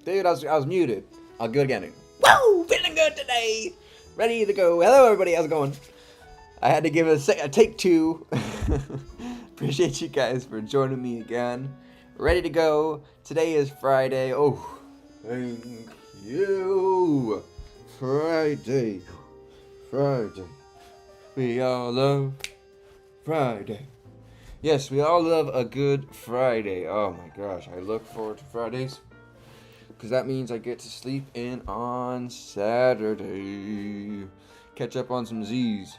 Dude, I was muted. I'll go again. Woo! Feeling good today. Ready to go. Hello, everybody. How's it going? I had to give it a take two. Appreciate you guys for joining me again. Ready to go. Today is Friday. Oh, thank you. Friday. We all love Friday. Yes, we all love a good Friday. Oh my gosh, I look forward to Fridays. Because that means I get to sleep in on Saturday. Catch up on some Z's.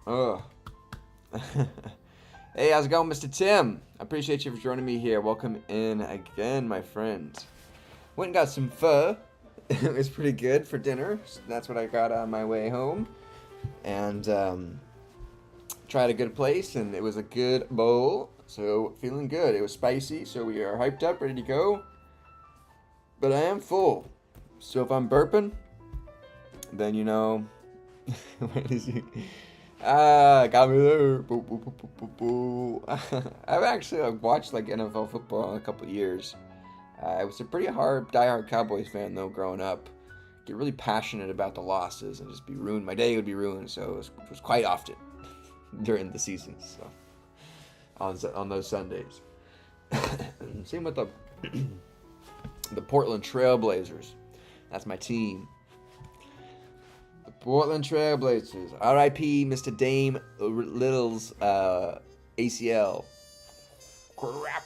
Oh. Hey, how's it going, Mr. Tim? I appreciate you for joining me here. Welcome in again, my friend. Went and got some pho. It was pretty good for dinner. That's what I got on my way home. And tried a good place, and it was a good bowl. So, feeling good. It was spicy, so we are hyped up, ready to go. But I am full. So if I'm burping, then you know. What is he? Got me there. Boo, boo, boo, boo, boo, boo. I've actually watched like NFL football in a couple of years. I was a pretty diehard Cowboys fan though growing up. Get really passionate about the losses and just be ruined. My day would be ruined, so it was quite often during the season. So on those Sundays. Same with the Portland Trailblazers. That's my team. The Portland Trailblazers. R.I.P. Mr. Dame Little's ACL. Crap.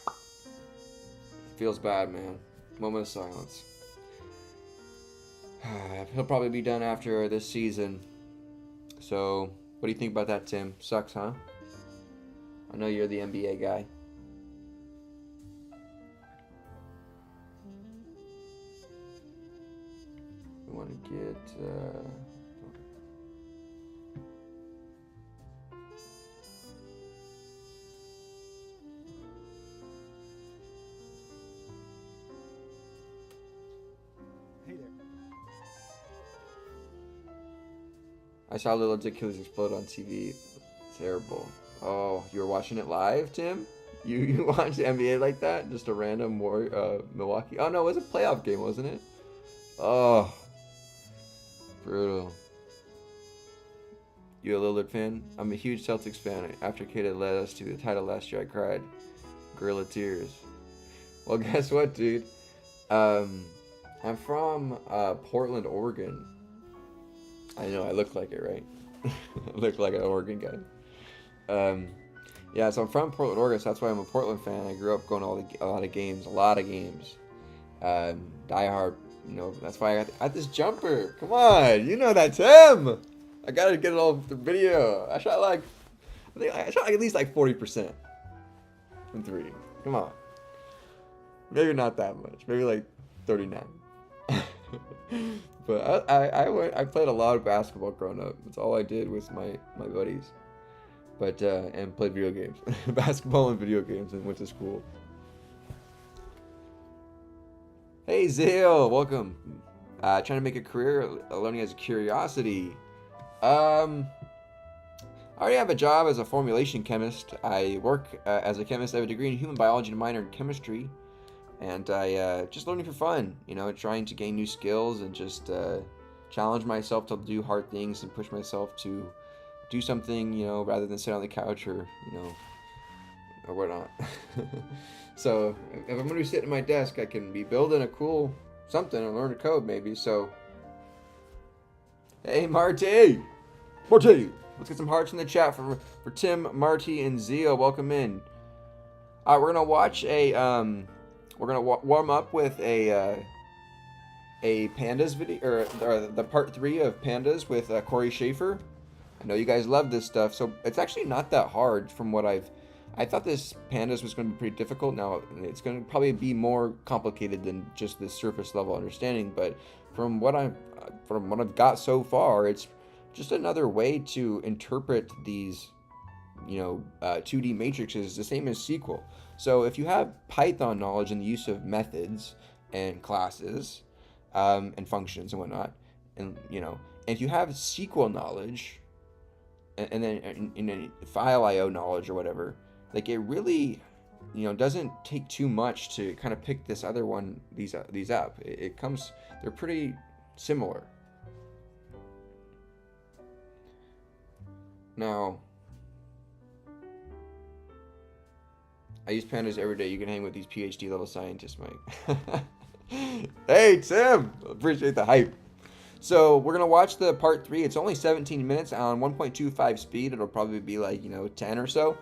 Feels bad, man. Moment of silence. He'll probably be done after this season. So, what do you think about that, Tim? Sucks, huh? I know you're the NBA guy. We want to get... Hey there. I saw little Achilles explode on TV. Terrible. Oh, you were watching it live, Tim? You watched the NBA like that? Just a random Milwaukee... Oh, no, it was a playoff game, wasn't it? Oh... Brutal. You a Lillard fan? I'm a huge Celtics fan. After Kata led us to the title last year, I cried. Gorilla tears. Well, guess what, dude? I'm from Portland, Oregon. I know, I look like it, right? I look like an Oregon guy. Yeah, so I'm from Portland, Oregon, so that's why I'm a Portland fan. I grew up going to a lot of games. Die Hard. You know, that's why I got this jumper. Come on, you know that, Tim. I gotta get it all with the video. I shot like at least like 40% from three. Come on. Maybe not that much. Maybe like 39. But I played a lot of basketball growing up. That's all I did with my buddies. But and played video games, basketball and video games, and went to school. Hey Zale, welcome. Trying to make a career, learning as a curiosity. I already have a job as a formulation chemist. I work as a chemist. I have a degree in human biology and a minor in chemistry. And I just learning for fun, you know, trying to gain new skills and just challenge myself to do hard things and push myself to do something, you know, rather than sit on the couch or, you know, or whatnot. So if I'm going to be sitting at my desk, I can be building a cool something or learn to code maybe. So, hey Marty! Let's get some hearts in the chat for Tim, Marty, and Zio. Welcome in. All right, we're going to watch a, we're going to warm up with a Pandas video, or the part 3 of Pandas with Corey Schaefer. I know you guys love this stuff, so it's actually not that hard from what I thought this Pandas was going to be pretty difficult. Now, it's going to probably be more complicated than just this surface level understanding, but from what I've got so far, it's just another way to interpret these, you know, 2D matrices, the same as SQL. So if you have Python knowledge and the use of methods and classes and functions and whatnot, and, you know, if you have SQL knowledge and then file IO knowledge or whatever, like it really doesn't take too much to kind of pick this other one, these up. It comes, they're pretty similar. Now, I use Pandas every day. You can hang with these PhD level scientists, Mike. Hey, Tim! Appreciate the hype. So we're gonna watch the part 3. It's only 17 minutes on 1.25 speed. It'll probably be like 10 or so,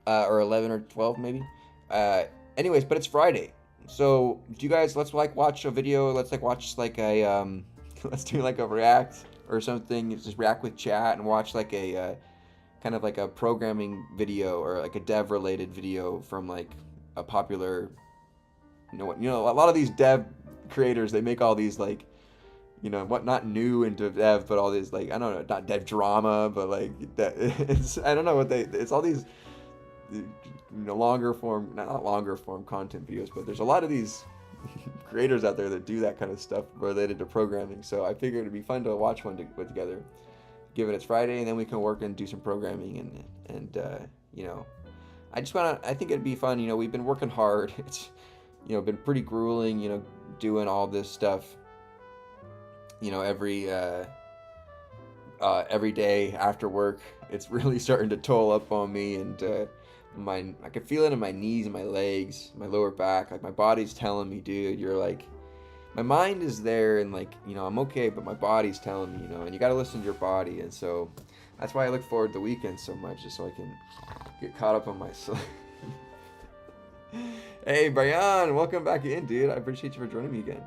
or 11 or 12 maybe. Anyways, but it's Friday, so do you guys let's like watch a video. Let's like watch like a let's do like a react or something. Just react with chat and watch like a kind of like a programming video or like a dev related video from like a popular. A lot of these dev creators, they make all these like not new into dev, but all these like I don't know, not dev drama, but like that it's I don't know what it's all these longer form, not longer form content videos, but there's a lot of these creators out there that do that kind of stuff related to programming. So I figured it'd be fun to watch one together, given it's Friday, and then we can work and do some programming and I think it'd be fun. We've been working hard. It's been pretty grueling. Doing all this stuff. Every day after work, it's really starting to toll up on me, and I can feel it in my knees and my legs, my lower back. Like my body's telling me, dude, you're like, my mind is there, and like I'm okay, but my body's telling me, and you got to listen to your body, and so that's why I look forward to the weekend so much, just so I can get caught up on my sleep. Hey, Brian, welcome back in, dude. I appreciate you for joining me again.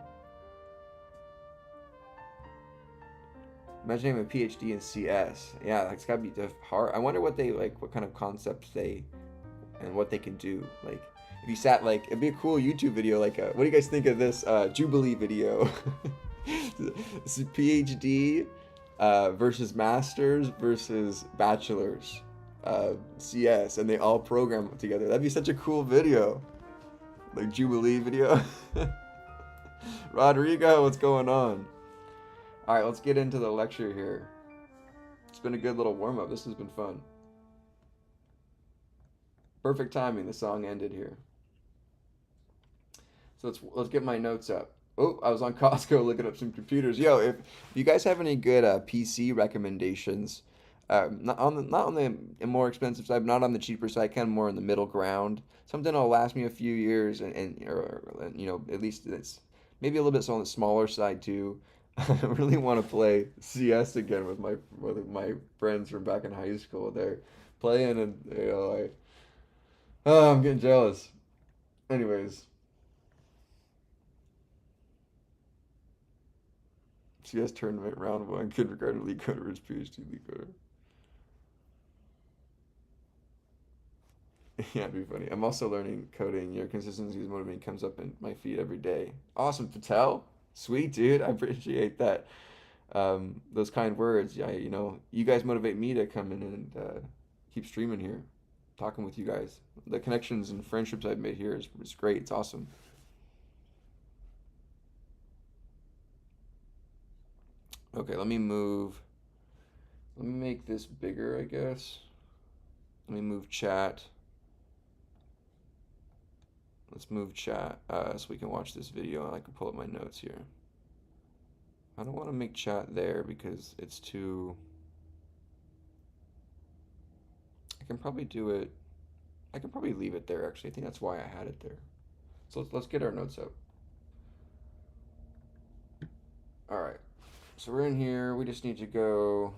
Imagine having a PhD in CS. Yeah, it's gotta be hard. I wonder what kind of concepts and what they can do. Like, if you sat it'd be a cool YouTube video. What do you guys think of this Jubilee video? This is PhD versus masters versus bachelors CS, and they all program together. That'd be such a cool video, like Jubilee video. Rodrigo, what's going on? All right, let's get into the lecture here. It's been a good little warm-up. This has been fun. Perfect timing. The song ended here. So let's get my notes up. Oh, I was on Costco looking up some computers. Yo, if you guys have any good PC recommendations, not on the more expensive side, not on the cheaper side, kind of more in the middle ground. Something that'll last me a few years, and at least it's maybe a little bit on the smaller side too. I really want to play CS again with my friends from back in high school. They're playing, and I'm getting jealous. Anyways, CS tournament round 1. Kindergarten LeetCode versus PhD LeetCoder. Yeah, it'd be funny. I'm also learning coding. Your consistency is motivating comes up in my feed every day. Awesome, Patel. Sweet, dude. I appreciate that. Those kind words. Yeah, you guys motivate me to come in and keep streaming here, talking with you guys. The connections and friendships I've made here is great. It's awesome. Okay, let me make this bigger, I guess. Let me move chat. Let's move chat so we can watch this video, and I can pull up my notes here. I don't want to make chat there because it's too... I can probably leave it there, actually. I think that's why I had it there. So let's get our notes up. All right. So we're in here. We just need to go...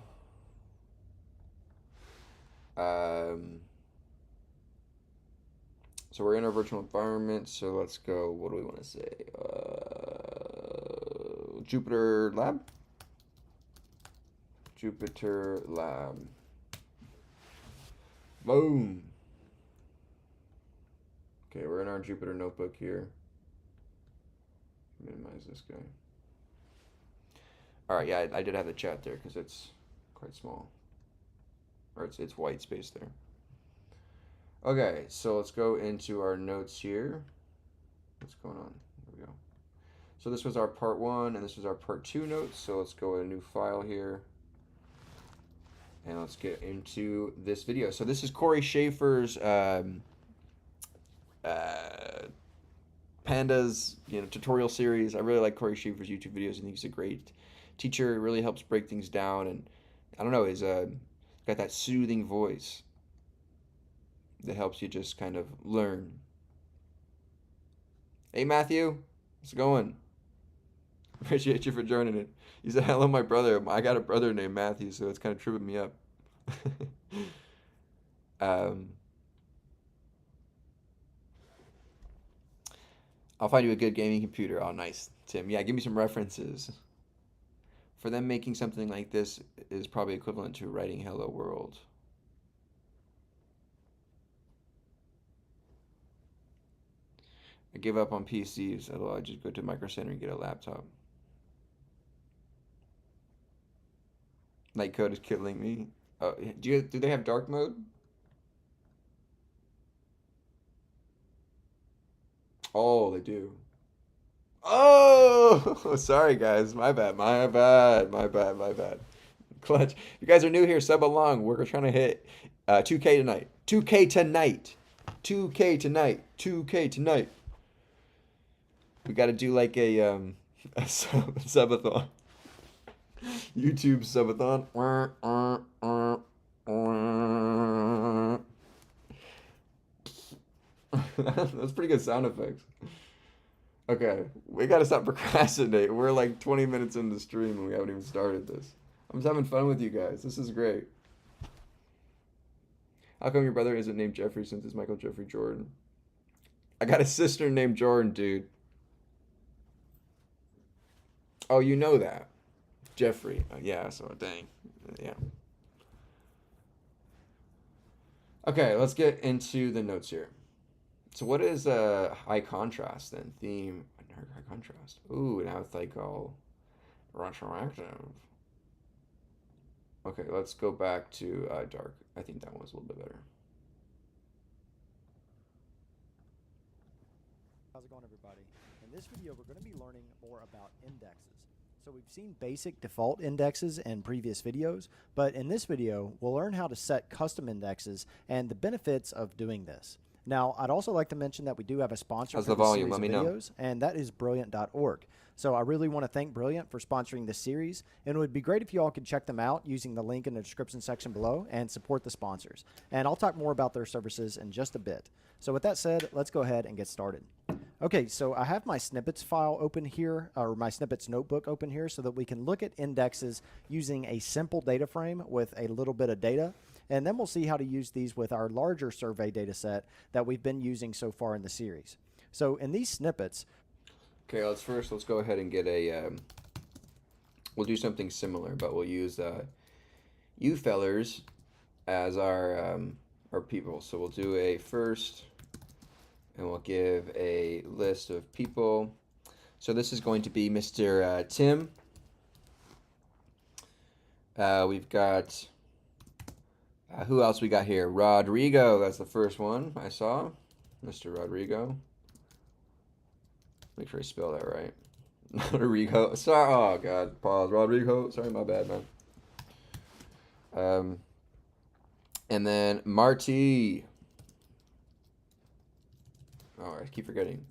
So we're in our virtual environment, so let's go, what do we want to say? Jupyter Lab? Jupyter Lab. Boom. Okay, we're in our Jupyter notebook here. Minimize this guy. All right, yeah, I did have the chat there because it's quite small. Or it's white space there. Okay, so let's go into our notes here. What's going on? There we go. So this was our part 1, and this was our part 2 notes. So let's go in a new file here. And let's get into this video. So this is Corey Schaefer's Pandas, tutorial series. I really like Corey Schaefer's YouTube videos. I think he's a great teacher. It really helps break things down, and I don't know, he's got that soothing voice that helps you just kind of learn. Hey Matthew, how's it going? Appreciate you for joining it. He said, "Hello, my brother. I got a brother named Matthew, so it's kind of tripping me up." um, I'll find you a good gaming computer. Oh, nice, Tim. Yeah, give me some references. For them, making something like this is probably equivalent to writing "Hello World." I give up on PCs. Although I just go to Micro Center and get a laptop. LeetCode is killing me. Do they have dark mode? Oh, they do. Oh, sorry guys. My bad. My bad. My bad. My bad. Clutch. If you guys are new here, sub along. We're trying to hit 2K tonight. 2K tonight. 2K tonight. 2K tonight. We got to do like a subathon. YouTube subathon. That's pretty good sound effects. Okay, we gotta stop procrastinating. We're like 20 minutes into the stream and we haven't even started this. I'm just having fun with you guys. This is great. How come your brother isn't named Jeffrey since it's Michael Jeffrey Jordan? I got a sister named Jordan, dude. Oh, you know that. Jeffrey. Yeah, so dang. Yeah. Okay, let's get into the notes here. So what is high contrast then? Theme, high contrast. Ooh, now it's like all retroactive. Okay, let's go back to dark. I think that one was a little bit better. How's it going, everybody? In this video, we're going to be learning more about indexes. So we've seen basic default indexes in previous videos, but in this video, we'll learn how to set custom indexes and the benefits of doing this. Now, I'd also like to mention that we do have a sponsor How's for the this volume? series Let me of know. videos, and that is Brilliant.org. So I really want to thank Brilliant for sponsoring this series, and it would be great if you all could check them out using the link in the description section below and support the sponsors. And I'll talk more about their services in just a bit. So with that said, let's go ahead and get started. Okay, so I have my snippets file open here, or my snippets notebook open here, so that we can look at indexes using a simple data frame with a little bit of data. And then we'll see how to use these with our larger survey data set that we've been using so far in the series. So in these snippets... Okay, let's go ahead and get a... we'll do something similar, but we'll use you fellers as our people. So we'll do a first... and we'll give a list of people. So this is going to be Mr. Tim. We've got, who else we got here? Rodrigo, that's the first one I saw. Mr. Rodrigo. Make sure I spell that right. Rodrigo, sorry, oh God, pause. Rodrigo, sorry, my bad, man. And then Marty. Oh, I keep forgetting.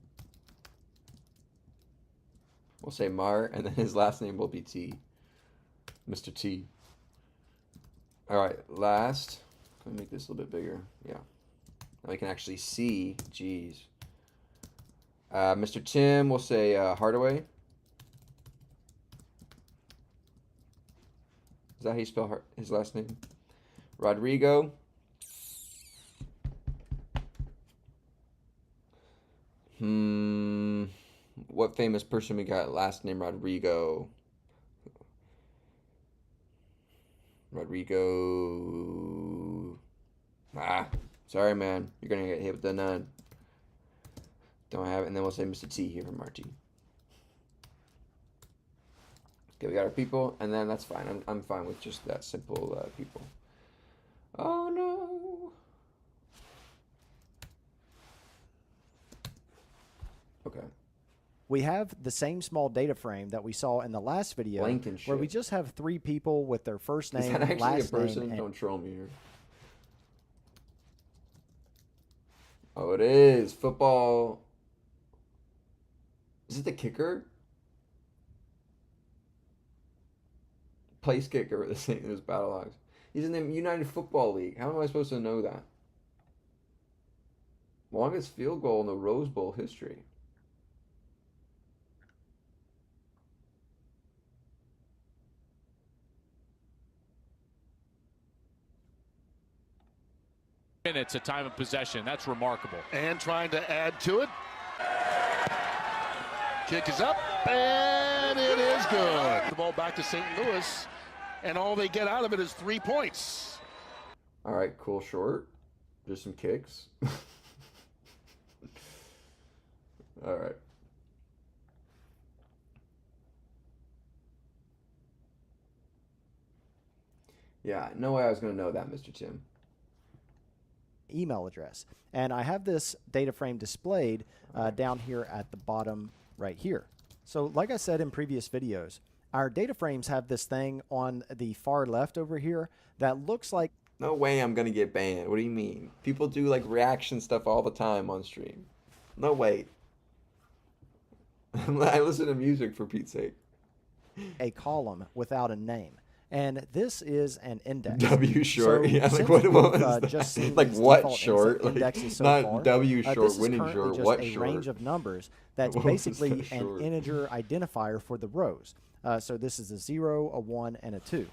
We'll say Mar, and then his last name will be T. Mr. T. All right, last. Let me make this a little bit bigger. Yeah. Now we can actually see. Jeez. Mr. Tim, we'll say Hardaway. Is that how you spell his last name? Rodrigo. What famous person we got last name Rodrigo? Rodrigo. Sorry, man. You're gonna get hit with the none. Don't have it. And then we'll say Mr. T here for Marty. Okay, we got our people, and then that's fine. I'm fine with just that simple people. Oh no. Okay. We have the same small data frame that we saw in the last video, where we just have 3 people with their first name, Is that actually last a person? name, and don't troll me here. Oh, it is. Football. Is it the kicker? Place kicker the St. Louis Battlehawks. He's in the United Football League. How am I supposed to know that? Longest field goal in the Rose Bowl history. Minutes of time of possession. That's remarkable. And trying to add to it. Kick is up, and it is good. The ball back to St. Louis, and all they get out of it is 3 points. All right, cool short. Just some kicks. All right. Yeah, no way I was going to know that, Mr. Tim. Email address. And I have this data frame displayed down here at the bottom right here. So like I said in previous videos, our data frames have this thing on the far left over here that looks like... No way I'm going to get banned. What do you mean? People do like reaction stuff all the time on stream. No way. I listen to music for Pete's sake. a column without a name. And this is an index. W short, So yeah. Like since what we've, was that? just seen Like these what default short? indexes Like so not far, W short, this is winning currently short. just What a short? range of numbers that's What was basically that an short? integer identifier for the rows. So this is a 0, a 1, and a 2.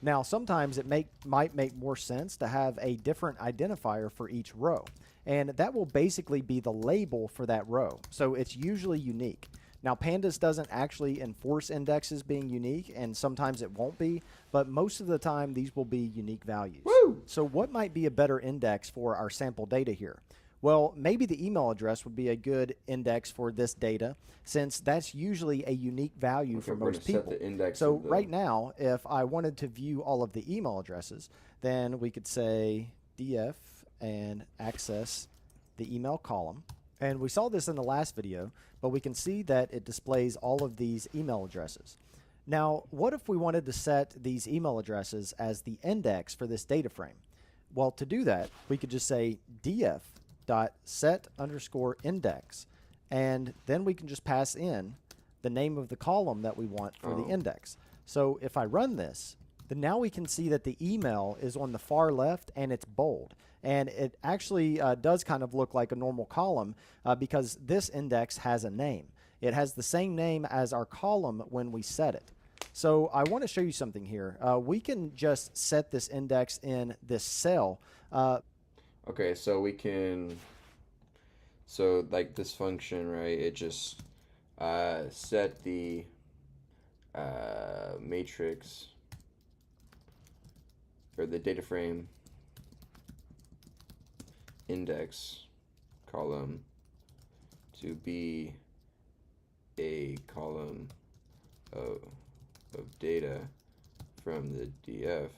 Now, sometimes it might make more sense to have a different identifier for each row. And that will basically be the label for that row. So it's usually unique. Now, Pandas doesn't actually enforce indexes being unique, and sometimes it won't be, but most of the time these will be unique values. Woo! So what might be a better index for our sample data here? Well, maybe the email address would be a good index for this data, since that's usually a unique value for we're most gonna set people. the index So of the- right now, if I wanted to view all of the email addresses, then we could say df and access the email column. And we saw this in the last video, but we can see that it displays all of these email addresses. Now, what if we wanted to set these email addresses as the index for this data frame? Well, to do that, we could just say df.set_index, and then we can just pass in the name of the column that we want for the index. So if I run this, then now we can see that the email is on the far left and it's bold. And it actually does kind of look like a normal column because this index has a name. It has the same name as our column when we set it. So I want to show you something here. We can just set this index in this cell. Okay, so we can, so like this function, right? It just set the matrix or the data frame index column to be a column of data from the DF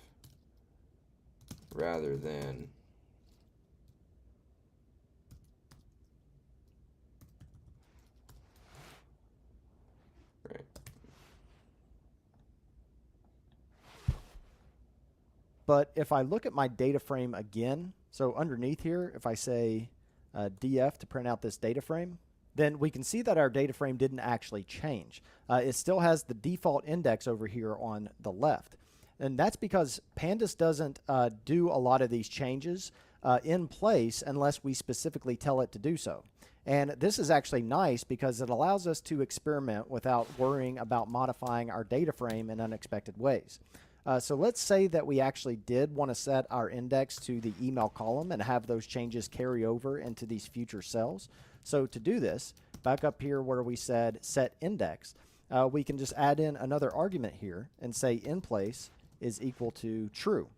rather than right. But if I look at my data frame again, so underneath here, if I say df to print out this data frame, then we can see that our data frame didn't actually change. It still has the default index over here on the left. And that's because Pandas doesn't do a lot of these changes in place unless we specifically tell it to do so. And this is actually nice because it allows us to experiment without worrying about modifying our data frame in unexpected ways. So let's say that we actually did want to set our index to the email column and have those changes carry over into these future cells. So to do this, back up here where we said set index, we can just add in another argument here and say in place is equal to true.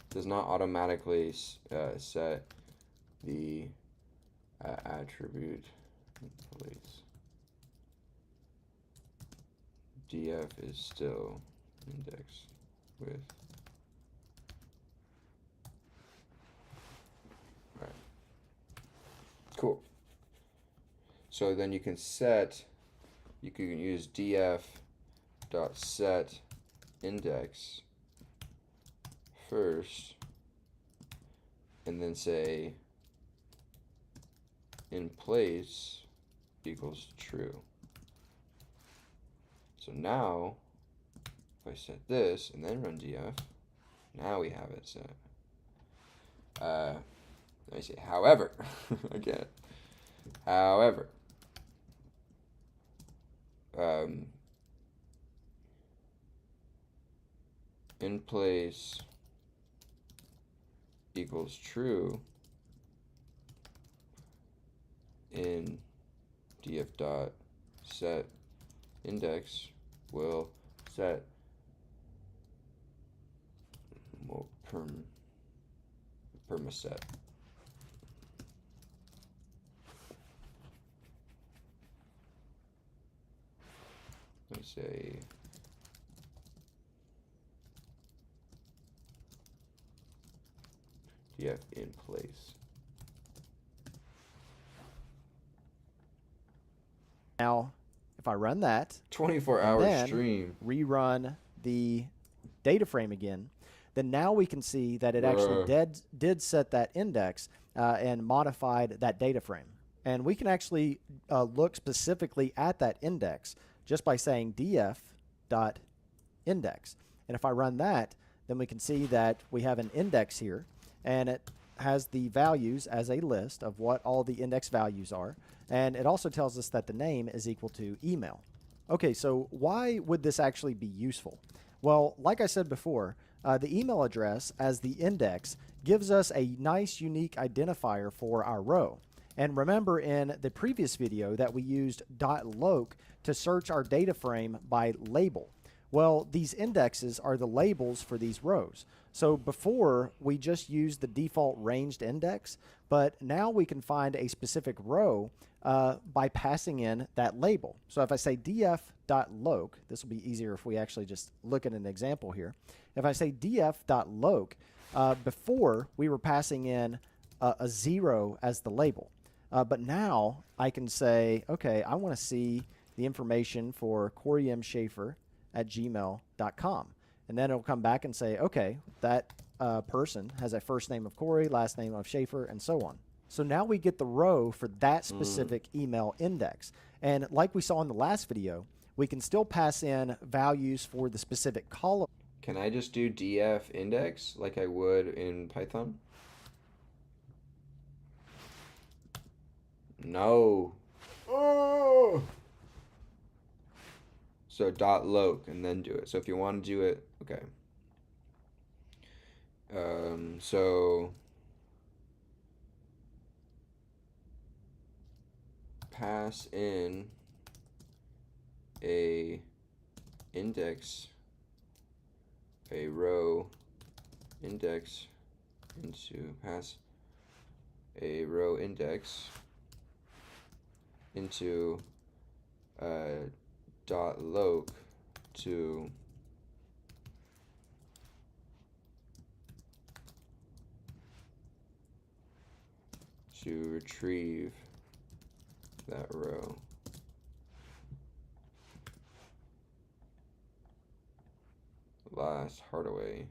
Does not automatically set the attribute in place. DF is still indexed with. Alright. Cool. So then you can set, you can use df dot set index first, and then say in place equals true. So now, if I set this and then run df, now we have it set. Let me see. However, again, however, in place equals true in df dot set index will set permaset. Let me say df in place. Now, if I run that, 24-hour then stream. rerun the data frame again, then now we can see that it actually did set that index and modified that data frame. And we can actually look specifically at that index just by saying df.index. And if I run that, then we can see that we have an index here, and it has the values as a list of what all the index values are. And it also tells us that the name is equal to email. Okay, so why would this actually be useful? Well, like I said before, the email address as the index gives us a nice unique identifier for our row. And remember in the previous video that we used .loc to search our data frame by label. Well, these indexes are the labels for these rows. So before, we just used the default ranged index, but now we can find a specific row by passing in that label. So if I say df.loc, this will be easier if we actually just look at an example here. If I say df.loc, before we were passing in a 0 as the label. But now I can say, okay, I want to see the information for Corey M. Schaefer at gmail.com. And then it'll come back and say, okay, that person has a first name of Corey, last name of Schaefer, and so on. So now we get the row for that specific email index. And like we saw in the last video, we can still pass in values for the specific column. Can I just do df index like I would in Python? No. Oh. So .loc and then do it. So if you want to do it, okay. So pass in a index, a row index into pass a row index into .loc to retrieve that row. Last Hardaway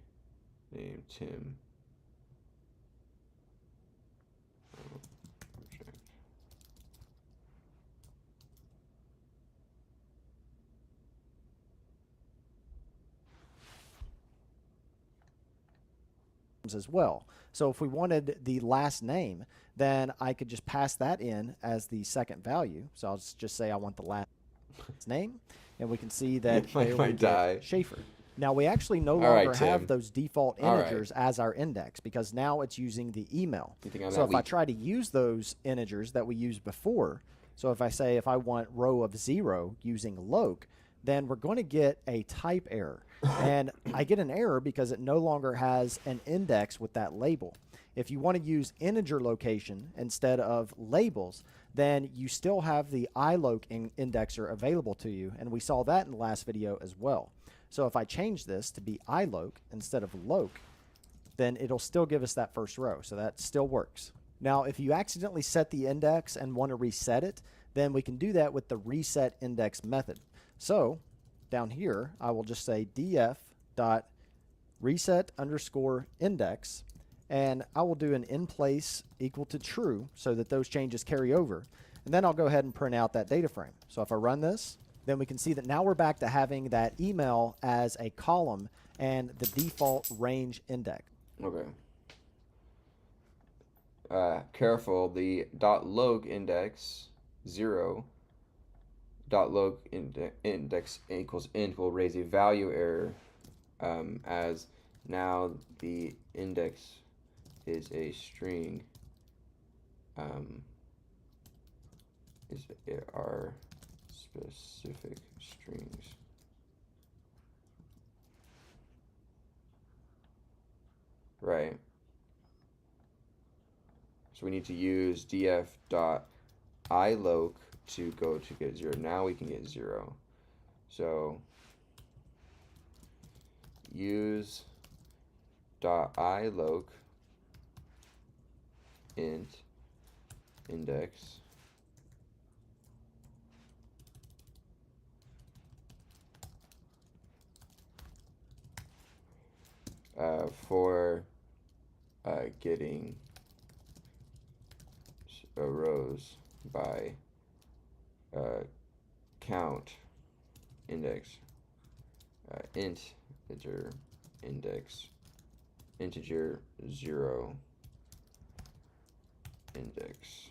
named Tim. As well. So if we wanted the last name, then I could just pass that in as the second value. So I'll just say I want the last name, and we can see that I might die. Schaefer. Now we actually no longer have those default integers as our index because now it's using the email. So if I try to use those integers that we used before, so if I say if I want row of 0 using loc, then we're going to get a type error. And I get an error because it no longer has an index with that label. If you want to use integer location instead of labels, then you still have the iloc indexer available to you, and we saw that in the last video as well. So if I change this to be iloc instead of loc, then it'll still give us that first row, so that still works. Now, if you accidentally set the index and want to reset it, then we can do that with the reset index method. So down here, I will just say df.reset reset underscore index, and I will do an in place equal to true so that those changes carry over. And then I'll go ahead and print out that data frame. So if I run this, then we can see that now we're back to having that email as a column and the default range index. Okay. Careful, the .log index 0 .log index equals int will raise a value error, as now the index is a string, are specific strings. Right. So we need to use df.iloc to go to get 0. Now we can get 0. So use .iloc int index for getting rows by count index integer index integer 0 index.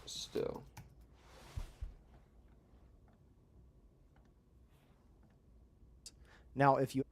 Still. Now, if you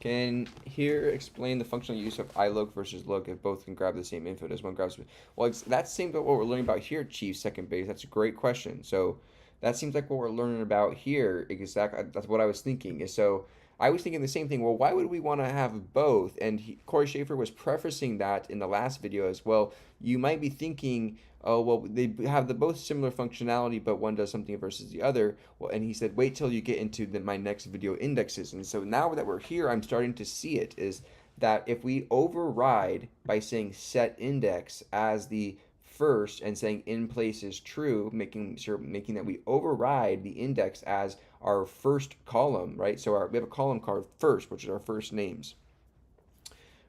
Can here explain the functional use of iloc versus loc if both can grab the same info? Does one grabs? Well, that seems like what we're learning about here, Chief Second Base. That's a great question. So that seems like what we're learning about here. Exactly. That's what I was thinking. Is so I was thinking the same thing. Well, why would we want to have both? And Corey Schaefer was prefacing that in the last video as well. You might be thinking, oh, well, they have the both similar functionality, but one does something versus the other. Well, and he said, wait till you get into my next video indexes. And so now that we're here, I'm starting to see it is that if we override by saying set index as the first and saying in place is true, making that we override the index as our first column, right? So we have a column called first, which is our first names,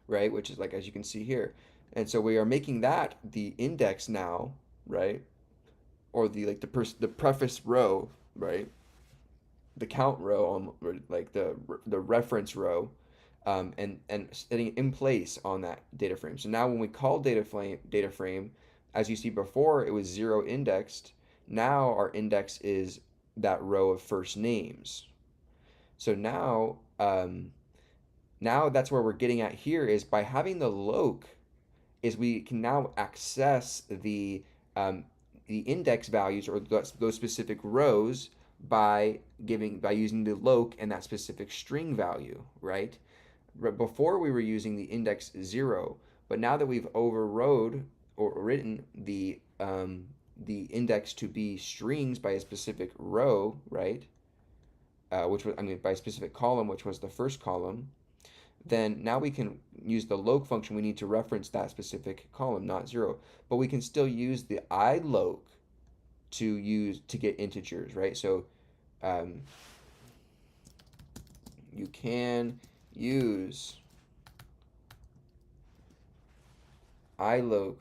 right? Which is like, as you can see here. And so we are making that the index now, right? Or the preface row, right? The count row, or like the reference row, and setting in place on that data frame. So now when we call data frame, as you see before, it was 0 indexed. Now our index is that row of first names. So now, now that's where we're getting at here is by having the loc, is we can now access the index values or those specific rows by using the loc and that specific string value, right? Before we were using the index 0, but now that we've overrode or written the index to be strings by a specific row, right? Which was, by a specific column, which was the first column, then now we can use the loc function. We need to reference that specific column, not 0. But we can still use the iloc to get integers, right? So you can use iloc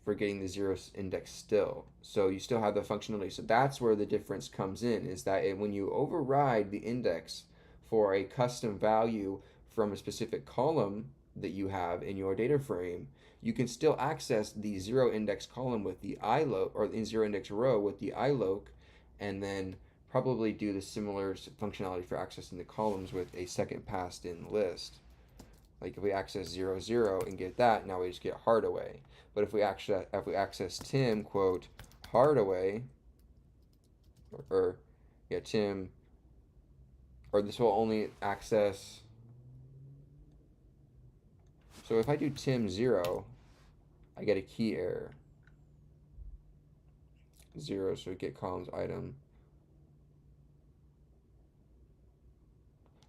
for getting the 0 index still. So you still have the functionality. So that's where the difference comes in, is that when you override the index for a custom value from a specific column that you have in your data frame, you can still access the 0 index column with the iloc, or the 0 index row with the iloc, and then probably do the similar functionality for accessing the columns with a second passed in list. Like if we access 0, 0 and get that, now we just get Hardaway. But if we access Tim, quote, Hardaway, or yeah, Tim, or this will only access, so if I do Tim 0, I get a key error. 0, so we get columns item.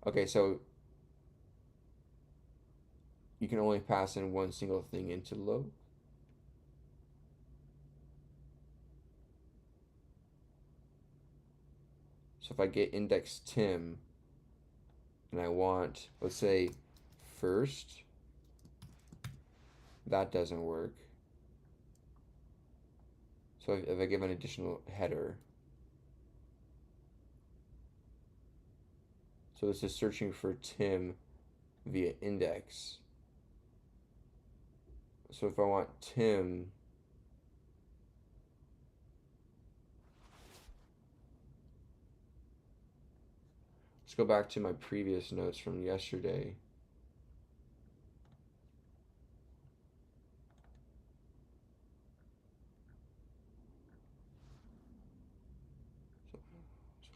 Okay, so you can only pass in one single thing into loc. So if I get index Tim and I want, let's say, first, that doesn't work. So if I give an additional header, so this is searching for Tim via index. So if I want Tim, let's go back to my previous notes from yesterday.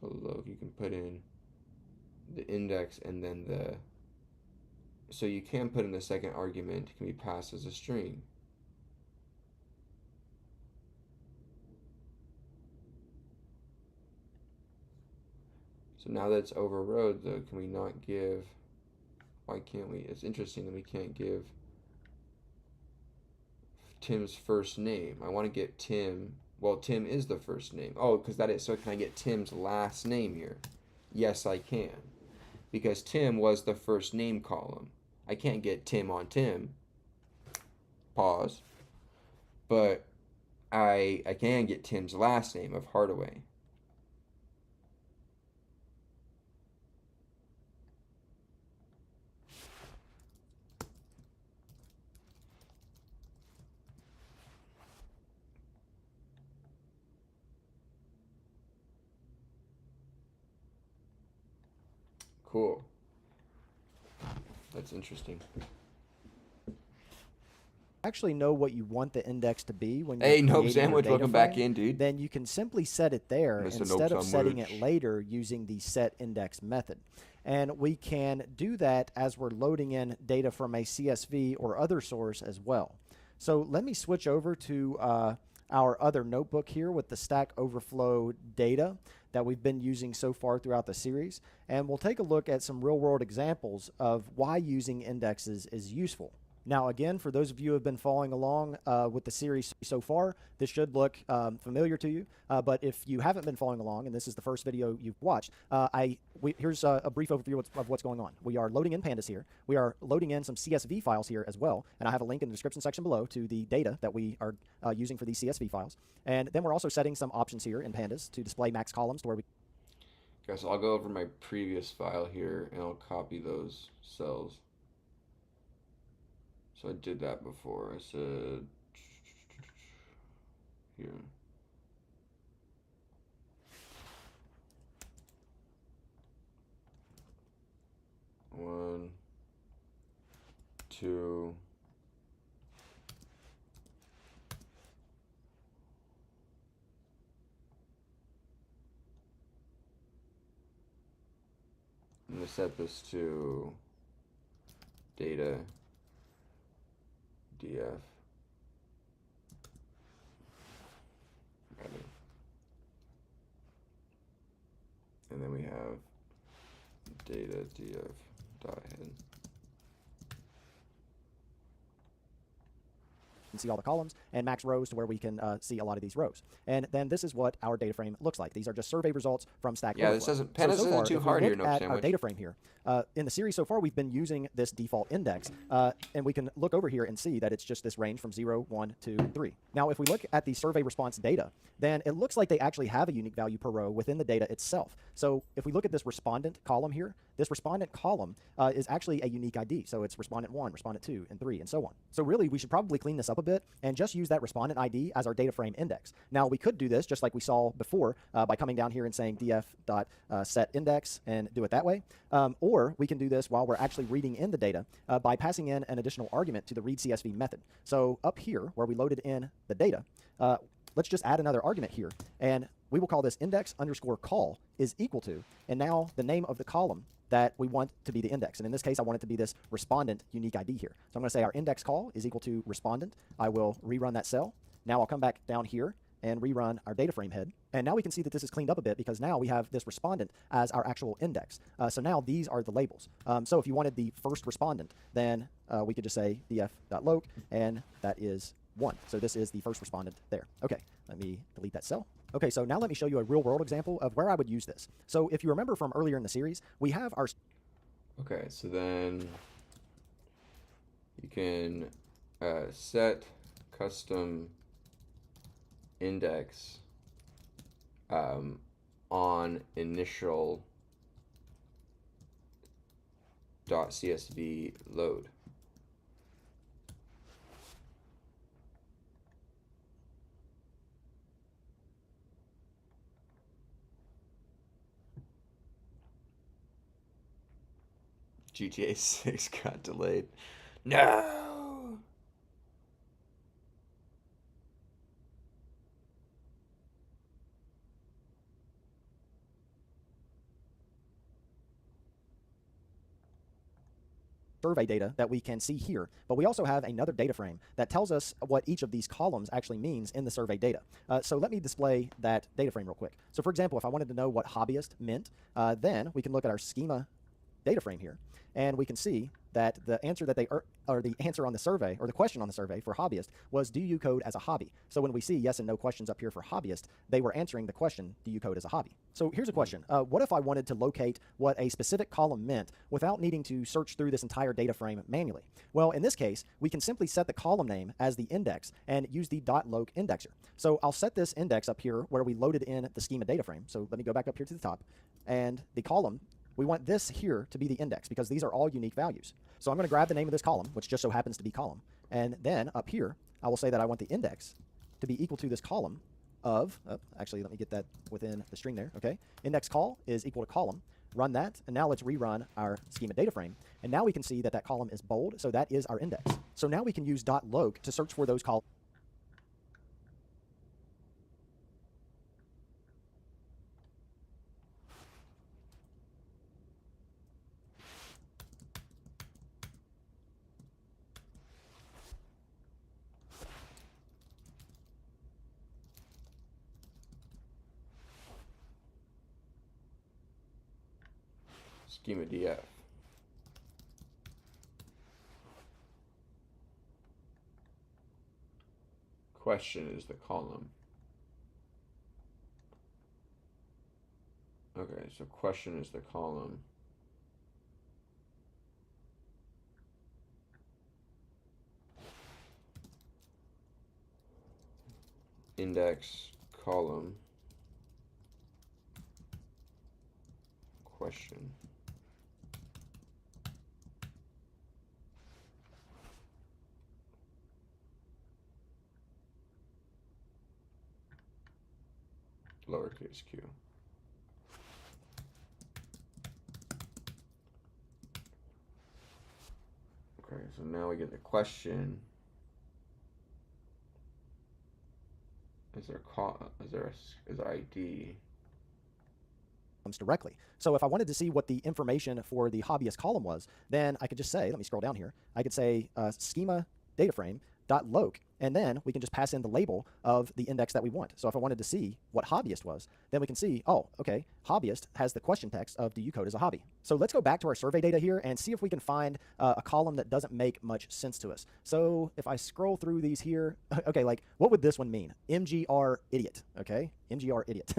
So look, you can put in the index and then the, so you can put in the second argument, it can be passed as a string. So now that it's overrode though, can we not give, why can't we? It's interesting that we can't give Tim's first name. I want to get Tim, well, Tim is the first name. Oh, because that is, so can I get Tim's last name here? Yes, I can. Because Tim was the first name column. I can't get Tim on Tim. Pause. But I can get Tim's last name of Hardaway. Cool. That's interesting. Actually know what you want the index to be when you're Hey, Nope creating your Sandwich, data welcome back frame, in, dude. then you can simply set it there Mr. instead Nope of setting Sandwich. it later using the set index method. And we can do that as we're loading in data from a CSV or other source as well. So let me switch over to our other notebook here with the Stack Overflow data that we've been using so far throughout the series. And we'll take a look at some real-world examples of why using indexes is useful. Now, again, for those of you who have been following along with the series so far, this should look familiar to you. But if you haven't been following along, and this is the first video you've watched, here's a brief overview of what's going on. We are loading in Pandas here. We are loading in some CSV files here as well. And I have a link in the description section below to the data that we are using for these CSV files. And then we're also setting some options here in Pandas to display max columns to where we... Guys, I'll go over my previous file here and I'll copy those cells. So I did that before. I said here. One, two, I'm going to set this to data df. Got it. And then we have data df dot head. can see all the columns, and max rows to where we can see a lot of these rows. And then this is what our data frame looks like. These are just survey results from Stack Overflow. This doesn't, Pandas isn't too hard here, no at sandwich. our data frame here. In the series so far, we've been using this default index, and we can look over here and see that it's just this range from 0, 1, 2, 3. Now, if we look at the survey response data, then it looks like they actually have a unique value per row within the data itself. So if we look at this respondent column here, this respondent column is actually a unique ID. So it's respondent 1, respondent 2, and 3, and so on. So really, we should probably clean this up a bit and just use that respondent ID as our data frame index. Now, we could do this just like we saw before by coming down here and saying df.setIndex and do it that way. Or we can do this while we're actually reading in the data by passing in an additional argument to the readCSV method. So up here, where we loaded in the data, let's just add another argument here, and we will call this index_call is equal to, and now the name of the column that we want to be the index. And in this case, I want it to be this respondent unique ID here. So I'm going to say our index call is equal to respondent. I will rerun that cell. Now I'll come back down here and rerun our data frame head. And now we can see that this is cleaned up a bit because now we have this respondent as our actual index. So now these are the labels. So if you wanted the first respondent, then we could just say df.loc, and that is 1. So this is the first respondent there. Okay, let me delete that cell. Okay, so now let me show you a real-world example of where I would use this. So if you remember from earlier in the series, we have our... Okay, so then you can set custom index on initial .csv load. GTA 6 got delayed. No! survey data that we can see here, but we also have another data frame that tells us what each of these columns actually means in the survey data. So let me display that data frame real quick. So for example, if I wanted to know what hobbyist meant, then we can look at our schema data frame here, and we can see that the answer that or the answer on the survey, or the question on the survey for hobbyist was, do you code as a hobby? So when we see yes and no questions up here for hobbyist, they were answering the question, do you code as a hobby? So here's a question. What if I wanted to locate what a specific column meant without needing to search through this entire data frame manually? Well, in this case, we can simply set the column name as the index and use the .loc indexer. So I'll set this index up here where we loaded in the schema data frame. So let me go back up here to the top, and the column, we want this here to be the index because these are all unique values. So I'm going to grab the name of this column, which just so happens to be column, and then up here, I will say that I want the index to be equal to this column of, actually let me get that within the string there, okay? Index call is equal to column. Run that, and now let's rerun our schema data frame. And now we can see that that column is bold, so that is our index. So now we can use .loc to search for those columns. Schema df. Question is the column. Okay, so question is the column. Index column question. Lowercase q. Okay, so now we get the question. Is there ID? Directly. So if I wanted to see what the information for the hobbyist column was, then I could just say, let me scroll down here, I could say schema data frame .loc, and then we can just pass in the label of the index that we want. So if I wanted to see what hobbyist was, then we can see, oh, okay, hobbyist has the question text of do you code as a hobby? So let's go back to our survey data here and see if we can find a column that doesn't make much sense to us. So if I scroll through these here, okay, like what would this one mean? MGR idiot, okay? MGR idiot.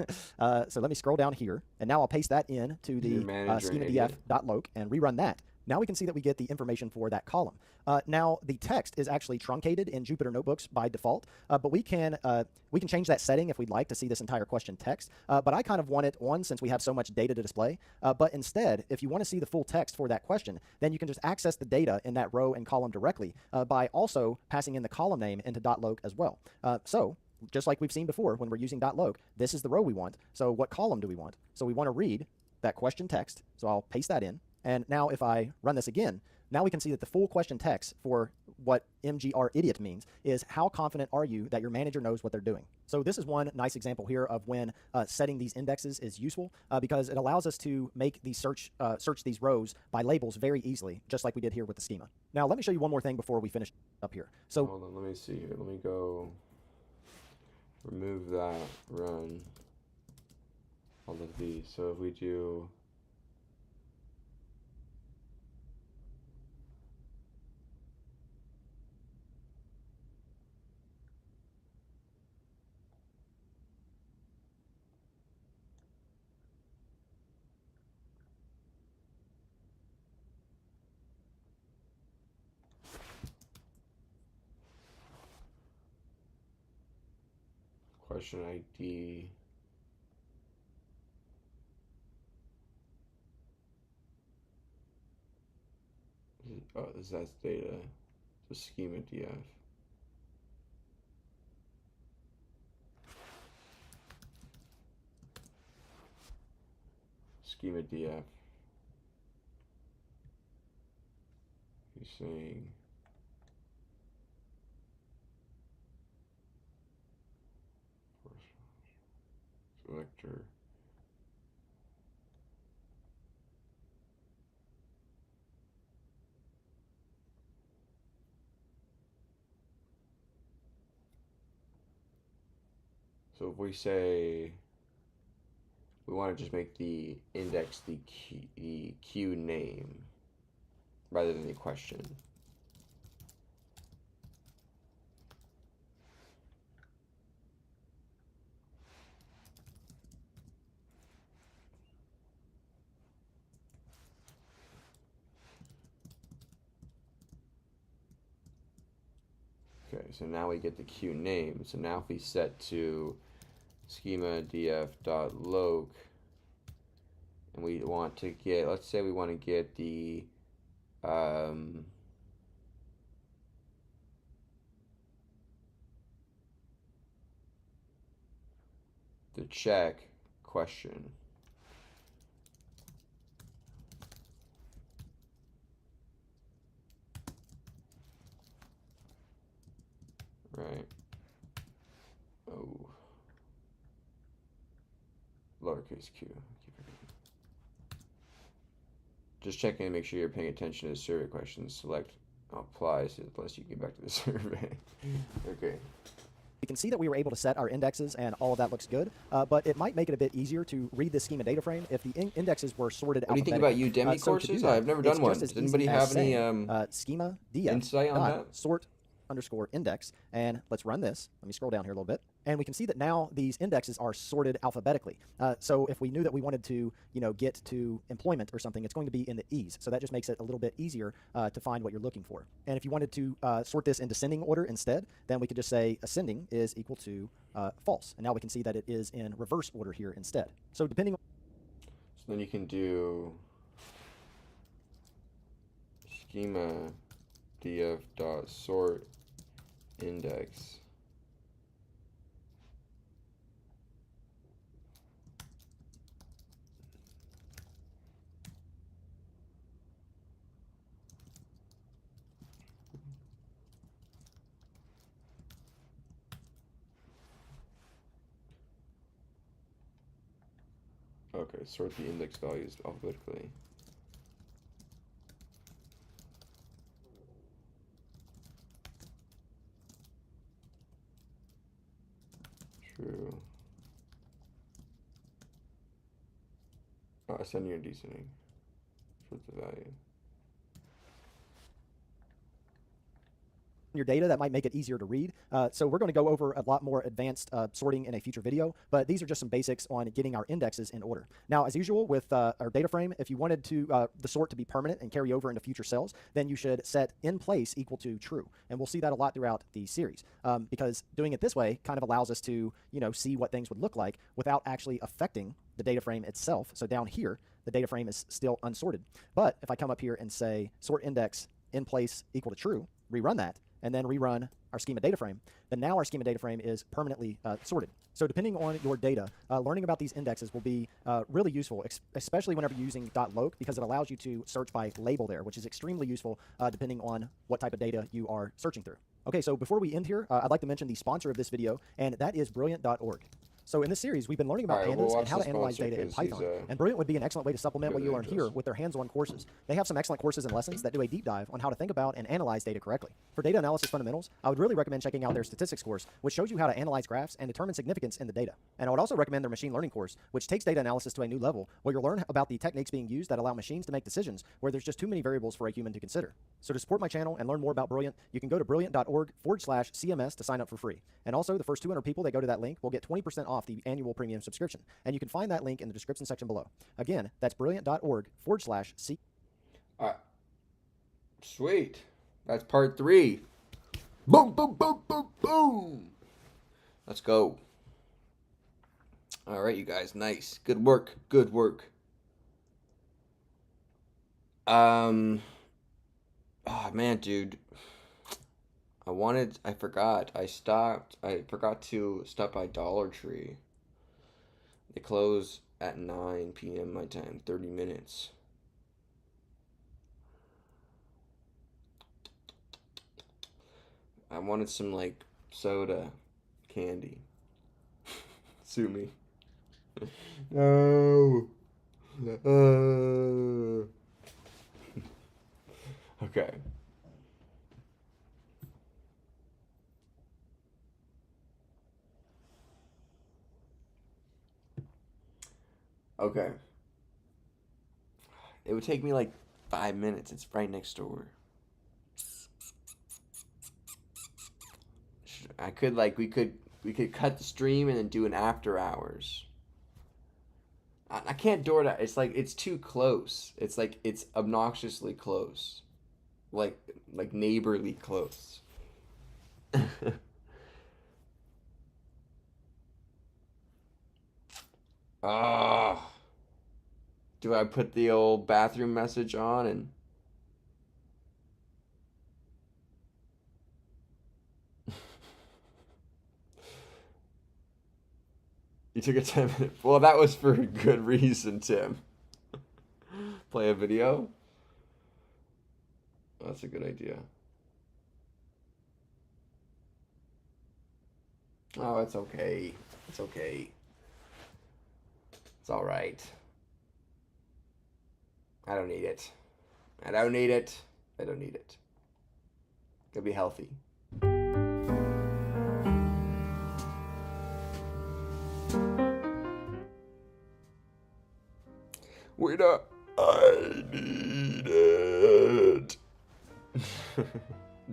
So let me scroll down here, and now I'll paste that in to the schema df.loc and rerun that. Now we can see that we get the information for that column. Now the text is actually truncated in Jupyter Notebooks by default, but we can change that setting if we'd like to see this entire question text. But I kind of want it on since we have so much data to display. But instead, if you want to see the full text for that question, then you can just access the data in that row and column directly by also passing in the column name into .loc as well. So just like we've seen before when we're using .loc, this is the row we want. So what column do we want? So we want to read that question text. So I'll paste that in. And now if I run this again, now we can see that the full question text for what MGR idiot means is how confident are you that your manager knows what they're doing? So this is one nice example here of when setting these indexes is useful because it allows us to make these search these rows by labels very easily, just like we did here with the schema. Now let me show you one more thing before we finish up here. So hold on, let me see here. Let me go remove that, run all of these. So if we do question ID. Oh, that's data. So schema df. Schema df. He's saying selector. So if we say we want to just make the index the queue name rather than the question. Okay, so now we get the queue name. So now if we set to schema df.loc and we want to get, let's say we want to get the check question. Right. Oh. Lowercase q. Just checking to make sure you're paying attention to survey questions. Select applies unless you get back to the survey. Okay. We can see that we were able to set our indexes and all of that looks good, but it might make it a bit easier to read this schema data frame if the indexes were sorted What do you think about alphabetically. Udemy courses? I've never done one. Does anybody have any schema df insight on that? Sort underscore index, and let's run this. Let me scroll down here a little bit, and we can see that now these indexes are sorted alphabetically. So if we knew that we wanted to, get to employment or something, it's going to be in the E's. So that just makes it a little bit easier to find what you're looking for. And if you wanted to sort this in descending order instead, then we could just say ascending is equal to false. And now we can see that it is in reverse order here instead. So depending on... So then you can do schema df.sort index. Okay, sort the index values alphabetically. True. Ascending or descending. Sort the value. Your data, that might make it easier to read. So we're going to go over a lot more advanced sorting in a future video, but these are just some basics on getting our indexes in order. Now, as usual with our data frame, if you wanted to the sort to be permanent and carry over into future cells, then you should set in place equal to true. And we'll see that a lot throughout the series because doing it this way kind of allows us to, see what things would look like without actually affecting the data frame itself. So down here, the data frame is still unsorted. But if I come up here and say sort index in place equal to true, rerun that, and then rerun our schema data frame, then now our schema data frame is permanently sorted. So depending on your data, learning about these indexes will be really useful, especially whenever you're using .loc, because it allows you to search by label there, which is extremely useful depending on what type of data you are searching through. Okay, so before we end here, I'd like to mention the sponsor of this video, and that is Brilliant.org. So in this series, we've been learning about Pandas and how to analyze data in Python. And Brilliant would be an excellent way to supplement what you learn here with their hands-on courses. They have some excellent courses and lessons that do a deep dive on how to think about and analyze data correctly. For data analysis fundamentals, I would really recommend checking out their statistics course, which shows you how to analyze graphs and determine significance in the data. And I would also recommend their machine learning course, which takes data analysis to a new level, where you'll learn about the techniques being used that allow machines to make decisions where there's just too many variables for a human to consider. So to support my channel and learn more about Brilliant, you can go to brilliant.org/CMS to sign up for free. And also, the first 200 people that go to that link will get 20% off the annual premium subscription. And you can find that link in the description section below. Again, that's brilliant.org/C. Sweet. That's part 3. Boom, boom, boom, boom, boom. Let's go. All right, you guys. Nice. Good work. Good work. Oh man, dude. I forgot. I forgot to stop by Dollar Tree. They close at 9 p.m. my time, 30 minutes. I wanted some, like, soda candy. Sue me. No. Okay. Okay. It would take me like 5 minutes. It's right next door. I could like we could cut the stream and then do an after hours. I can't door that. It's like it's too close. It's like it's obnoxiously close. Like neighborly close. Ah. Do I put the old bathroom message on and you took a 10-minute. Well, that was for a good reason, Tim. Play a video? That's a good idea. Oh, it's okay. It's okay. It's all right. I don't need it. I don't need it. I don't need it. Gotta be healthy. Wait up. I need it.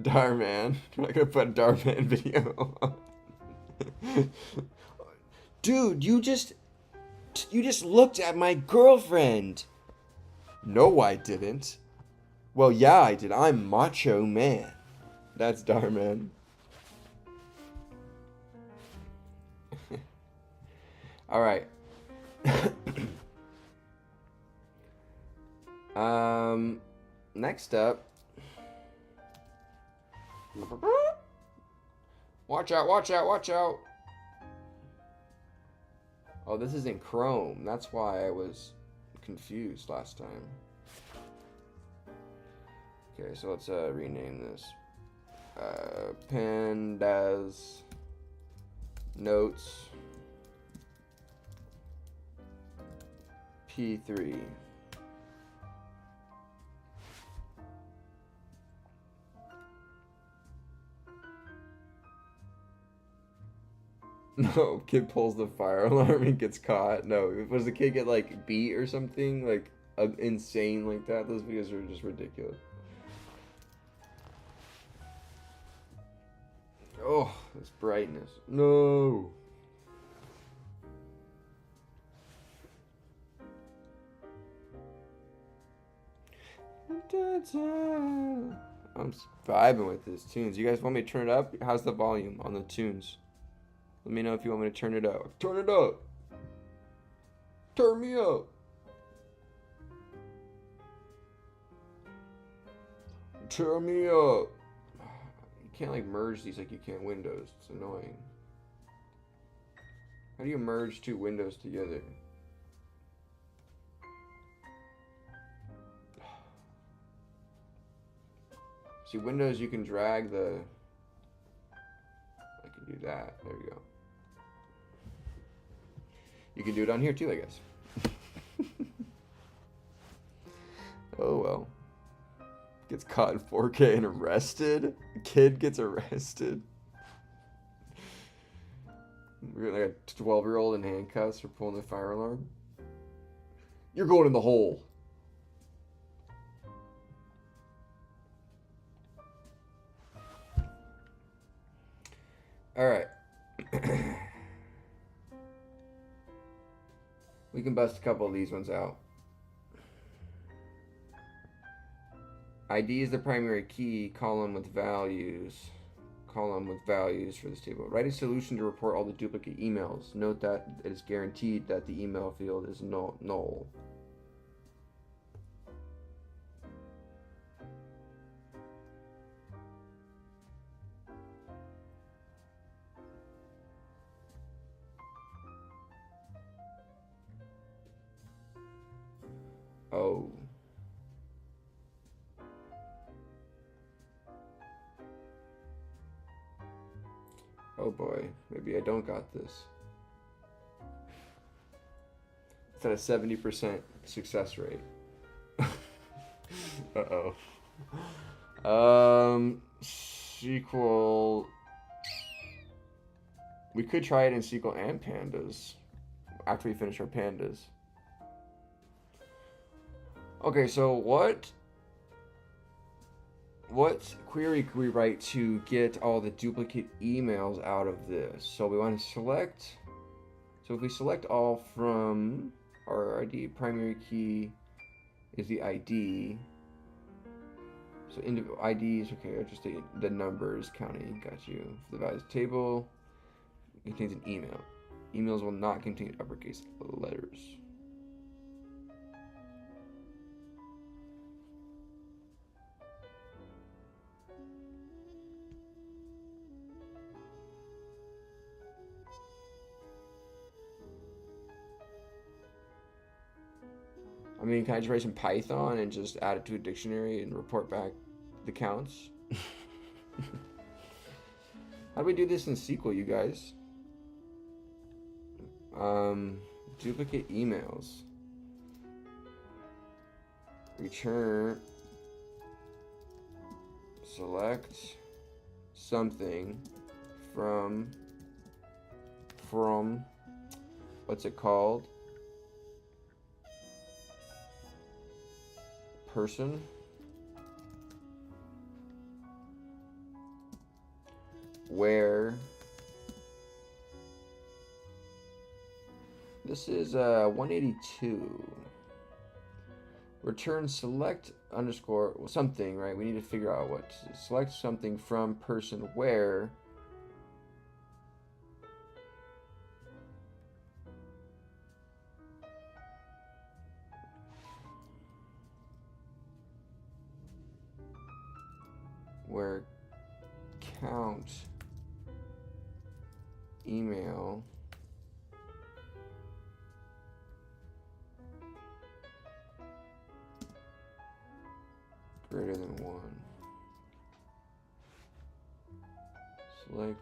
Darman. I'm not gonna put a Darman video on. Dude, you just looked at my girlfriend. No, I didn't. Well, yeah, I did. I'm Macho Man. That's Darman. All right. Next up. Watch out, watch out, watch out. Oh, this is in Chrome. That's why I was confused last time. Okay, so let's rename this. Pandas notes P3. No, kid pulls the fire alarm and gets caught. No, was the kid get like beat or something like insane like that? Those videos are just ridiculous. Oh, this brightness. No. I'm vibing with this tunes. You guys want me to turn it up? How's the volume on the tunes? Let me know if you want me to turn it up. Turn it up. Turn me up. Turn me up. You can't like merge these like you can Windows. It's annoying. How do you merge two windows together? See, Windows you can drag the... I can do that. There we go. You can do it on here too, I guess. Oh well. Gets caught in 4K and arrested? A kid gets arrested? We're like a 12-year-old in handcuffs for pulling the fire alarm? You're going in the hole. Alright. We can bust a couple of these ones out. ID is the primary key column with values. column with values for this table. Write a solution to report all the duplicate emails. Note that it is guaranteed that the email field is null. Oh. Oh boy, maybe I don't got this. It's at a 70% success rate. Uh-oh. SQL. We could try it in SQL and Pandas after we finish our Pandas. Okay, so what query could we write to get all the duplicate emails out of this? So we want to select, so if we select all from our ID, primary key is the ID. So individual IDs, okay, are just the numbers counting, got you. For the values table, it contains an email. Emails will not contain uppercase letters. I mean, can I just write some Python and just add it to a dictionary and report back the counts? How do we do this in SQL, you guys? Duplicate emails. Return. Select something from what's it called? Person. Where this is 182. Return select underscore something, right? We need to figure out what to select something from person where count email greater than 1. Select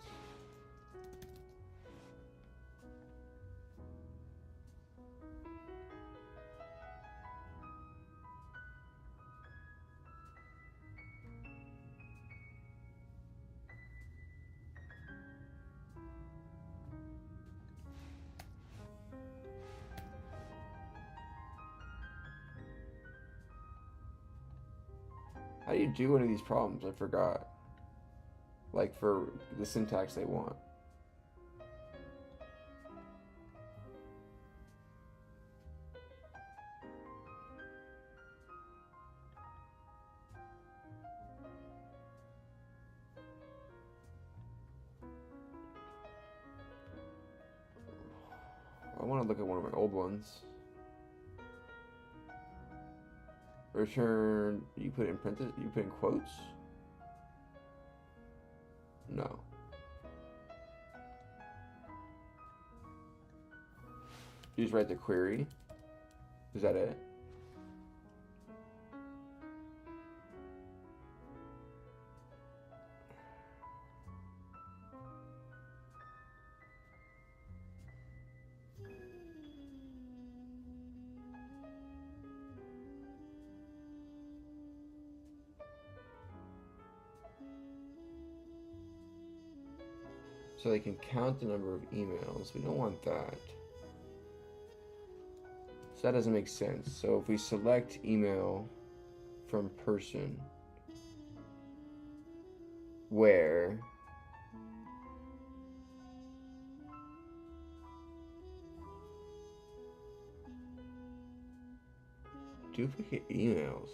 how do you do one of these problems? I forgot. Like for the syntax they want. I want to look at one of my old ones. Return, you put in parentheses, you put in quotes? No. You just write the query. Is that it? So they can count the number of emails. We don't want that. So that doesn't make sense. So if we select email from person, where duplicate emails.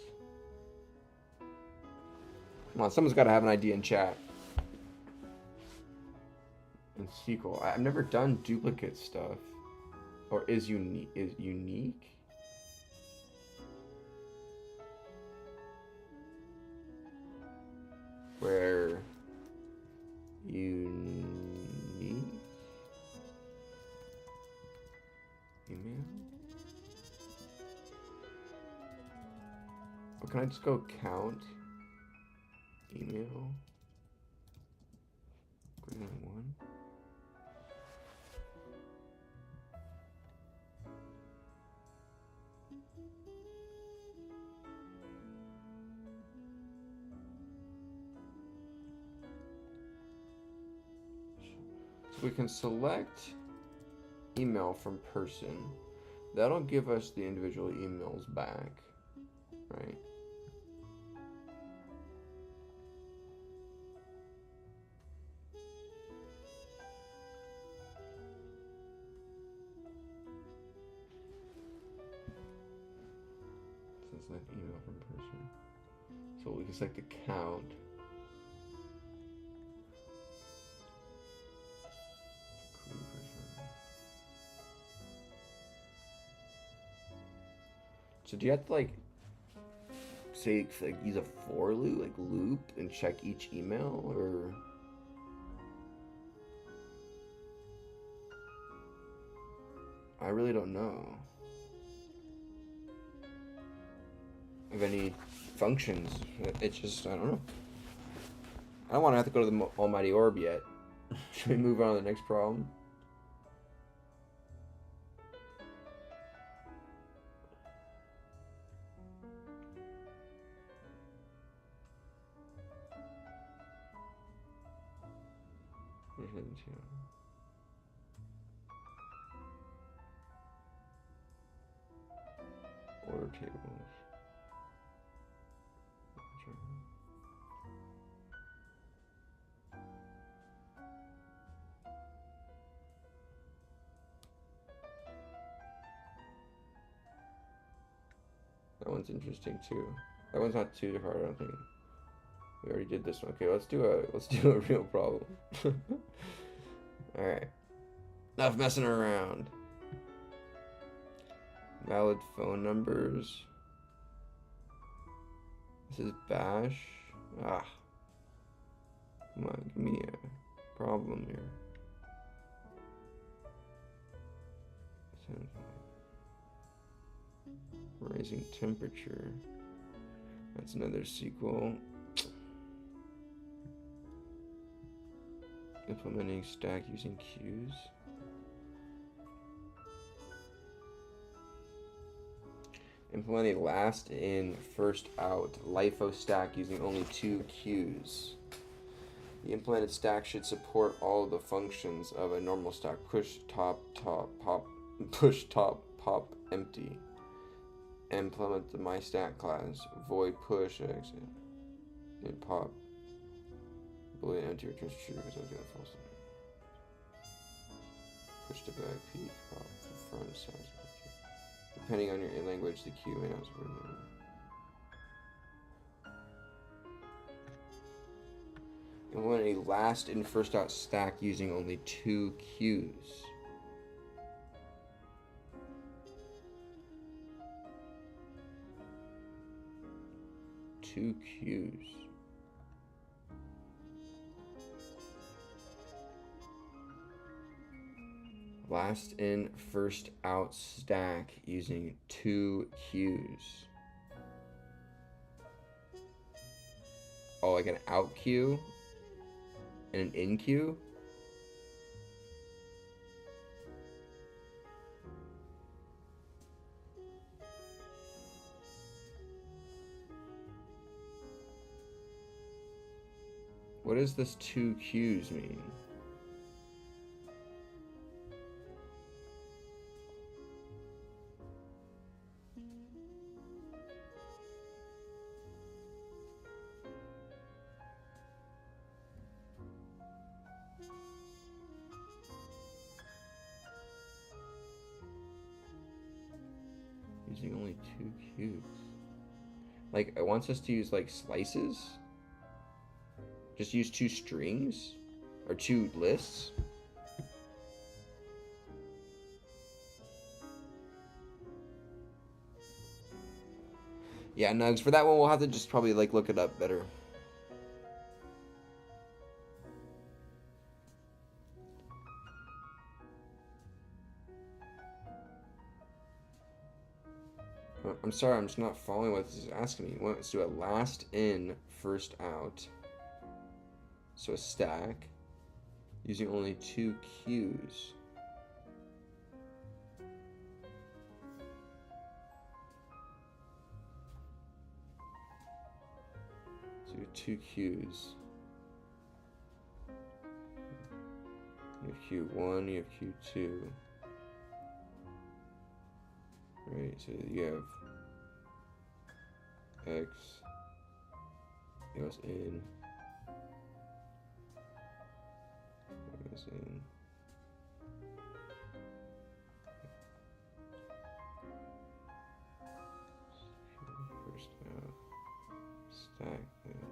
Come on, someone's got to have an idea in chat. in SQL. I've never done duplicate stuff. Or is unique? Where unique email? Or can I just go count email? Greater than 1? We can select email from person. That'll give us the individual emails back, right? So it's like email from person. So we can select account. So do you have to like say like use a for loop and check each email, or I really don't know of any functions. It's just I don't know. I don't want to have to go to the almighty orb yet. Should we move on to the next problem? Order tables. That one's interesting too. That one's not too hard, I don't think. We already did this one. Okay, let's do a real problem. Alright. Enough messing around. Valid phone numbers. This is bash. Ah. Come on, give me a problem here. Raising temperature. That's another SQL. Implementing stack using queues. Implement a last in, first out LIFO stack using only 2 queues. The implemented stack should support all the functions of a normal stack: push, top, pop, push, top, pop, empty. Implement the my stack class, void push, exit, and pop. Boolean empty returns true because I was gonna false. Push to back, peak, pop, for front, size. Depending on your language, the queue may not support it. Implement a last in, first out stack using only 2 queues. Two queues. Last in, first out stack using 2 queues. Oh, like an out queue and an in queue? What does this 2 queues mean? Using only 2 queues. Like, it wants us to use like slices? Just use 2 strings? Or 2 lists? Yeah, Nugs, for that one, we'll have to just probably, like, look it up better. I'm sorry, I'm just not following what this is asking me. Let's do a last in, first out. So a stack. Using only 2 queues. So you have 2 queues. You have Q1, you have Q2. Right, so you have X goes in, goes in. First out, stack then.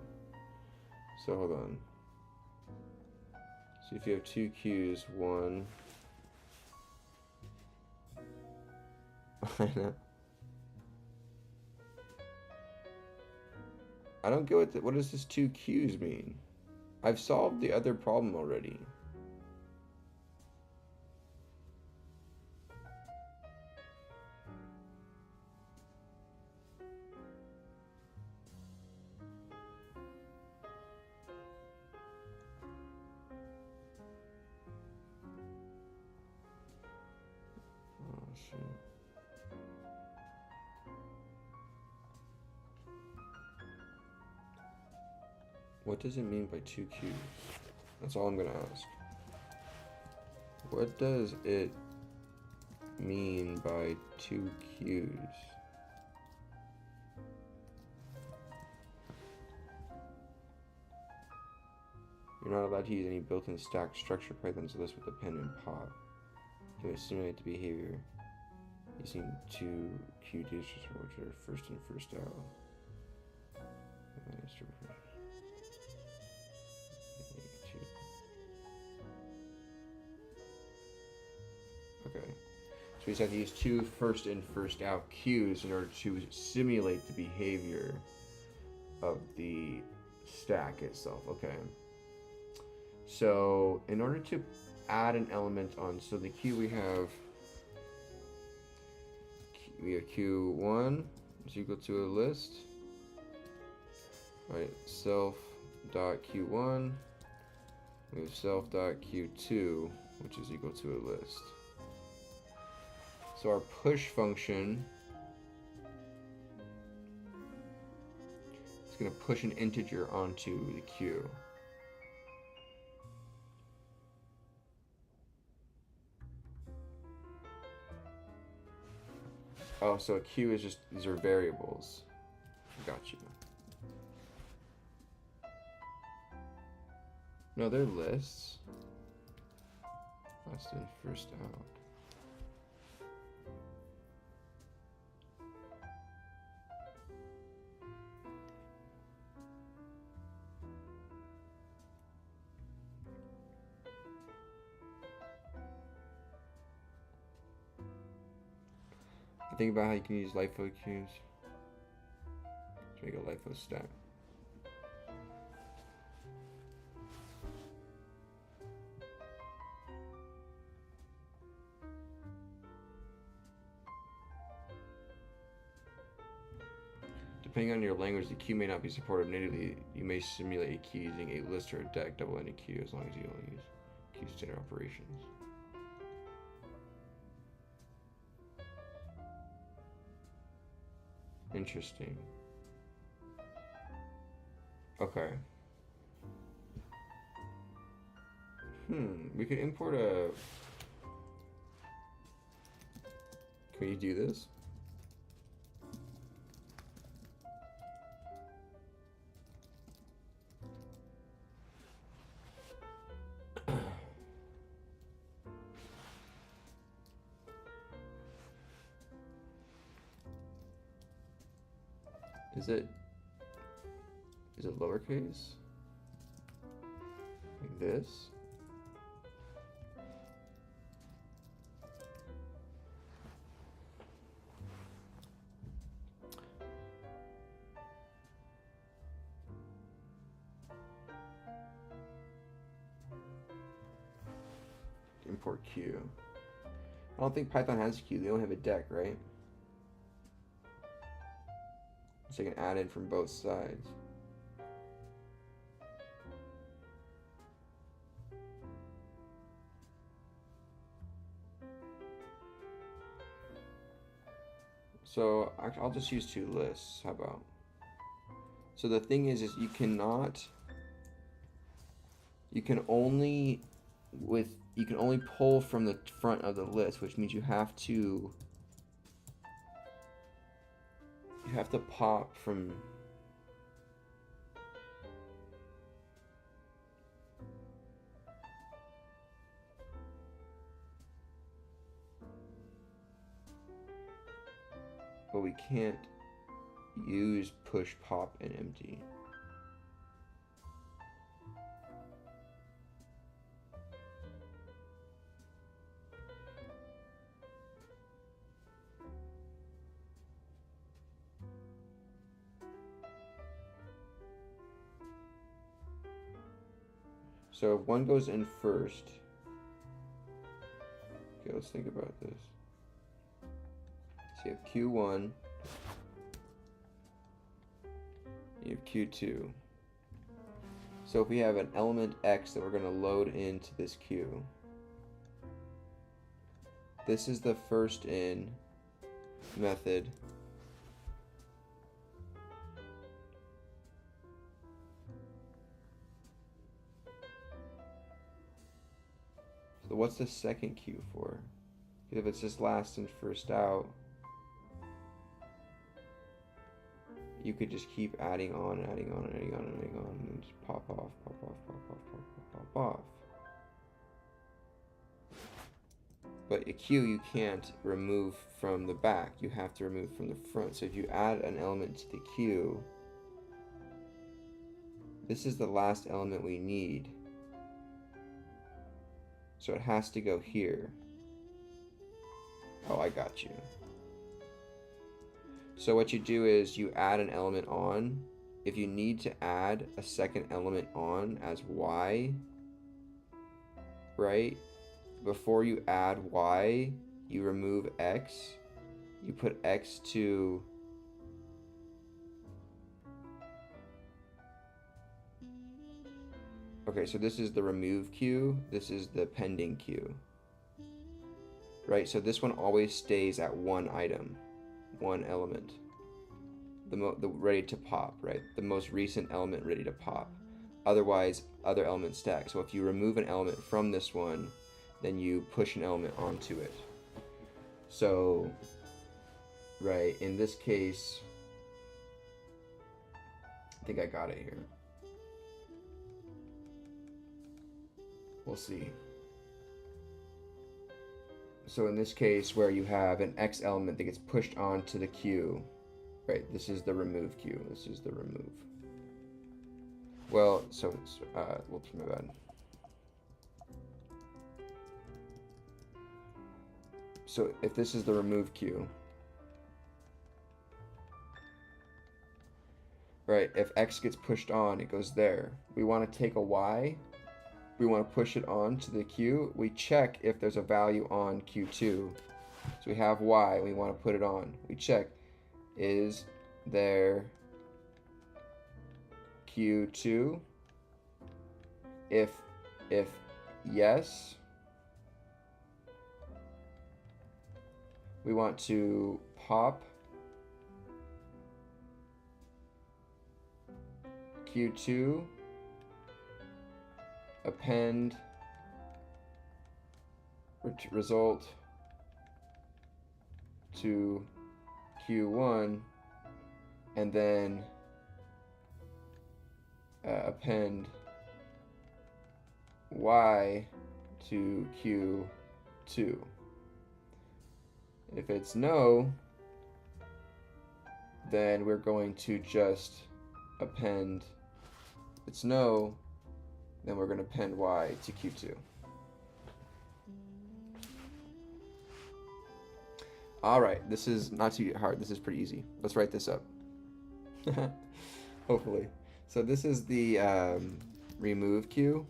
So hold on. So if you have 2 queues, 1. I know. I don't get what does this 2 queues mean? I've solved the other problem already. Oh shit. What does it mean by 2 queues? That's all I'm gonna ask. What does it mean by 2 queues? You're not allowed to use any built-in stack structure Python's list with a pen and pop. You must simulate the behavior using 2 queue digits which are first in, first out. Okay. So we just have to use 2 first in, first out queues in order to simulate the behavior of the stack itself. Okay. So in order to add an element on, so the queue we have Q1 is equal to a list. Right, self.q1. We have self.q2, which is equal to a list. So our push function is going to push an integer onto the queue. Oh, so a queue is just, these are variables. Got you. No, they're lists. Last in, first out. Think about how you can use LIFO queues to make a LIFO stack. Depending on your language, the queue may not be supported natively. You may simulate a queue using a list or a deck double-ended queue as long as you only use queue standard operations. Interesting. Okay. We could import a... Can you do this? Is it lowercase? Like this? import Q. I don't think Python has Q. They only have a deck, right? So you can add in from both sides. So I'll just use two lists. How about? So the thing is you cannot. You can only pull from the front of the list, which means you have to pop from. But we can't use push, pop, and empty. So if one goes in first, okay, let's think about this. So you have Q1, you have Q2. So if we have an element X that we're going to load into this Q, this is the first in method. So what's the second Q for? If it's just last in first out, you could just keep adding on, and just pop off, pop off, pop off, pop off, pop off. But a Q you can't remove from the back, you have to remove from the front. So if you add an element to the Q, this is the last element we need. So it has to go here. Oh, I got you. So what you do is you add an element on. If you need to add a second element on as Y, right? Before you add Y, you remove X. You put X to okay, so this is the remove Q, this is the pending Q. Right, so this one always stays at one item, one element. The ready to pop, right? The most recent element ready to pop. Otherwise, other elements stack. So if you remove an element from this one, then you push an element onto it. So, right, in this case, I think I got it here. We'll see. So in this case, where you have an X element that gets pushed onto the Q, right, this is the remove Q, this is the remove. Well, so, whoops, my bad. So if this is the remove Q, right, if X gets pushed on, it goes there. We want to take a Y, we want to push it on to the Q. We check if there's a value on Q2. So we have Y, we want to put it on. We check, is there Q2? If yes, we want to pop Q2, append result to Q1, and then append Y to Q2. If it's no, then we're going to just append. If it's no, then we're going to append Y to Q2. All right, this is not too hard. This is pretty easy. Let's write this up. Hopefully. So this is the remove Q.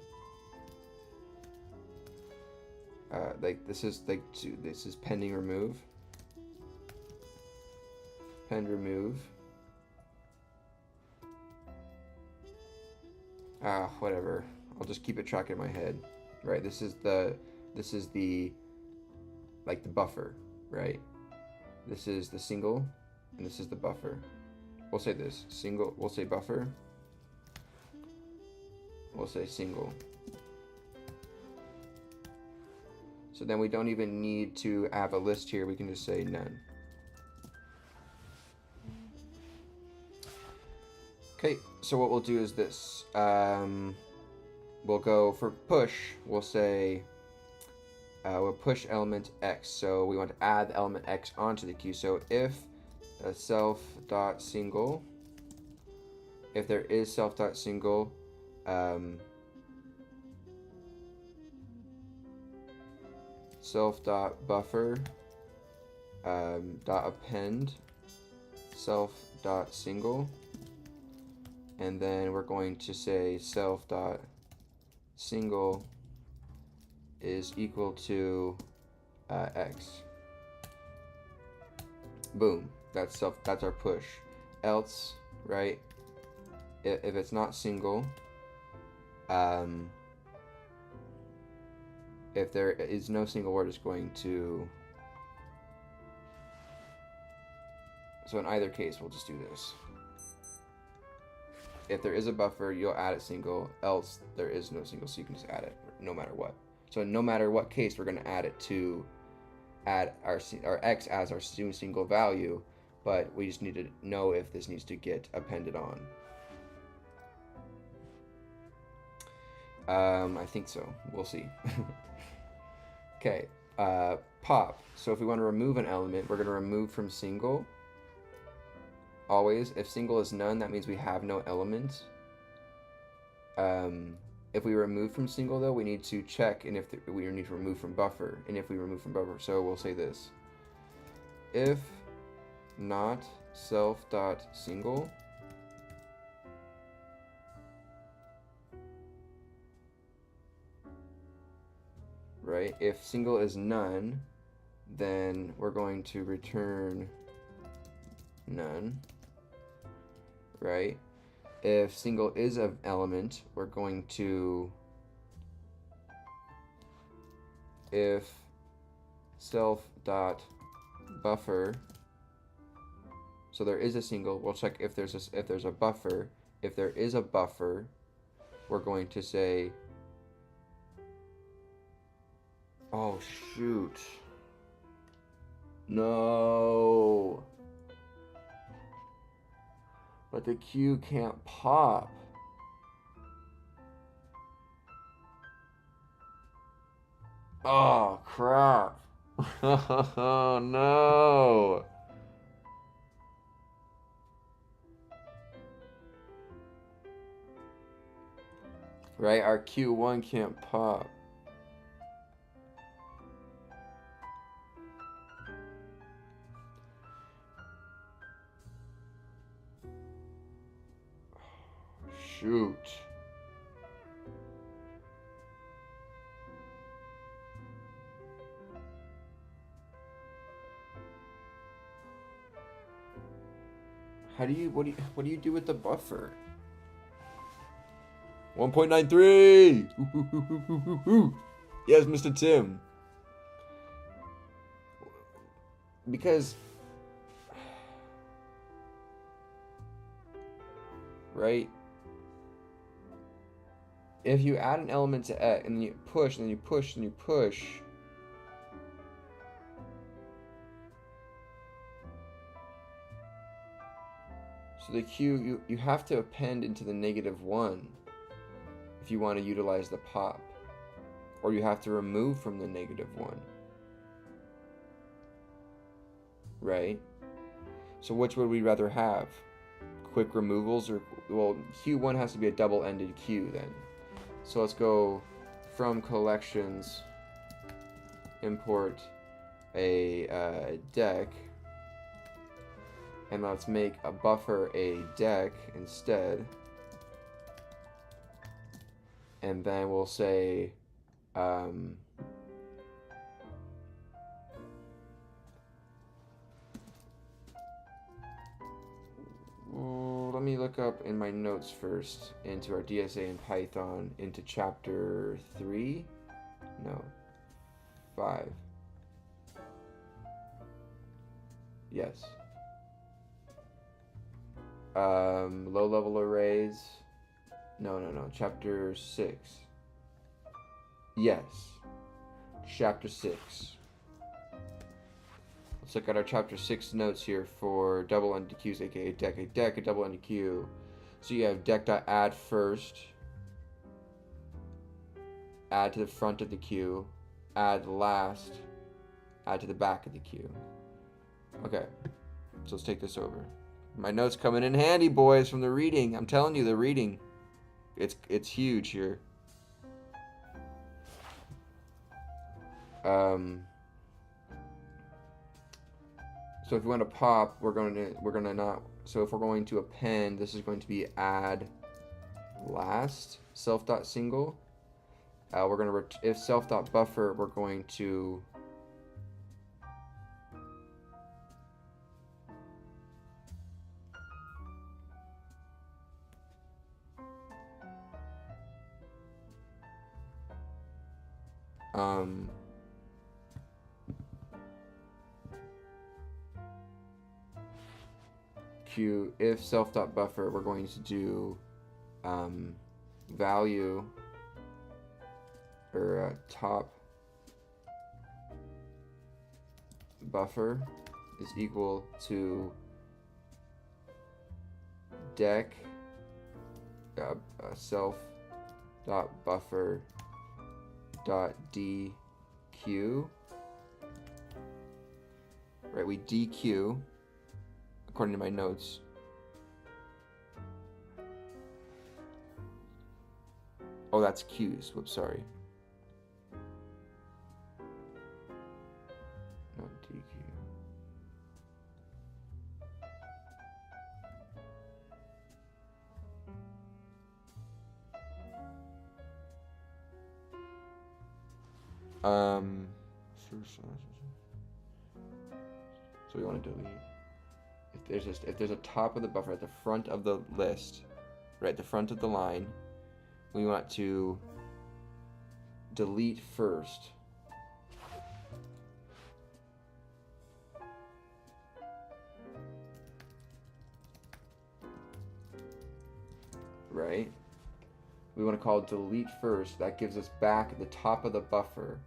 like this is pending remove. Pend remove. Whatever. I'll just keep it track in my head. Right, this is the like the buffer, right? This is the single, and this is the buffer. We'll say this, single, we'll say buffer. We'll say single. So then we don't even need to have a list here, we can just say none. Okay, so what we'll do is this. We'll go for push, we'll say, we'll push element X. So we want to add the element X onto the queue. So if self.single, if there is self.single, self.buffer, dot append, self.single, and then we're going to say self.single is equal to X. Boom. That's our push. Else, right? If it's not single, if there is no single, we're just going to. So in either case, we'll just do this. If there is a buffer, you'll add it single. Else, there is no single, so you can just add it no matter what. So no matter what case, we're going to add it to add our X as our single value, but we just need to know if this needs to get appended on. I think so. We'll see. Okay. Pop. So if we want to remove an element, we're going to remove from single. Always. If single is none, that means we have no element. If we remove from single, though, we need to check, and if we need to remove from buffer, and if we remove from buffer, so we'll say this: if not self.single, right? If single is none, then we're going to return none, right? If single is an element, we're going to, if self.buffer, so there is a single, we'll check if there's a buffer. If there is a buffer, we're going to say, oh shoot, no. But the queue can't pop. Oh, crap. Oh, no. Right, our Q1 can't pop. Shoot. What do you do with the buffer? 1.93. Yes, Mr. Tim. Because right, if you add an element to X and then you push and then you push and you push, so the queue, you have to append into the -1 if you want to utilize the pop, or you have to remove from the -1, right? So which would we rather have? Quick removals, or, well, Q1 has to be a double-ended queue then. So let's go from collections, import a deck, and let's make a buffer a deck instead. And then we'll say let me look up in my notes first into our DSA in Python into chapter 3. No. 5. Yes. Low-level arrays. No. Chapter 6. Yes. Chapter 6. Let's look at our chapter 6 notes here for double-ended queues, aka a deck, a double-ended queue. So you have deck.add first, add to the front of the queue, add last, add to the back of the queue. Okay, so let's take this over. My notes coming in handy, boys, from the reading. I'm telling you, the reading, it's huge here. So if we want to pop, we're gonna not. So if we're going to append, this is going to be add last self.single. We're gonna if self.buffer, we're going to queue if self.buffer, we're going to do value or top buffer is equal to deck self dot buffer dot dq. Right, we dq according to my notes. Oh, that's queues. Whoops, sorry. Not DQ. So we want to delete. If there's a top of the buffer at the front of the list, right at the front of the line, we want to delete first. Right? We want to call delete first. That gives us back the top of the buffer.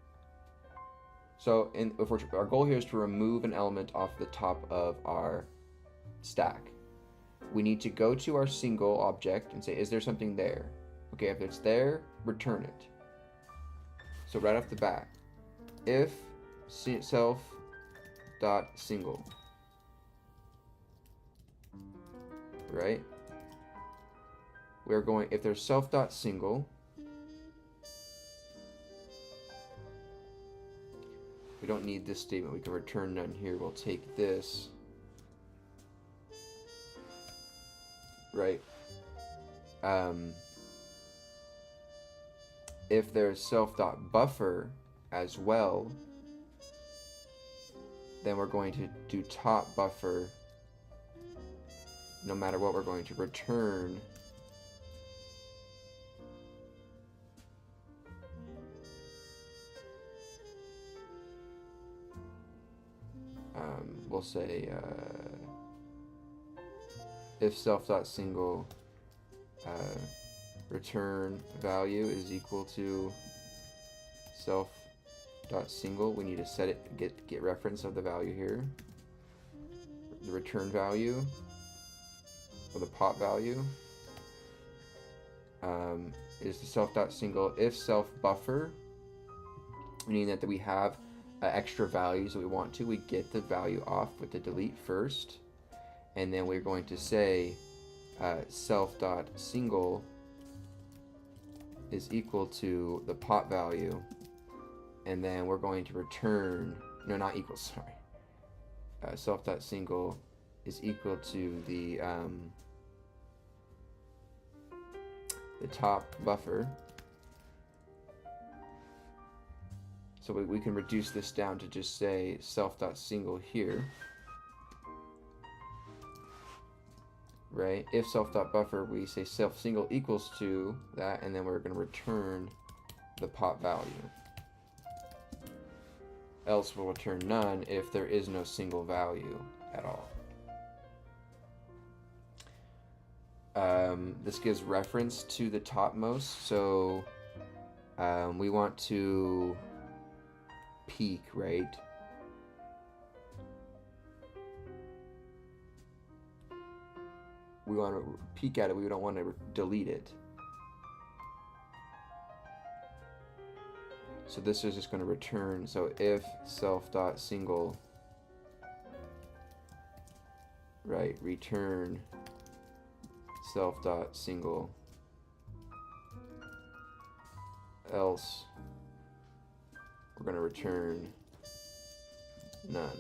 So if our goal here is to remove an element off the top of our stack. We need to go to our single object and say, is there something there? Okay, if it's there, return it. So right off the bat, if self.single, right? We're going, if there's self.single, we don't need this statement. We can return none here. We'll take this, right? If there's self.buffer as well, then we're going to do top buffer. No matter what, we're going to return we'll say if self.single return value is equal to self.single, we need to set it, get reference of the value here. The return value or the pop value is the self.single if self buffer, meaning that we have extra values that we want to. We get the value off with the delete first, and then we're going to say self.single is equal to the pop value, and then we're going to return, no, not equal, sorry. Self.single is equal to the top buffer. So we can reduce this down to just say self.single here. right? If self.buffer, we say self single equals to that, and then we're going to return the pop value. Else we'll return none if there is no single value at all. This gives reference to the topmost, so we want to peek, right? We want to peek at it, we don't want to delete it. So this is just going to return, so if self.single, right, return self.single, else we're going to return none,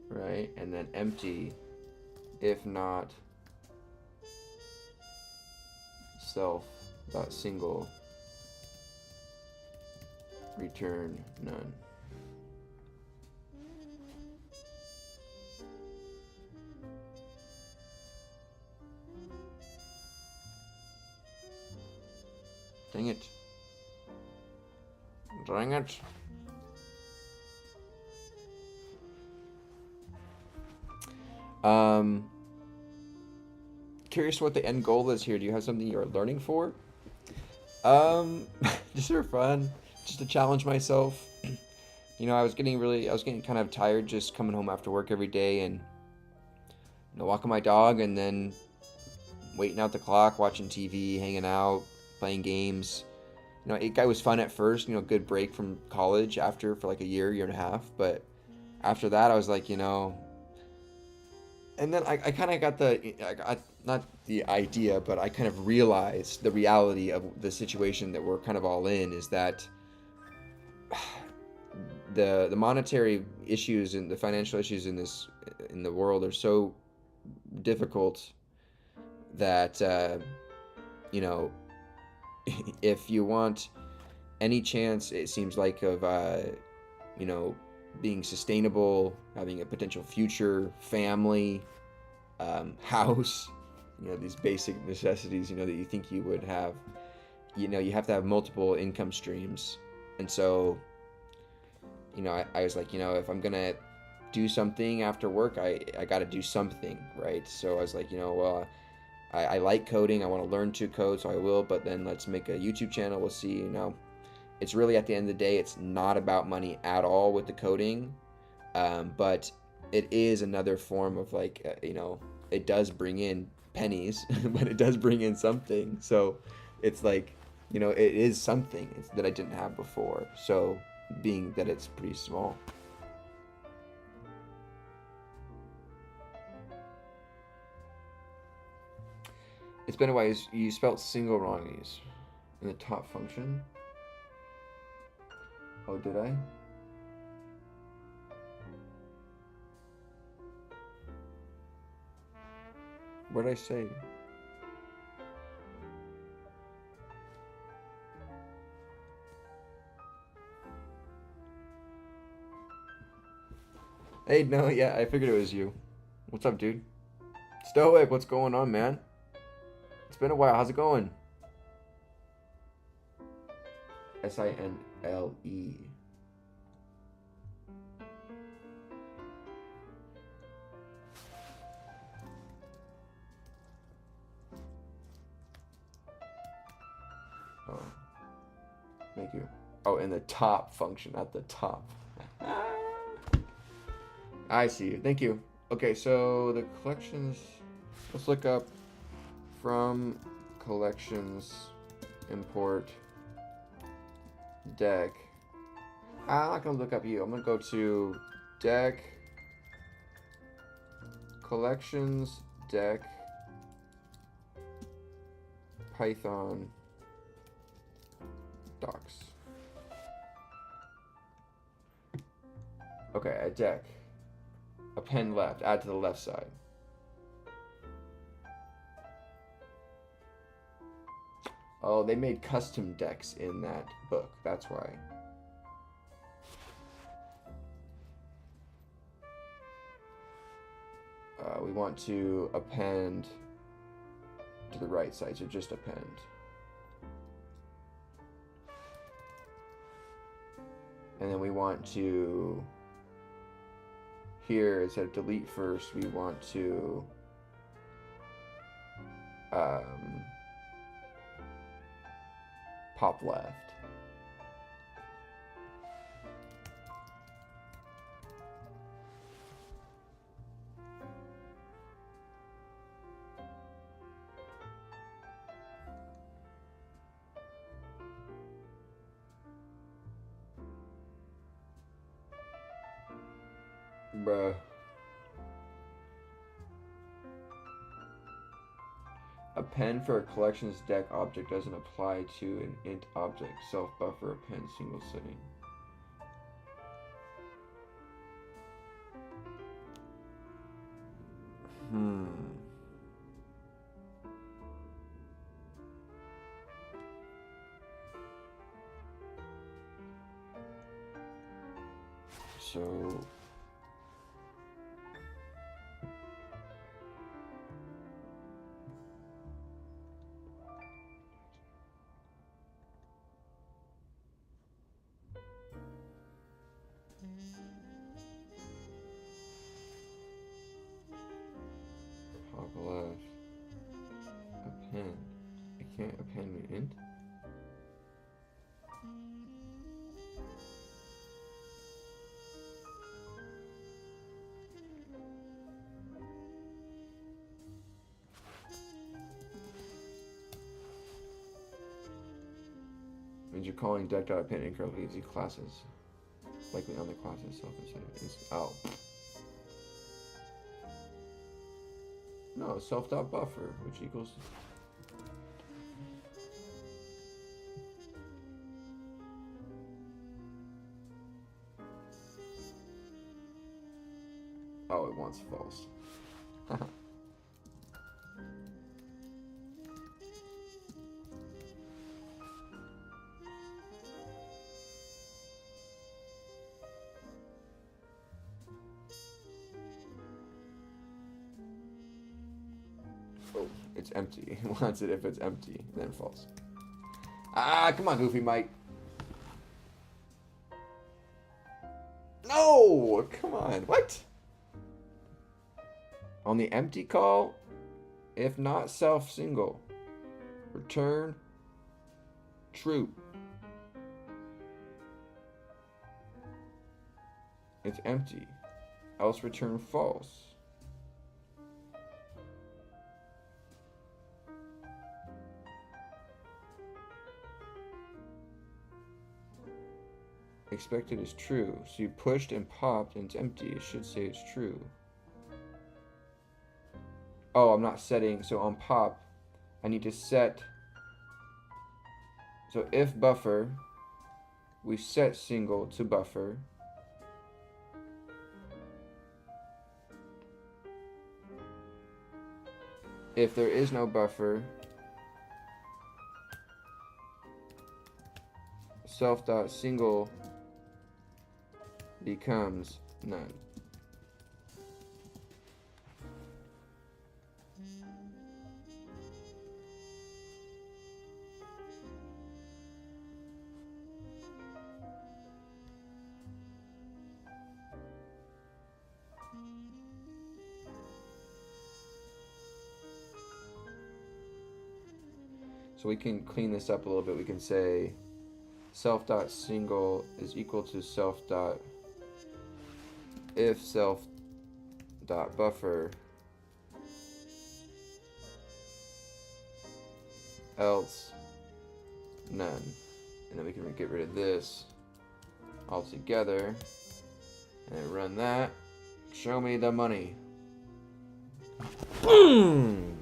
right? And then empty if not self.single, return none. Dang it. Dang it. Curious what the end goal is here. Do you have something you're learning for? Just for fun, just to challenge myself. You know, I was getting kind of tired just coming home after work every day and, you know, walking my dog and then waiting out the clock, watching TV, hanging out, playing games. You know, it was fun at first, you know, good break from college for like a year and a half. But after that, I was like, you know, and then I kind of got not the idea, but I kind of realized the reality of the situation that we're kind of all in is that the monetary issues and the financial issues in the world are so difficult that you know, if you want any chance, it seems like, of you know, being sustainable, having a potential future, family, house, you know, these basic necessities, you know, that you think you would have, you know, you have to have multiple income streams. And so, you know, I was like, you know, if I'm gonna do something after work, I got to do something, right? So I was like, you know, well, I like coding, I want to learn to code, so I will, but then let's make a YouTube channel, we'll see. You know, it's really, at the end of the day, it's not about money at all with the coding, but it is another form of, like, you know, it does bring in pennies, but it does bring in something. So it's like, you know, it is something that I didn't have before, so being that it's pretty small. It's been a while. You spelled single wrong in the top function. Oh, did I? What did I say? Hey, no, yeah, I figured it was you. What's up, dude? Stoic, what's going on, man? It's been a while. How's it going? S-I-N-L-E. Oh. Thank you. Oh, in the top function, at the top. I see you. Thank you. Okay, so the collections. Let's look up from collections, import deck. I'm not gonna look up you. I'm gonna go to deck, collections, deck, Python, docs. Okay, a deck. A pen left. Add to the left side. Oh, they made custom decks in that book. That's why. we want to append to the right side, so just append. And then we want to, here, instead of delete first, we want to pop left. Bruh. Append for a collections deck object doesn't apply to an int object. Self buffer append single sitting. So pop left. Append. I can't append an int. Means you're calling deck.append incorrectly as classes. Likely on the class itself instead of oh. No, self.buffer, which equals oh, it wants false. Oh, it's empty. It wants it if it's empty, then false. Ah, come on, Goofy Mike. No, come on. What? On the empty call, if not self single, return true. It's empty, else return false. Expected is true, so you pushed and popped and it's empty. It should say it's true. Oh, I'm not setting, so on pop, I need to set, so if buffer, we set single to buffer. If there is no buffer, self.single becomes none. So we can clean this up a little bit. We can say self.single is equal to self. If self.buffer else none. And then we can get rid of this altogether and run that. Show me the money. Come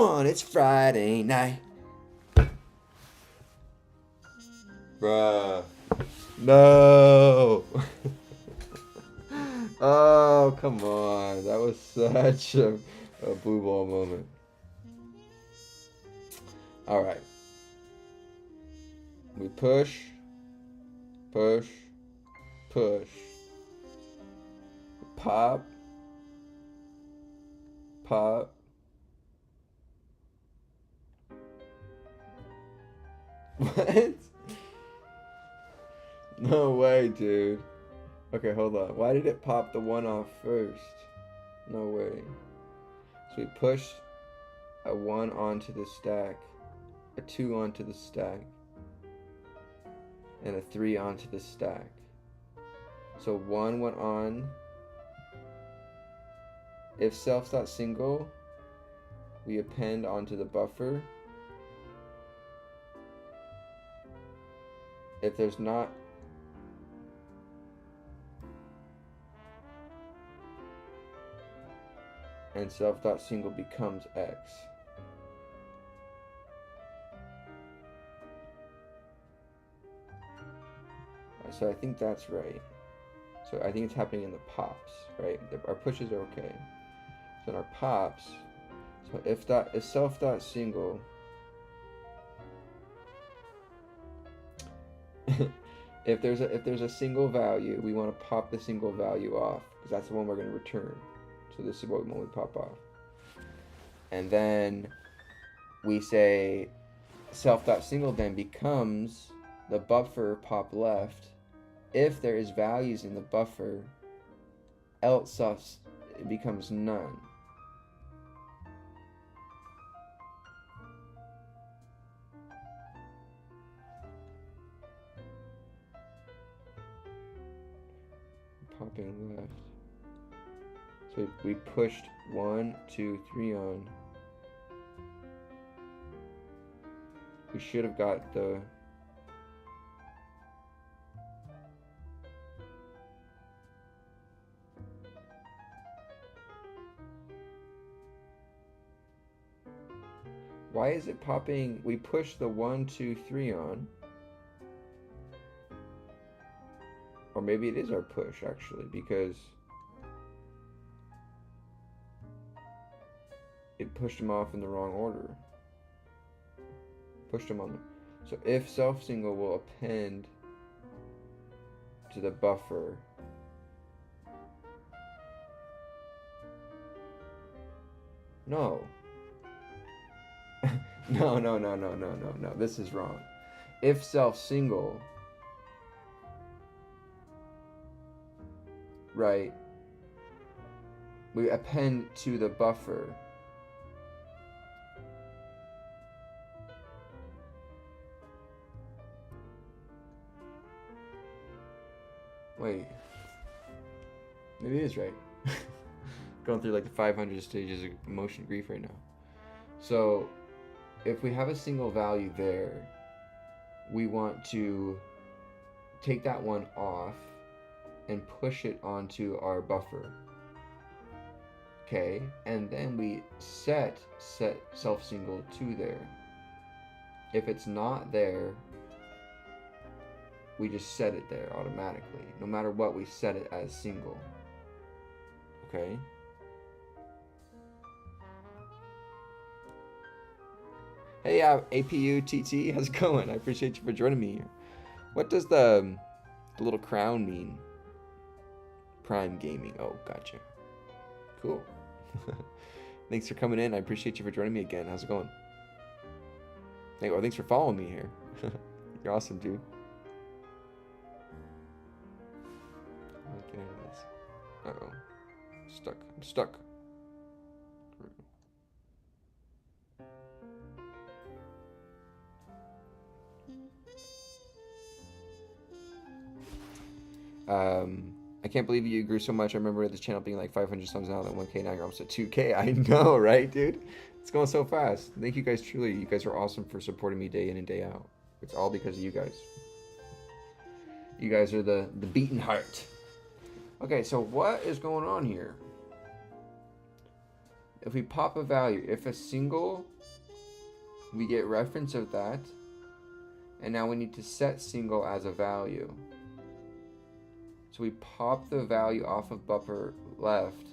on, it's Friday night. Bruh. No. Oh, come on. That was such a blue ball moment. Alright. We push, push, push. Pop. pop. What? No way, dude. Okay, hold on. Why did it pop the 1 off first? No way. So we pushed a 1 onto the stack, a 2 onto the stack, and a 3 onto the stack. So 1 went on. If self.single, we append onto the buffer. If there's not and self.single becomes X. So I think that's right. So I think it's happening in the pops, right? Our pushes are okay. So in our pops, so if self.single if there's a single value, we want to pop the single value off because that's the one we're going to return. So this is what we pop off. And then we say self.single then becomes the buffer pop left if there is values in the buffer, else it becomes none. Popping left. So we pushed 1, 2, 3 on. We should have got the why is it popping? We pushed the 1, 2, 3 on. Or maybe it is our push actually, because it pushed them off in the wrong order. Pushed them on them. So if self-single will append to the buffer, no. No. This is wrong. If self-single, right, we append to the buffer. Wait. Maybe it is right. Going through like the 500 stages of emotion grief right now. So, if we have a single value there, we want to take that one off and push it onto our buffer. Okay, and then we set self-single to there. If it's not there, we just set it there automatically. No matter what, we set it as single. Okay? Hey, APU TT, how's it going? I appreciate you for joining me here. What does the little crown mean? Prime Gaming. Oh, gotcha. Cool. Thanks for coming in. I appreciate you for joining me again. How's it going? Thanks for following me here. You're awesome, dude. Okay, uh-oh. I'm stuck. I can't believe you grew so much. I remember this channel being like 500 subs now, then 1K, now you're almost at 2K. I know, right, dude? It's going so fast. Thank you guys, truly. You guys are awesome for supporting me day in and day out. It's all because of you guys. You guys are the beating heart. Okay, so what is going on here? If we pop a value, if a single, we get reference of that, and now we need to set single as a value. So we pop the value off of buffer left,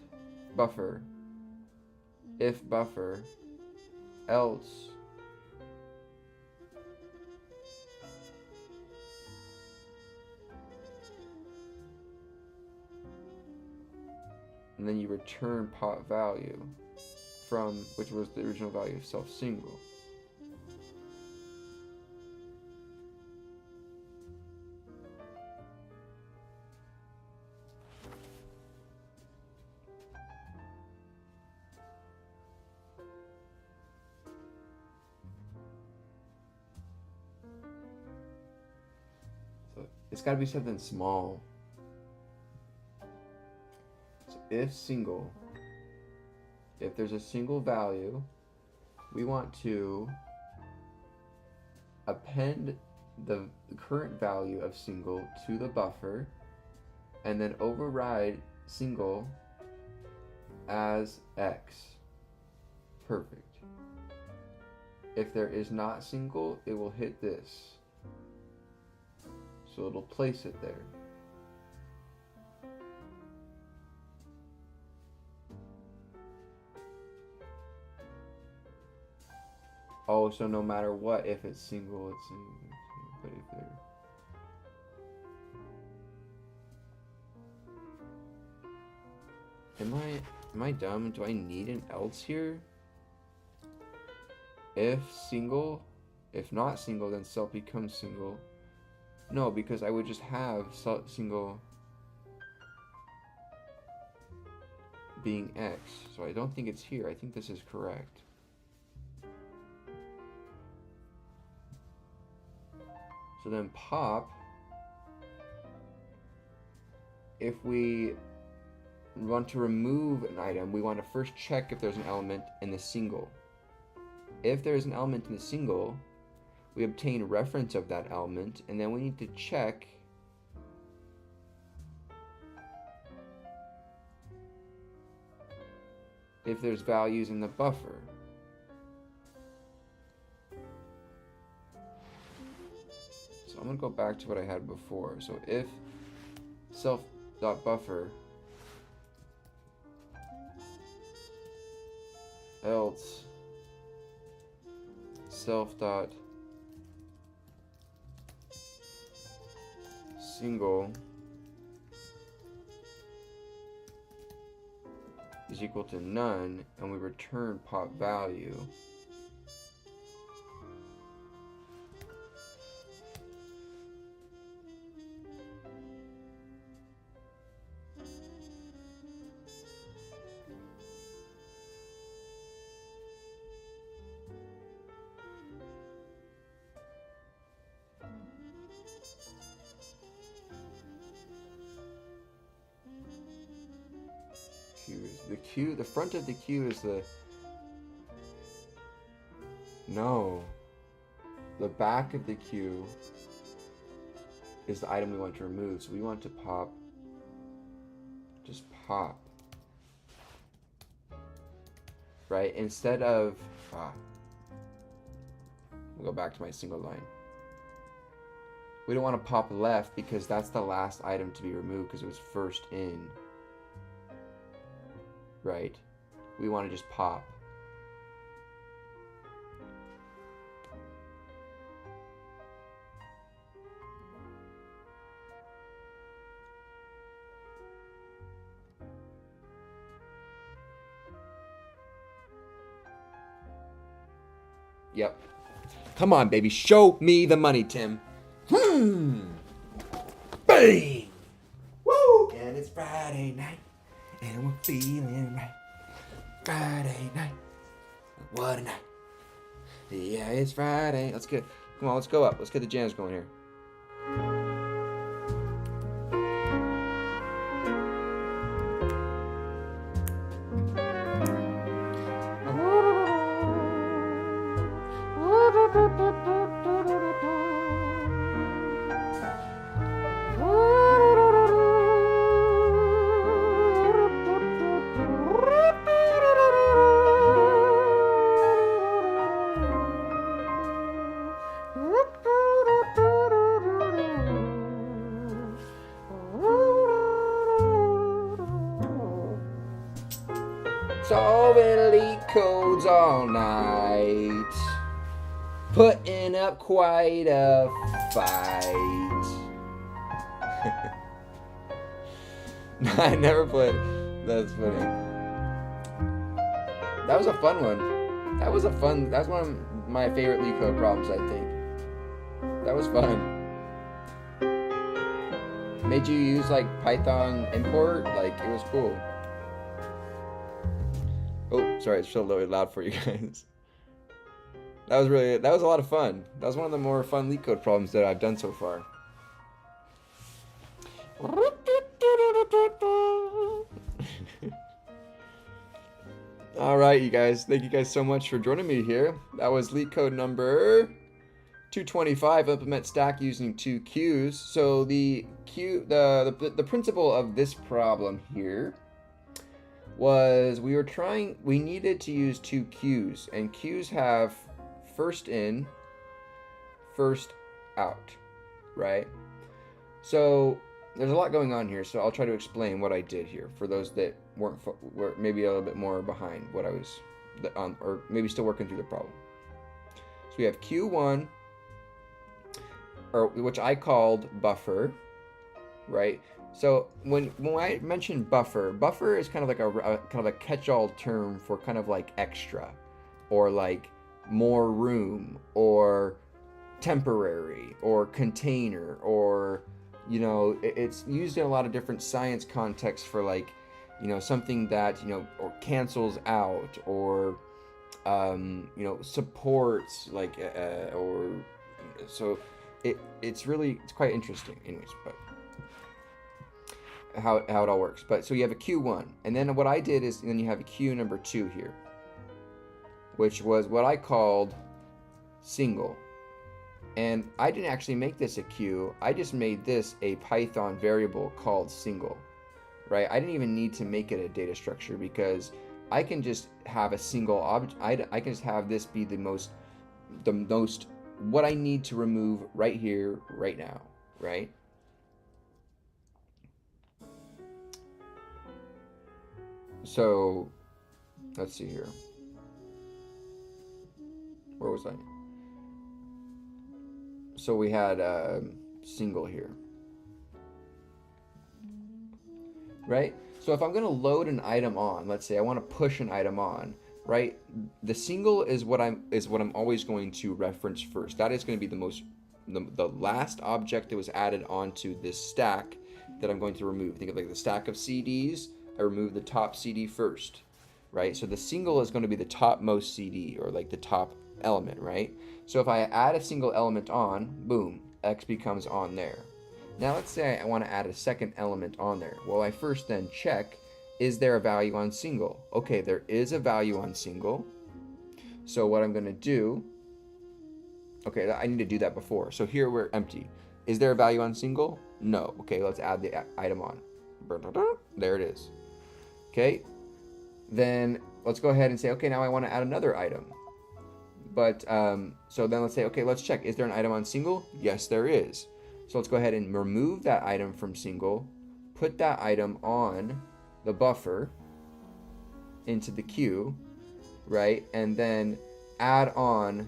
buffer, if buffer, else, and then you return pop value. from, which was the original value of self single. So it's got to be something small. So if single, if there's a single value, we want to append the current value of single to the buffer and then override single as x. Perfect. If there is not single, it will hit this. So it'll place it there. Oh, so no matter what, if it's single, it's single. But if they're... Am I dumb? Do I need an else here? If single, if not single, then self becomes single. No, because I would just have single being x. So I don't think it's here. I think this is correct. So then pop, if we want to remove an item, we want to first check if there's an element in the single. If there's an element in the single, we obtain reference of that element, and then we need to check if there's values in the buffer. So I'm going to go back to what I had before. So if self.buffer else self.single is equal to none, and we return pop value, the front of the queue is the back of the queue is the item we want to remove. So we want to pop, just pop, right? Instead of I'll go back to my single line. We don't want to pop left because that's the last item to be removed because it was first in. Right? We want to just pop. Yep. Come on, baby. Show me the money, Tim. Bang! Woo! And it's Friday night. And we're feeling right. Friday night. What a night. Yeah, it's Friday. Let's get, come on, let's go up. Let's get the jams going here. Solving LeetCodes all night, putting up quite a fight. I never played. That's funny. That was a fun one. That was one of my favorite LeetCode problems, I think. That was fun. Made you use like Python import, like it was cool. Oh, sorry, it's still really loud for you guys. That was a lot of fun. That was one of the more fun LeetCode problems that I've done so far. All right, you guys. Thank you guys so much for joining me here. That was LeetCode number 225. Implement stack using 2 queues. So the principle of this problem here was we needed to use 2 queues, and queues have first in, first out, right? So there's a lot going on here, so I'll try to explain what I did here for those that were maybe a little bit more behind what I was on, or maybe still working through the problem. So we have Q1, or which I called buffer, right? So when I mentioned buffer is kind of like a catch-all term for kind of like extra, or like more room, or temporary, or container, or you know, it's used in a lot of different science contexts for like, you know, something that, you know, or cancels out, or you know, supports, like or so it's quite interesting anyways, but how it all works. But so you have a Q1, and then what I did is then you have a Q number 2 here, which was what I called single. And I didn't actually make this a queue. I just made this a Python variable called single, right? I didn't even need to make it a data structure, because I can just have a single object. I can just have this be the most what I need to remove right here, right now, right? So let's see here. Where was I? So we had single here, right? So if I'm going to load an item on, let's say I want to push an item on, right? The single is what I'm always going to reference first. That is going to be the last object that was added onto this stack that I'm going to remove. Think of like the stack of CDs. I remove the top CD first, right? So the single is going to be the topmost CD, or like the top element, right? So if I add a single element on, boom, X becomes on there. Now let's say I want to add a second element on there. Well, I first then check, is there a value on single? Okay, there is a value on single. So what I'm going to do, okay, I need to do that before. So here we're empty. Is there a value on single? No. Okay, let's add the item on. There it is. Okay, then let's go ahead and say, okay, now I want to add another item. But so then let's say, okay, let's check. Is there an item on single? Yes, there is. So let's go ahead and remove that item from single, put that item on the buffer into the queue, right? And then add on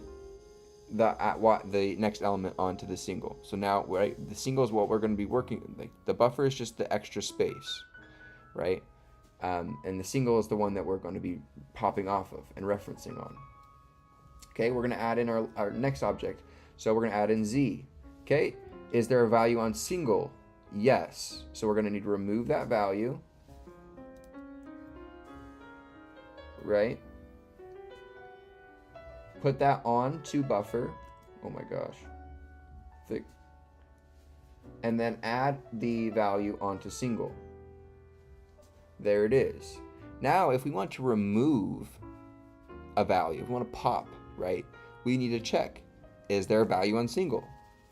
the next element onto the single. So now, right, the single is what we're going to be working. Like the buffer is just the extra space, right? And the single is the one that we're going to be popping off of and referencing on. Okay, we're going to add in our next object. So we're going to add in Z. Okay, is there a value on single? Yes. So we're going to need to remove that value. Right? Put that on to buffer. Oh my gosh. And then add the value onto single. There it is. Now, if we want to remove a value, if we want to pop, right, we need to check, is there a value on single?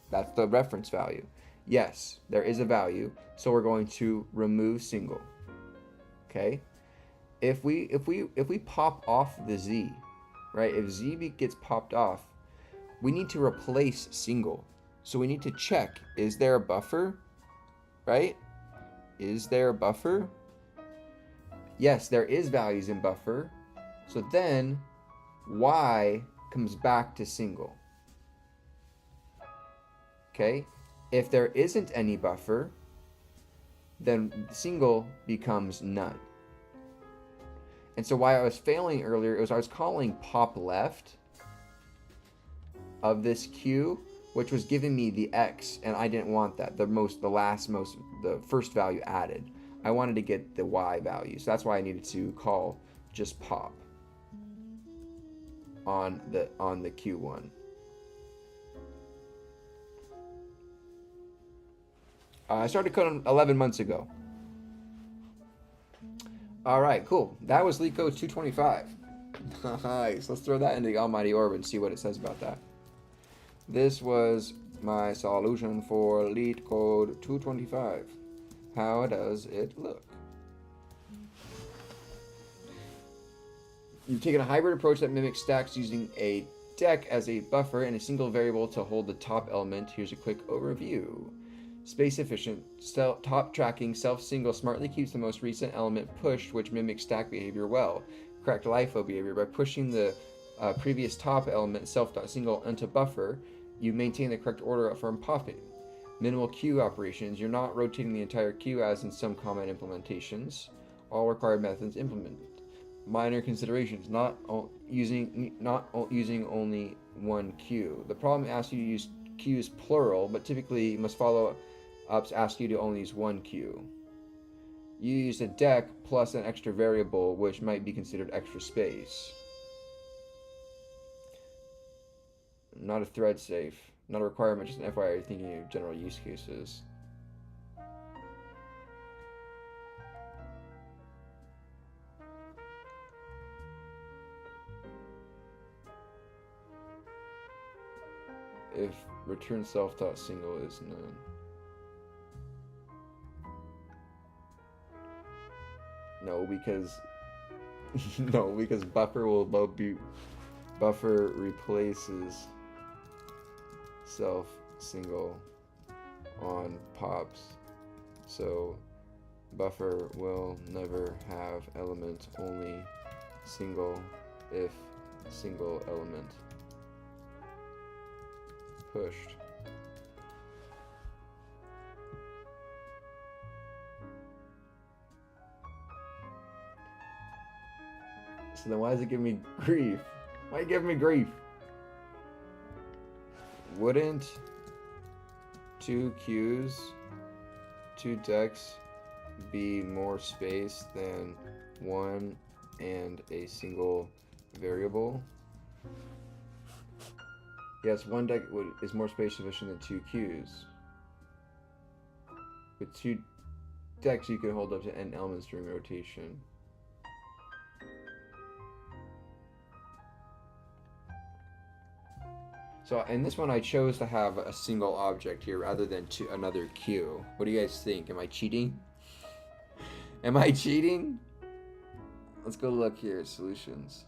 That's the reference value. Yes, there is a value, so we're going to remove single. Okay? If we pop off the Z, right, if Z gets popped off, we need to replace single. So we need to check, is there a buffer? Right? Is there a buffer? Yes, there is values in buffer. So then Y comes back to single. Okay? If there isn't any buffer, then single becomes none. And so why I was failing earlier is I was calling pop left of this Q, which was giving me the X, and I didn't want that. The first value added. I wanted to get the Y value. So that's why I needed to call just pop on the Q1. I started coding 11 months ago. All right, cool. That was LeetCode 225. Nice. Let's throw that into the almighty orb and see what it says about that. This was my solution for LeetCode 225. How does it look? You've taken a hybrid approach that mimics stacks using a deck as a buffer and a single variable to hold the top element. Here's a quick overview. Space efficient, top tracking self-single smartly keeps the most recent element pushed, which mimics stack behavior well. Correct LIFO behavior. By pushing the previous top element self.single into buffer, you maintain the correct order from popping. Minimal queue operations. You're not rotating the entire queue as in some common implementations. All required methods implemented. Minor considerations. Not using only one queue. The problem asks you to use queues plural, but typically must follow ups ask you to only use one queue. You use a deck plus an extra variable, which might be considered extra space. Not a thread safe. Not a requirement, just an FYI thinking of general use cases. If return self.single is none. No, because buffer replaces self single on pops, so buffer will never have element only single if single element pushed. So then why does it give me grief? Why are you giving me grief? Wouldn't two queues, two decks be more space than one and a single variable? Yes, one deck is more space efficient than two queues. With two decks, you can hold up to n elements during rotation. So in this one, I chose to have a single object here rather than another queue. What do you guys think? Am I cheating? Am I cheating? Let's go look here at solutions.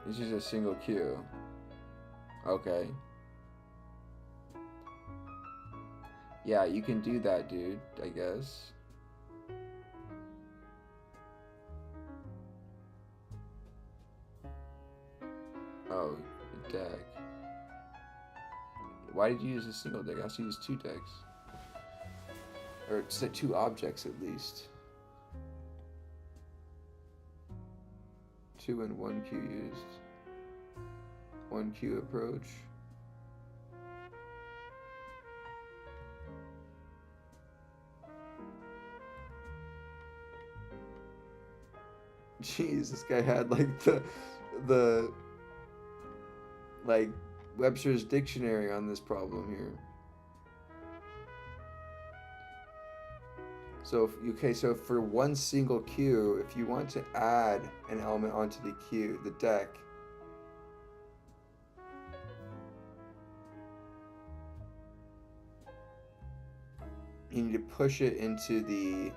This is a single queue. Okay. Yeah, you can do that, dude, I guess. Oh, a deck. Why did you use a single deck? I also used two decks. Or two objects at least. Two and one queue used. One queue approach. Jeez, this guy had like the like Webster's dictionary on this problem here. So so for one single queue, if you want to add an element onto the queue, the deck, you need to push it into the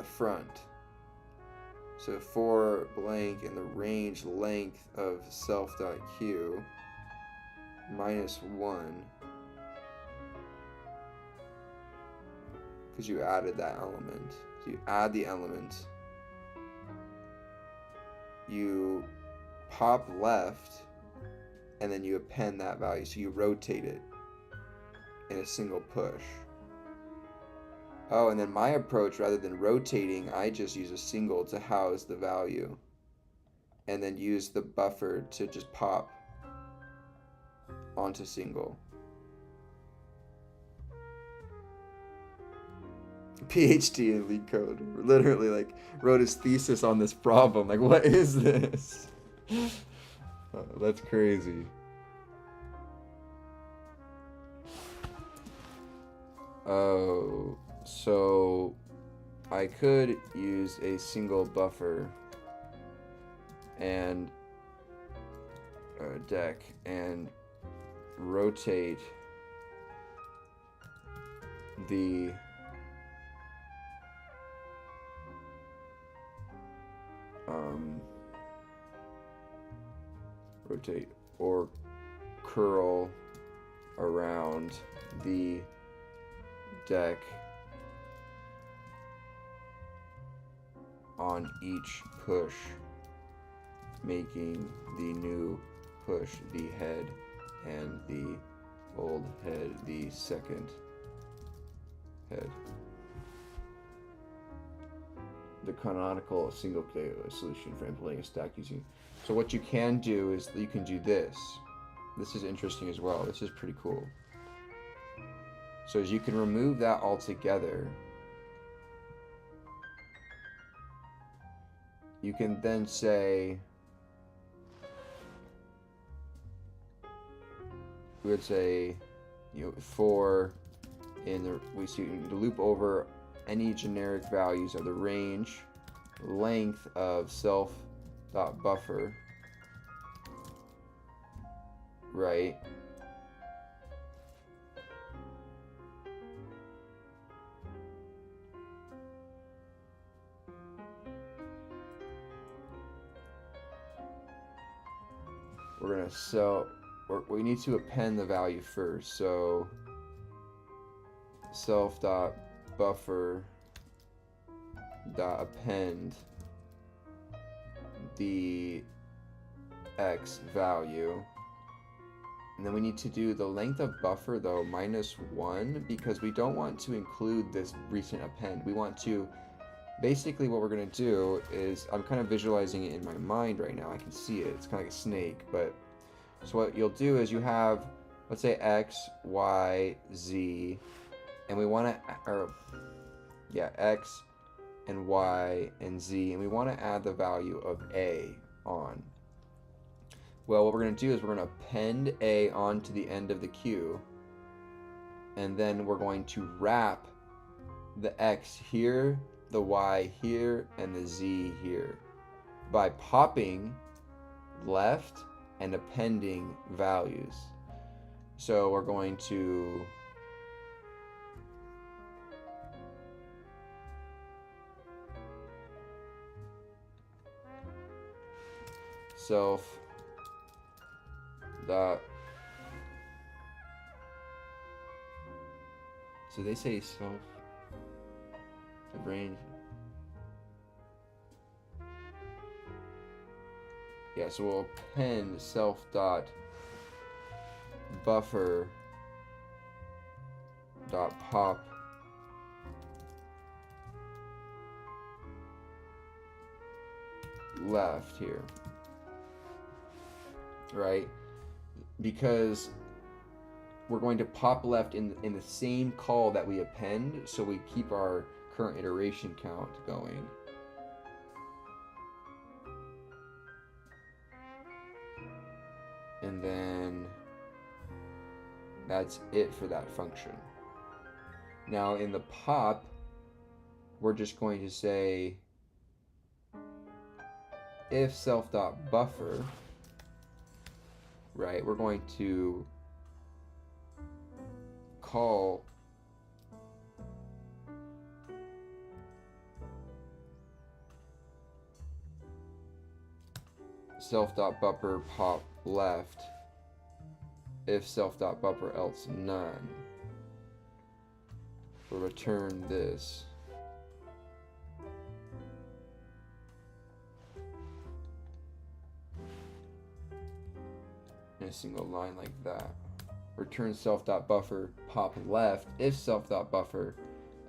front. So for blank in the range length of self.q minus 1, because you added that element. So you add the element you pop left, and then you append that value. So you rotate it in a single push. Oh, and then my approach, rather than rotating, I just use a single to house the value, and then use the buffer to just pop onto single. PhD in LeetCode, literally like wrote his thesis on this problem. Like, what is this? That's crazy. Oh, so I could use a single buffer and deck and rotate the rotate or curl around the deck on each push, making the new push the head and the old head the second head. The canonical single solution for implementing a stack using. So what you can do is you can do this. This is interesting as well. This is pretty cool. So as you can remove that altogether, you can then say, we would say, for we see the loop over any generic values of the range length of self.buffer, right? We're gonna we need to append the value first. So self.buffer append the x value, and then we need to do the length of buffer though -1, because we don't want to include this recent append. We want to basically, what we're going to do is, I'm kind of visualizing it in my mind right now. I can see it. It's kind of like a snake. But so what you'll do is you have, let's say, x, y, z, and we want to, x and y and z, and we want to add the value of a on. Well, what we're going to do is we're going to append a onto the end of the queue, and then we're going to wrap the x here, the y here, and the z here by popping left and appending values. So we're going to self dot, so they say self the range. Yeah, so we'll append self dot buffer dot pop left here, right? Because we're going to pop left in the same call that we append, so we keep our current iteration count going. And then that's it for that function. Now in the pop, we're just going to say if self.buffer, right? We're going to call self.buffer pop left if self.buffer else none. We'll return this. a single line like that. Return self.buffer pop left if self.buffer,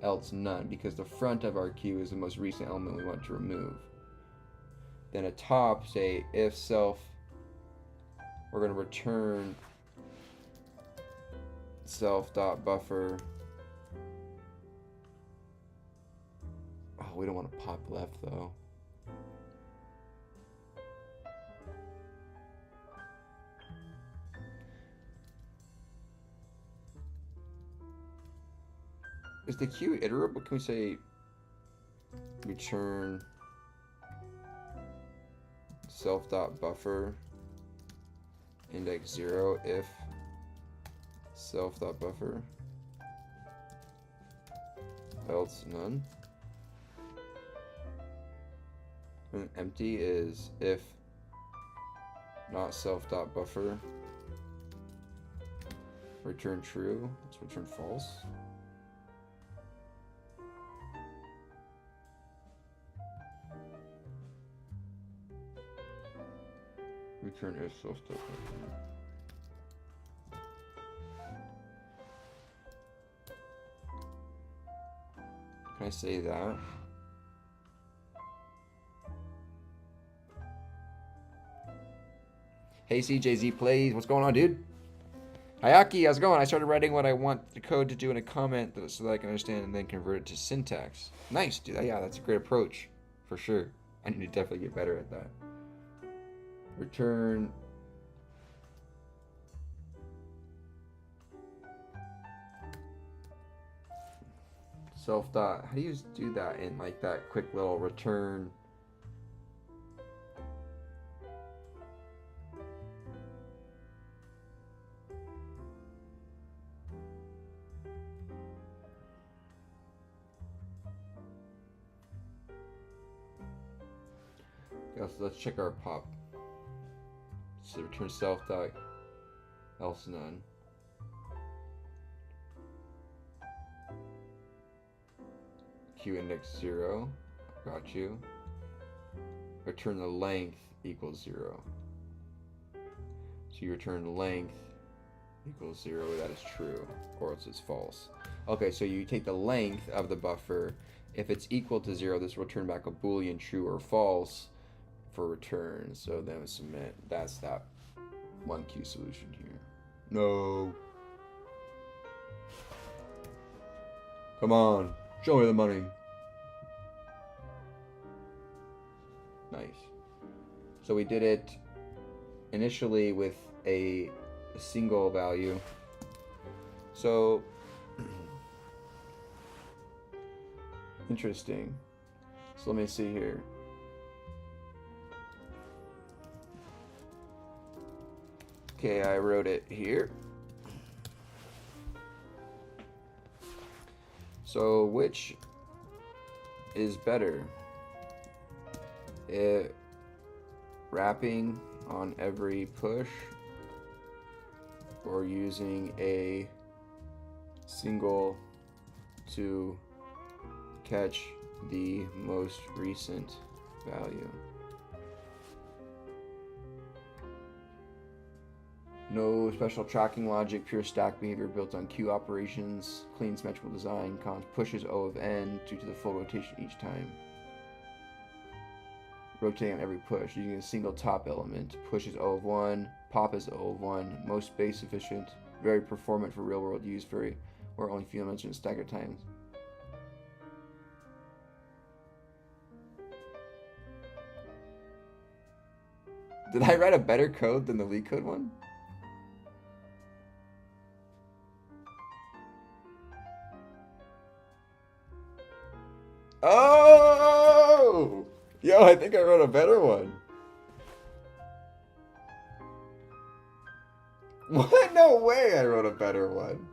else none, because the front of our queue is the most recent element we want to remove. Then at top, say if self, we're going to return self.buffer. Oh, we don't want to pop left though. Is the queue iterable? Can we say return self.buffer index 0 if self.buffer else none? And empty is if not self.buffer return true. Let's return false. Return if self.buffer. Can I say that? Hey CJZ Plays, what's going on, dude? Hayaki, how's it going? I started writing what I want the code to do in a comment so that I can understand and then convert it to syntax. Nice, dude. Yeah, that's a great approach, for sure. I need to definitely get better at that. Return self dot. How do you do that in like that quick little return? Okay, so let's check our pop. So return self dot else none. Q index 0. Got you. Return the length equals 0. So you return length equals 0. That is true, or else it's false. Okay, so you take the length of the buffer. If it's equal to 0, this will return back a Boolean true or false for return. So then we submit. That's that one Q solution here. No. Come on. Show me the money. Nice. So we did it initially with a single value. So interesting. So let me see here. Okay, I wrote it here. So which is better? Wrapping on every push or using a single to catch the most recent value? No special tracking logic, pure stack behavior built on queue operations, clean symmetrical design, cons pushes O of n due to the full rotation each time. Rotating on every push, using a single top element, pushes O of 1, pop is O of 1, most space efficient, very performant for real world use, where only few elements are staggered times. Did I write a better code than the LeetCode one? Oh! Yo, I think I wrote a better one. What? No way I wrote a better one.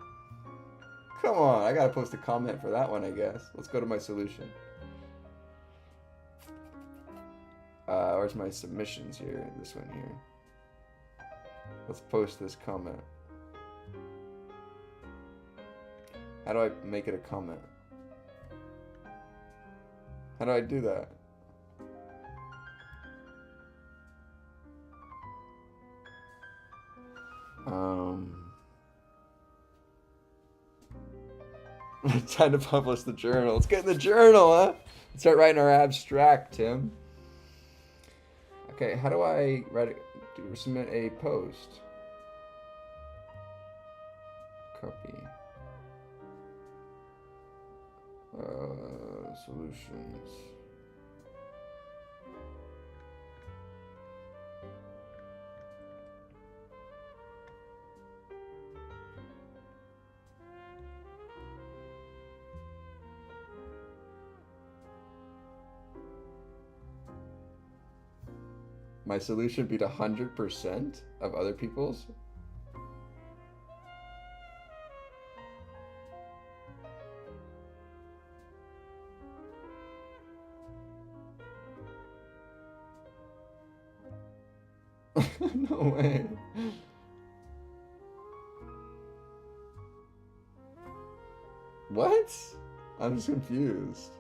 Come on, I gotta post a comment for that one, I guess. Let's go to my solution. Where's my submissions here? This one here. Let's post this comment. How do I make it a comment? How do I do that? Time to publish the journal. Let's get in the journal, huh? Let's start writing our abstract, Tim. Okay, how do I write it? Submit a post. Copy. Solutions. My solution beat 100% of other people's? No way. What? I'm just confused.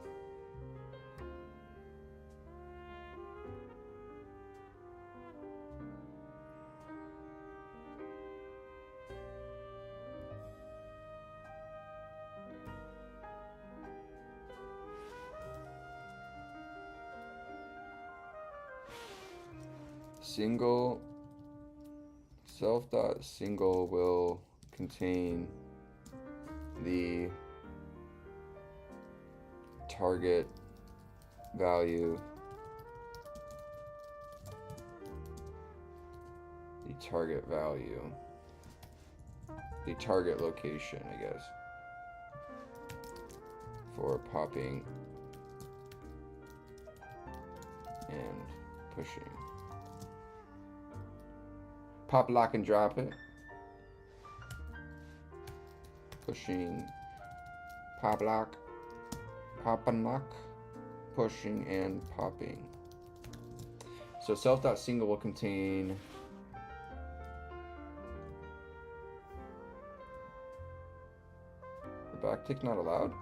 Single self.single will contain the target value, the target location, I guess, for popping and pushing. Pop, lock, and drop it. Pushing, pop, lock, pop and lock, pushing and popping. So self.single will contain the backtick not allowed.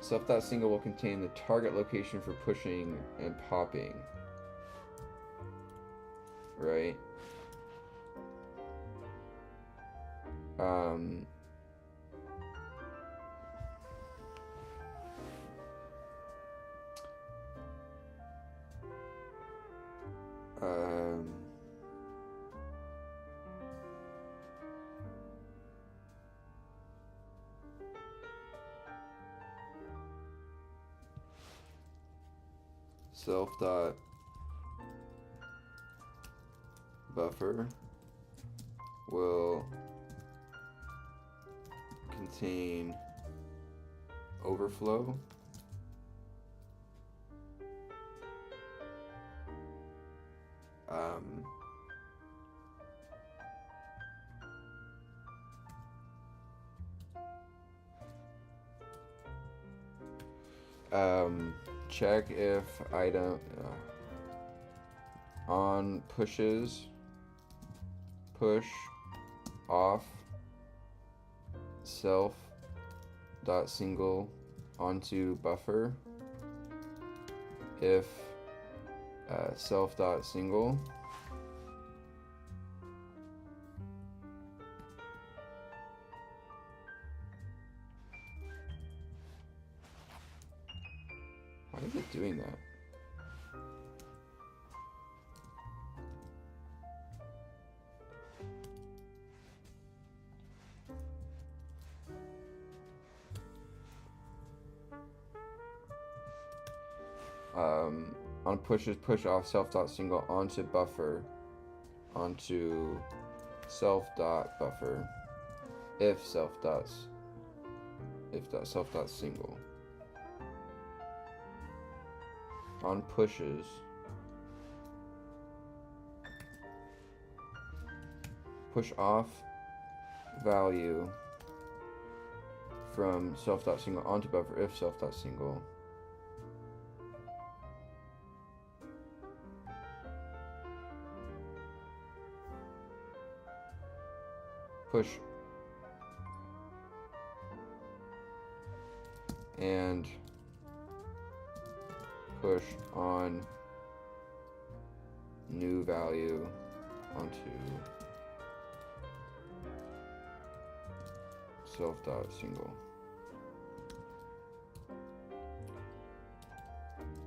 Self.single will contain the target location for pushing and popping. Right? Self.buffer will contain overflow, check if item on pushes push off self.single onto buffer if self.single why is it doing that? On pushes push off self.single onto buffer onto self.buffer if self.single on pushes push off value from self.single onto buffer if self.single push and push on new value onto self.single.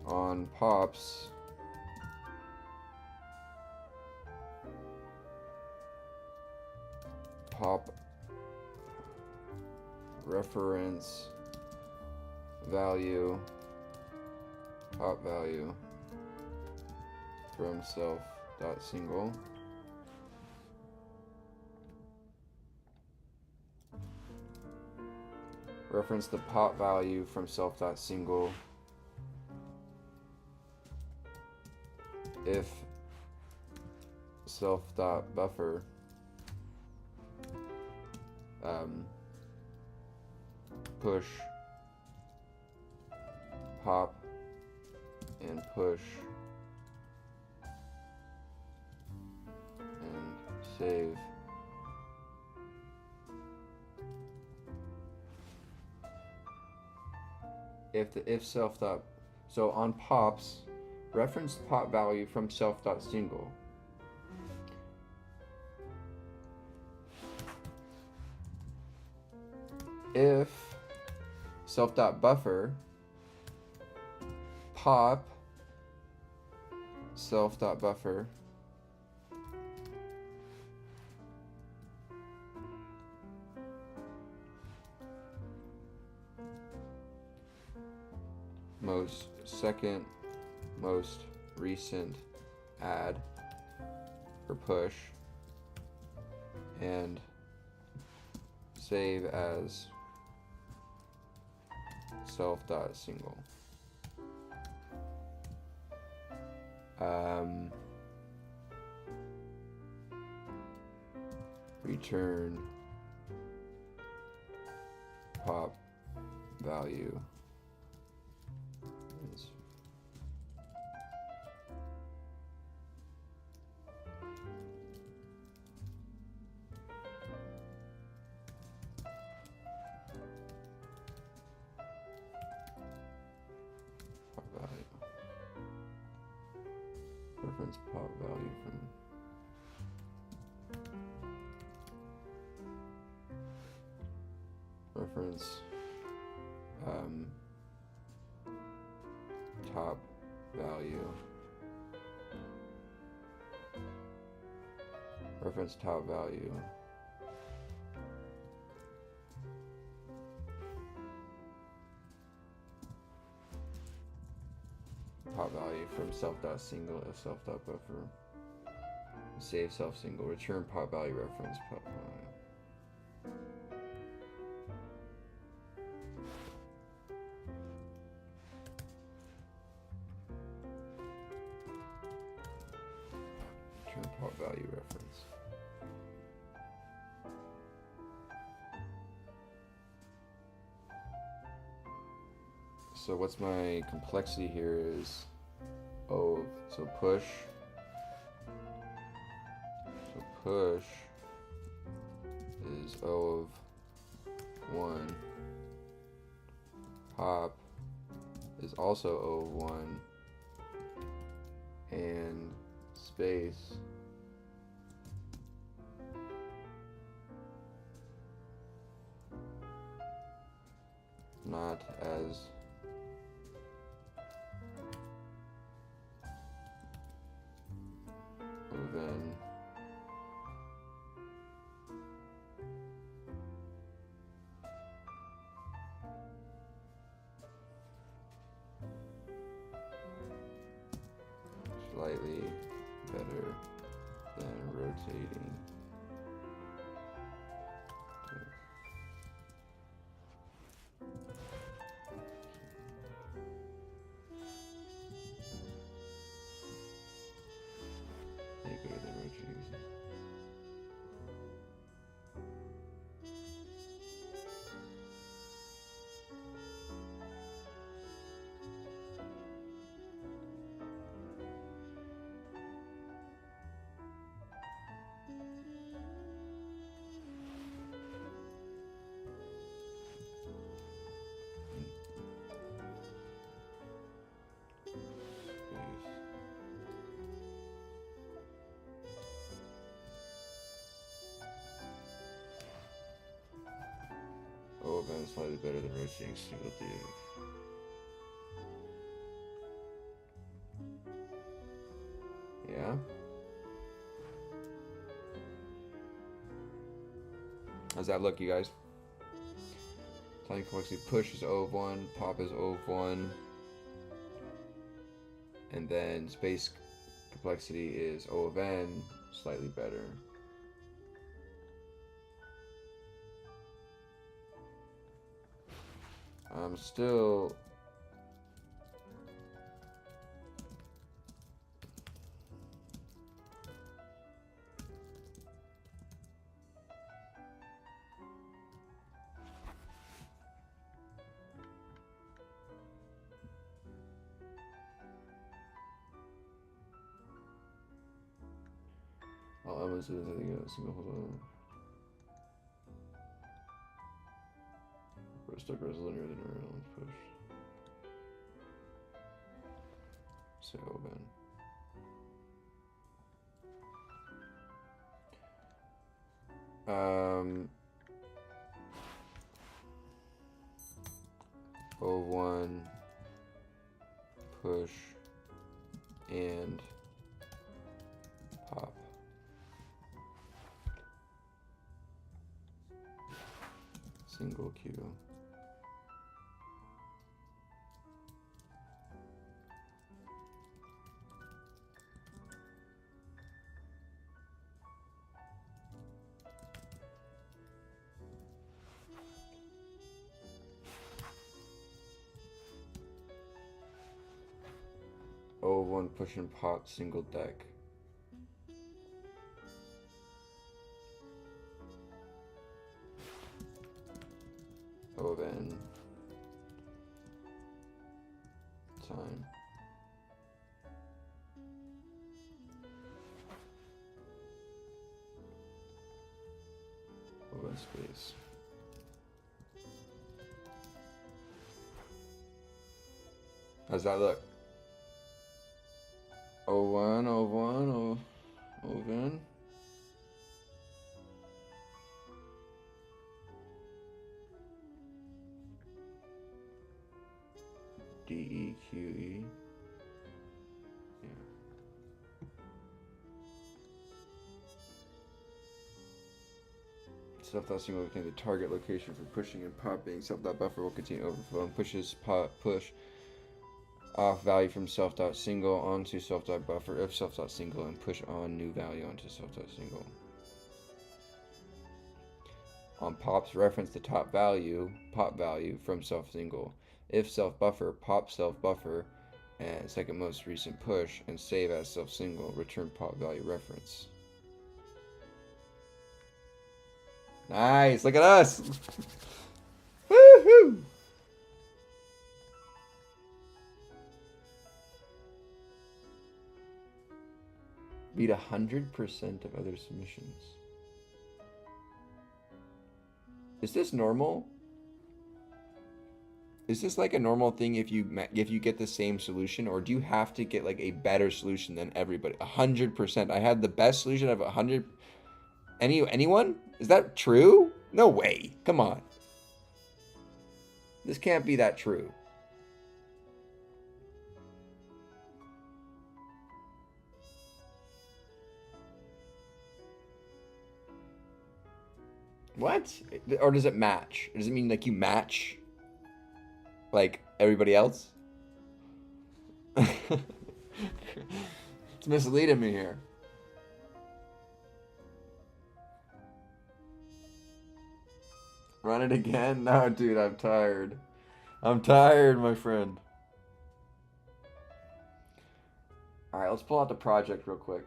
On pops, pop reference value, pop value from self.single. Reference the pop value from self.single if self.buffer push pop and push and save. If self dot, so on pops, reference pop value from self.single. If self.buffer pop self.buffer second most recent add or push and save as self.single. Return pop value is pop value. Reference pop value from reference top value. Reference top value. Pop value from self.single if self.buffer. Save self-single. Return pop value reference pop value. Pop value reference. So what's my complexity here is so push is O of 1. Pop is also O of 1, and space not as then slightly better than rotating. O1 slightly better than rotating single div. Yeah. How's that look, you guys? Timing complexity push is O of 1, pop is O of 1, and then space complexity is O of n, slightly better. I'm still... All elements of this, I think, a single hold on. Stuck as linear than around push. So then. O1 push and pop. Single Q. O1 push and pop single deck. O of n time. O of n space. How's that look? O1, O1, O of n. D, E, Q, E. Yeah. Self-dot will contain the target location for pushing and popping. Self-dot buffer will continue overflow and pushes pop, push off value from self-dot single onto self-dot buffer if self-dot single and push on new value onto self-dot single. On pops, reference the top value, pop value from self-single. If self-buffer, pop self-buffer, and second most recent push, and save as self-single, return pop value reference. Nice, look at us! Woohoo! Beat 100% of other submissions. Is this normal? Is this like a normal thing if you get the same solution, or do you have to get like a better solution than everybody? 100%. I had the best solution of 100. Anyone? Is that true? No way. Come on. This can't be that true. What? Or does it match? Does it mean like you match like everybody else? It's misleading me here. Run it again? No, dude, I'm tired. I'm tired, my friend. Alright, let's pull out the project real quick.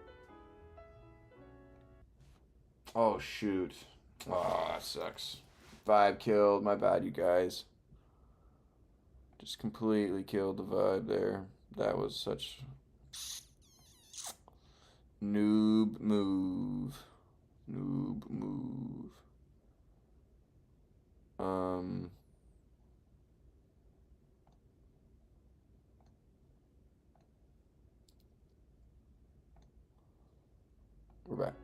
Oh, shoot. Oh, that sucks. Vibe killed. My bad, you guys. Just completely killed the vibe there. That was such noob move. Noob move. We're back.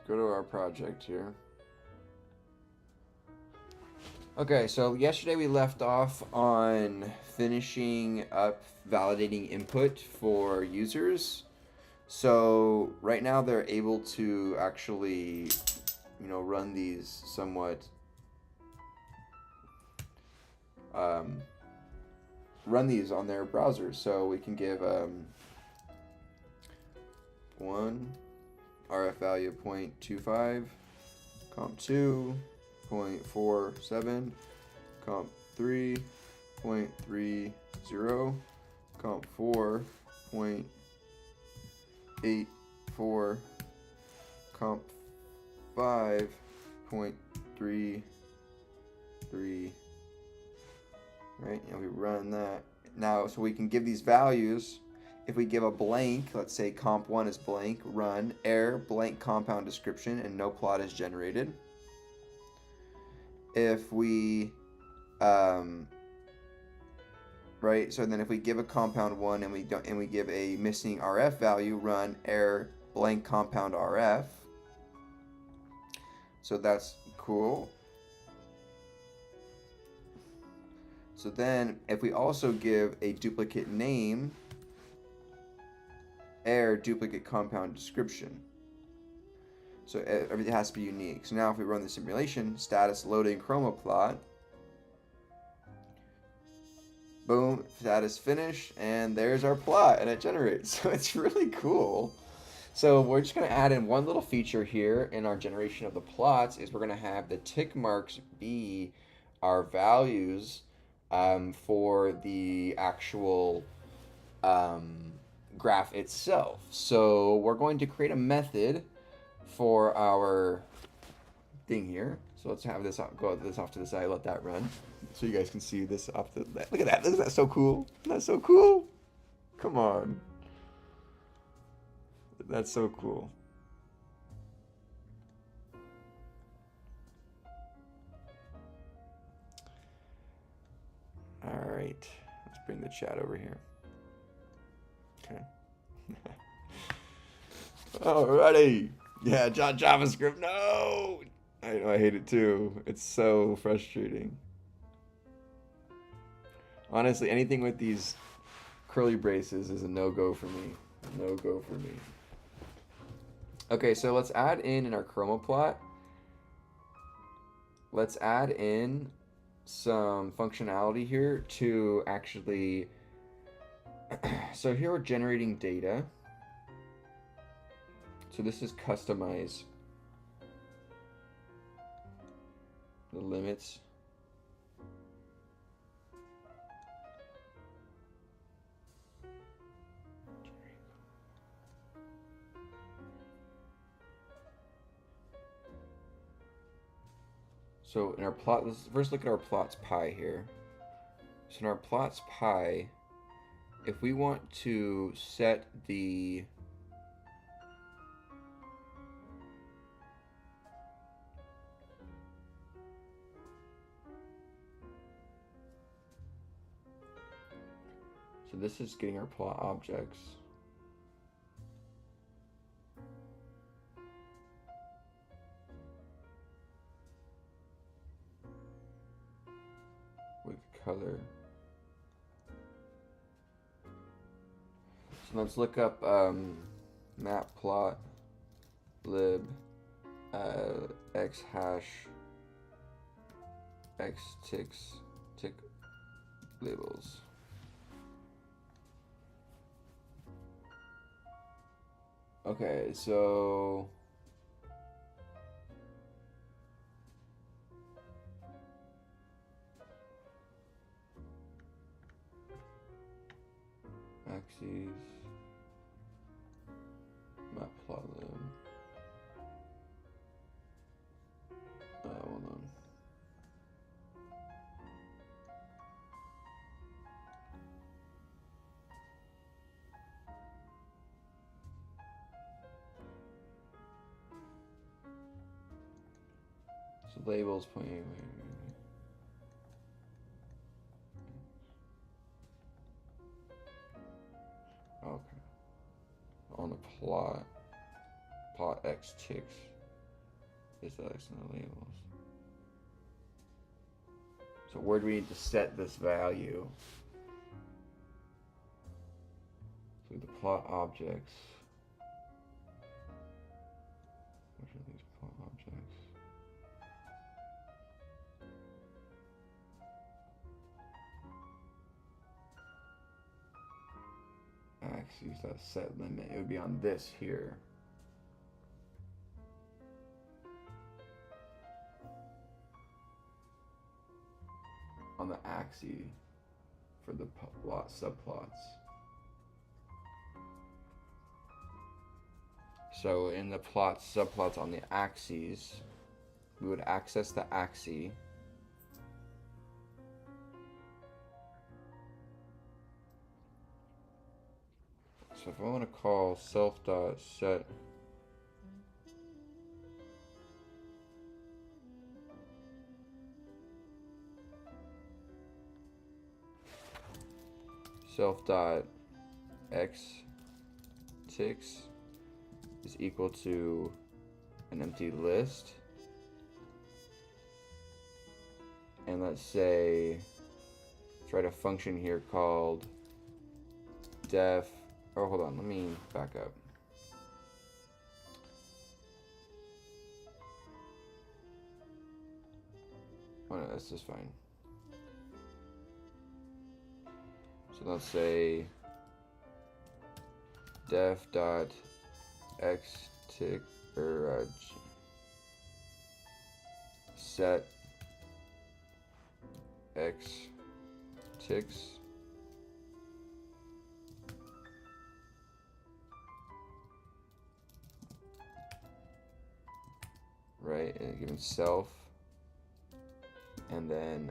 go to our project here. Okay, so yesterday we left off on finishing up validating input for users. So right now they're able to actually, run these somewhat, run these on their browsers. So we can give one RF value of 0.25, comp 2 0.47, comp 3 0.30, comp 4 0.84, comp 5 0.33. Right, and we run that now, so we can give these values. If we give a blank, let's say comp 1 is blank, run error blank compound description, and no plot is generated. If we right, so then if we give a compound 1 and we give a missing RF value, run error blank compound RF. So that's cool. So then if we also give a duplicate name, error duplicate compound description. So everything has to be unique. So now if we run the simulation, status loading chroma plot, boom, status finished, and there's our plot, and it generates. So it's really cool. So we're just going to add in one little feature here in our generation of the plots, is we're going to have the tick marks be our values for the actual graph itself. So we're going to create a method for our thing here. So let's have this go this off to the side, let that run, so you guys can see this off the. Look at that! Isn't that so cool? That's so cool. Come on, that's so cool. All right, let's bring the chat over here. Okay. Alrighty. Yeah, JavaScript. No, I know, I hate it too. It's so frustrating. Honestly, anything with these curly braces is a no-go for me. No-go for me. Okay, so let's add in our chroma plot. Let's add in some functionality here to actually. So here we're generating data. So this is customize the limits. So in our plot, let's first look at our plots pie here. So in our plots pie, if we want to set the so this is getting our plot objects. With color. So let's look up map plot lib x hash x ticks tick labels. Okay, so axes matplotlib. Hold on. So labels point. Okay. On the plot x ticks. is the external labels. So where do we need to set this value? So the plot objects. Which are these plot objects? Axes, that set limit. It would be on this here. On the axis for the plot subplots. So in the plots subplots on the axes, we would access the axis. So if I want to call self.set self.xTix is equal to an empty list, and let's say write a function here called def. Oh, hold on, let me back up. Oh no, that's just fine. So let's say def.xTix or set xTix right, and given self, and then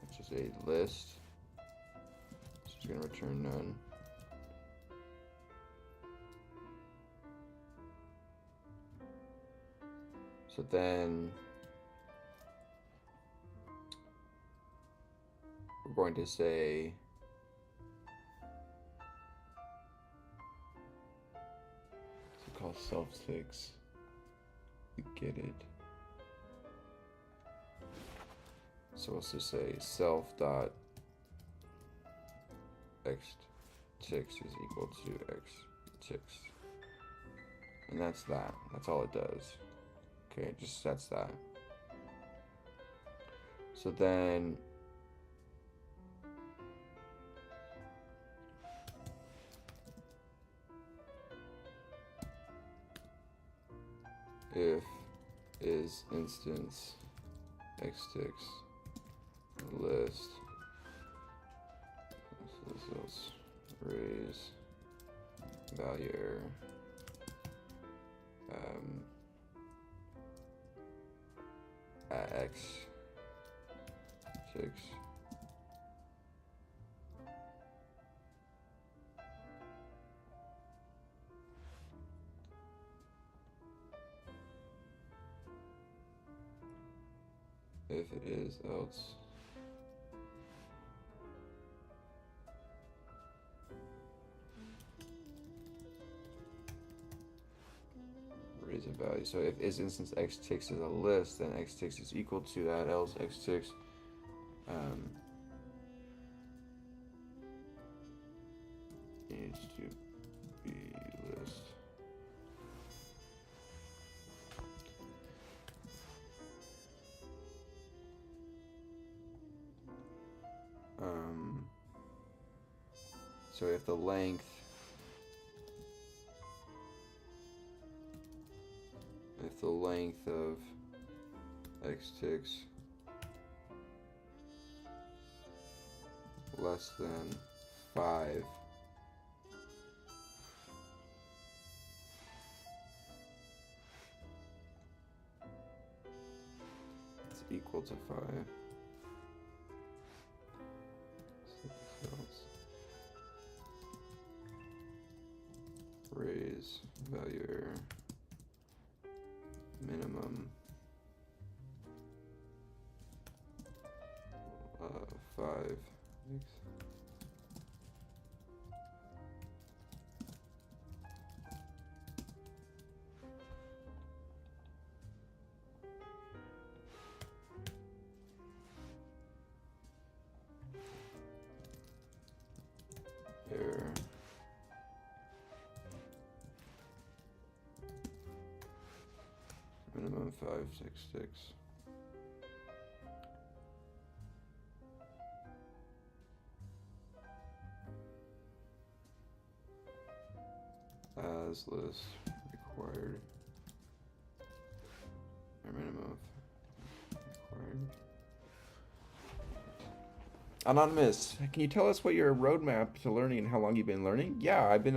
it's just a list. So it's going to return none. So then we're going to say call self6. We get it. So let's just say self.xTix is equal to xTix. And that's that. That's all it does. Okay, it just sets that. So then if is instance xTix list, so let's raise value at xTix. If it is, else raise a value. So if is instance xTix is a list, then xTix is equal to that, else xTix needs to be list. So if the length of xTix less than 5, it's equal to 5. Raise value minimum 5. Error. Minimum 566. As list required. Or minimum required. Anonymous, can you tell us what your roadmap to learning and how long you've been learning? Yeah, I've been,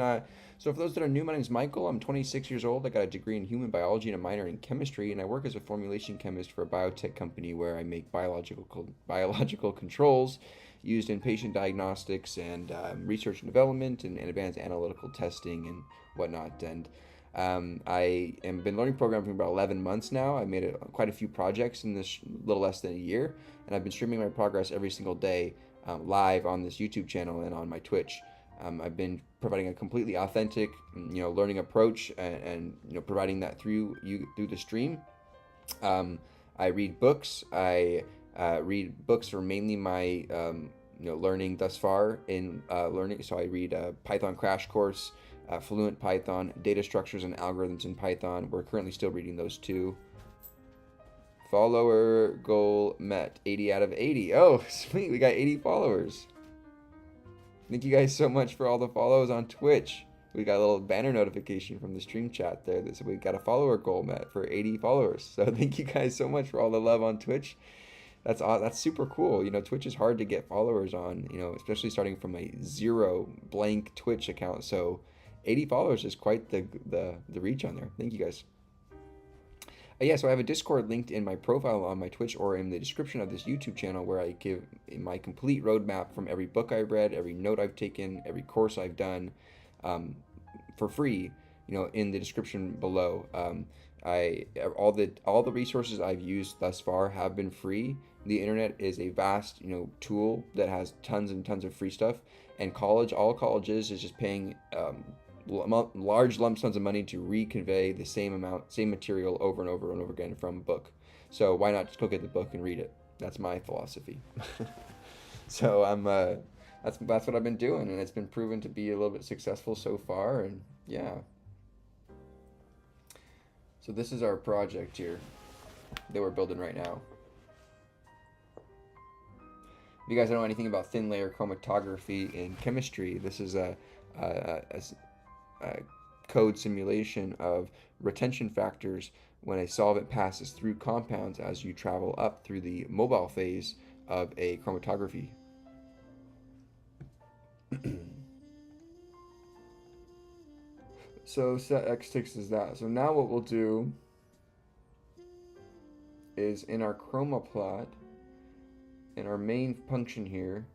so for those that are new, my name is Michael. I'm 26 years old. I got a degree in human biology and a minor in chemistry, and I work as a formulation chemist for a biotech company where I make biological controls used in patient diagnostics and research and development and advanced analytical testing and whatnot. And I have been learning programming for about 11 months now. I made quite a few projects in this little less than a year, and I've been streaming my progress every single day live on this YouTube channel and on my Twitch. I've been providing a completely authentic, learning approach, and providing that through the stream. I read books. I read books for mainly my learning thus far in learning. So I read a Python crash course, Fluent Python, data structures and algorithms in Python. We're currently still reading those two. Follower goal met, 80 out of 80. Oh, sweet, we got 80 followers. Thank you guys so much for all the follows on Twitch. We got a little banner notification from the stream chat there that said we got a follower goal met for 80 followers. So thank you guys so much for all the love on Twitch. That's super cool. Twitch is hard to get followers on, especially starting from a zero blank Twitch account. So 80 followers is quite the reach on there. Thank you guys. Yeah, so I have a Discord linked in my profile on my Twitch or in the description of this YouTube channel where I give my complete roadmap from every book I've read, every note I've taken, every course I've done for free, in the description below. All the resources I've used thus far have been free. The internet is a vast, tool that has tons and tons of free stuff, and all colleges is just paying large lump sums of money to reconvey the same material over and over and over again from a book. So why not just go get the book and read it? That's my philosophy. So that's what I've been doing, and it's been proven to be a little bit successful so far. And yeah. So this is our project here that we're building right now. If you guys don't know anything about thin layer chromatography in chemistry, this is a code simulation of retention factors when a solvent passes through compounds as you travel up through the mobile phase of a chromatography. So set x6 is that. So now what we'll do is in our chroma plot, in our main function here,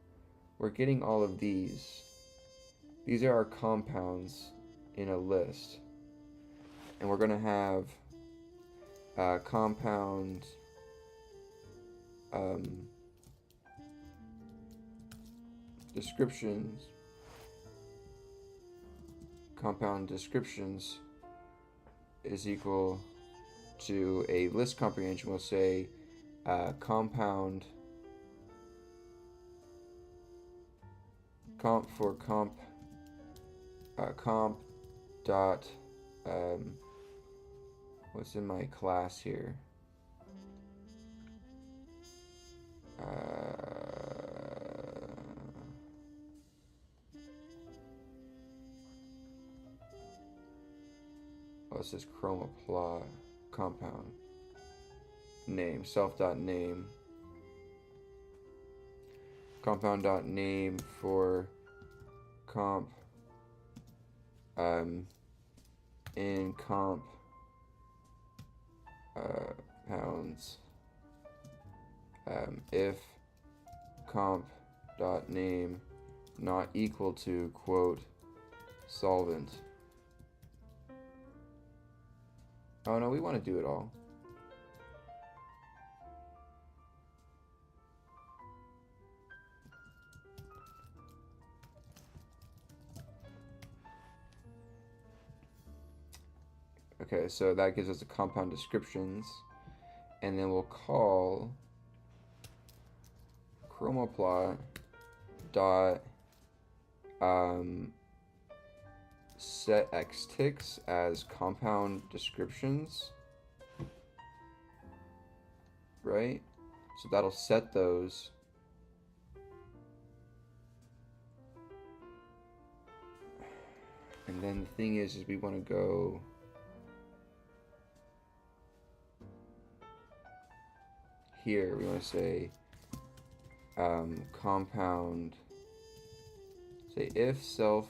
we're getting all of these. These are our compounds in a list, and we're gonna have compound descriptions. Compound descriptions is equal to a list comprehension. We'll say compound comp for comp dot what's in my class here, it says chroma plot compound name self.name compound.name for comp in comp pounds if comp dot name not equal to quote solvent. Oh no, we want to do it all. Okay, so that gives us the compound descriptions, and then we'll call chromaplot dot set xticks as compound descriptions, right? So that'll set those. And then the thing is we want to go here. We want to say compound. Say if self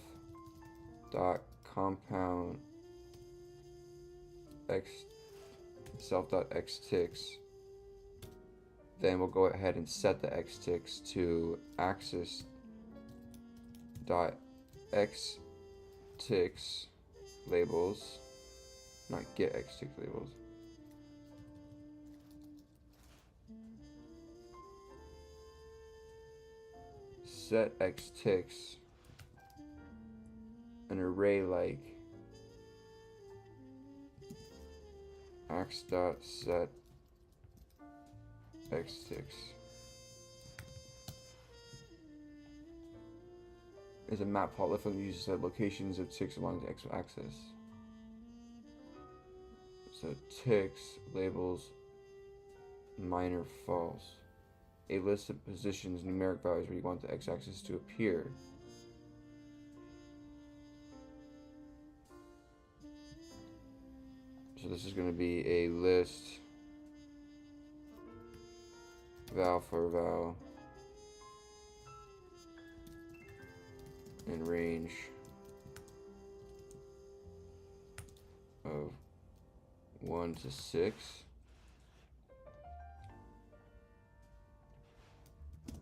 dot compound x self dot xticks. Then we'll go ahead and set the xticks to axis dot xticks labels, not get xticks labels. Set xticks an array like ax dot set xticks is a map plot function uses the locations of ticks along the x-axis. So ticks labels minor false. A list of positions, numeric values where you want the x-axis to appear. So this is going to be a list val for val and range of 1 to 6.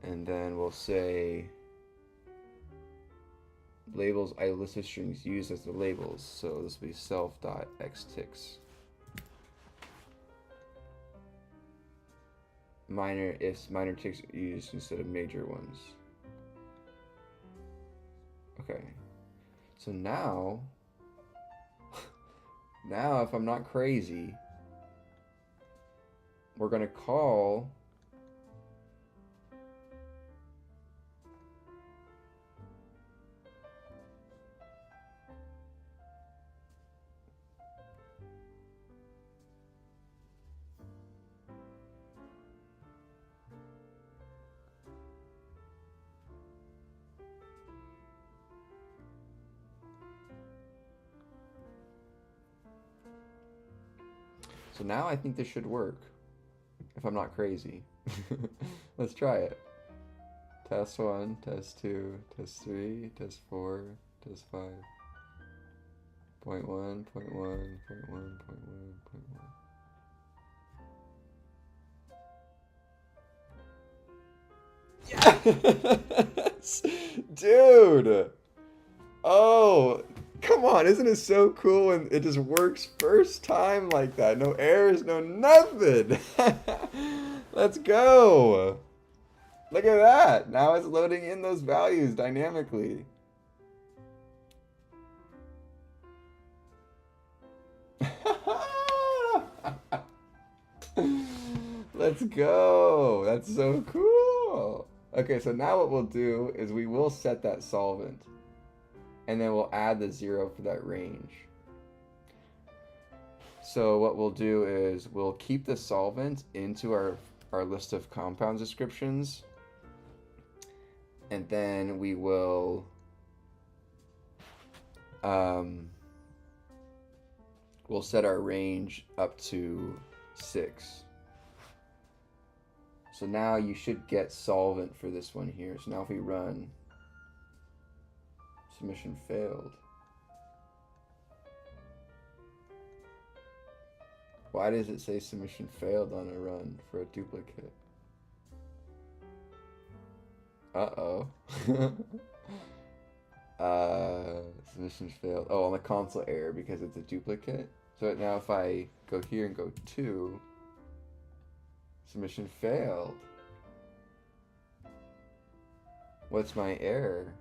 And then we'll say labels I listed strings used as the labels. So this will be self.xticks. Minor if minor ticks are used instead of major ones. Okay. So now if I'm not crazy, we're gonna call So now I think this should work, if I'm not crazy. Let's try it. Test 1, test 2, test 3, test 4, test 5. Point 1, point 1, point 1, point 1, point 1. Yes! Dude! Oh, come on, isn't it so cool when it just works first time like that? No errors, no nothing. Let's go. Look at that. Now it's loading in those values dynamically. Let's go. That's so cool. Okay, so now what we'll do is we will set that solvent. And then we'll add the 0 for that range. So what we'll do is we'll keep the solvent into our list of compound descriptions. And then we will we'll set our range up to 6. So now you should get solvent for this one here. So now if we run submission failed. Why does it say submission failed on a run for a duplicate? Uh-oh. Submission failed. Oh, on the console error because it's a duplicate. So now if I go here and go 2, submission failed. What's my error?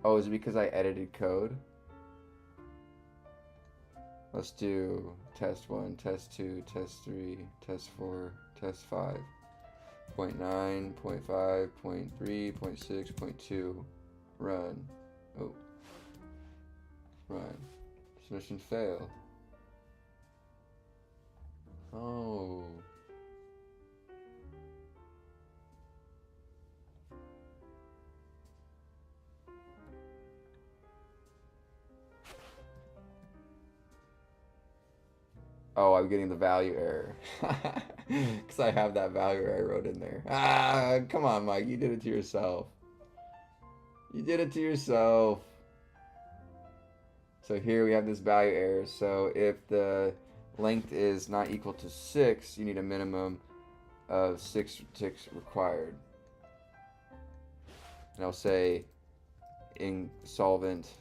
Oh, is it because I edited code? Let's do test 1, test 2, test 3, test 4, test 5. 0.9, 0.5, 0.3, 0.6, 0.2. Run. Oh. Run. Submission fail. Oh. Oh, I'm getting the value error. Because I have that value error I wrote in there. Ah, come on, Mike. You did it to yourself. You did it to yourself. So here we have this value error. So if the length is not equal to 6, you need a minimum of 6 ticks required. And I'll say in solvent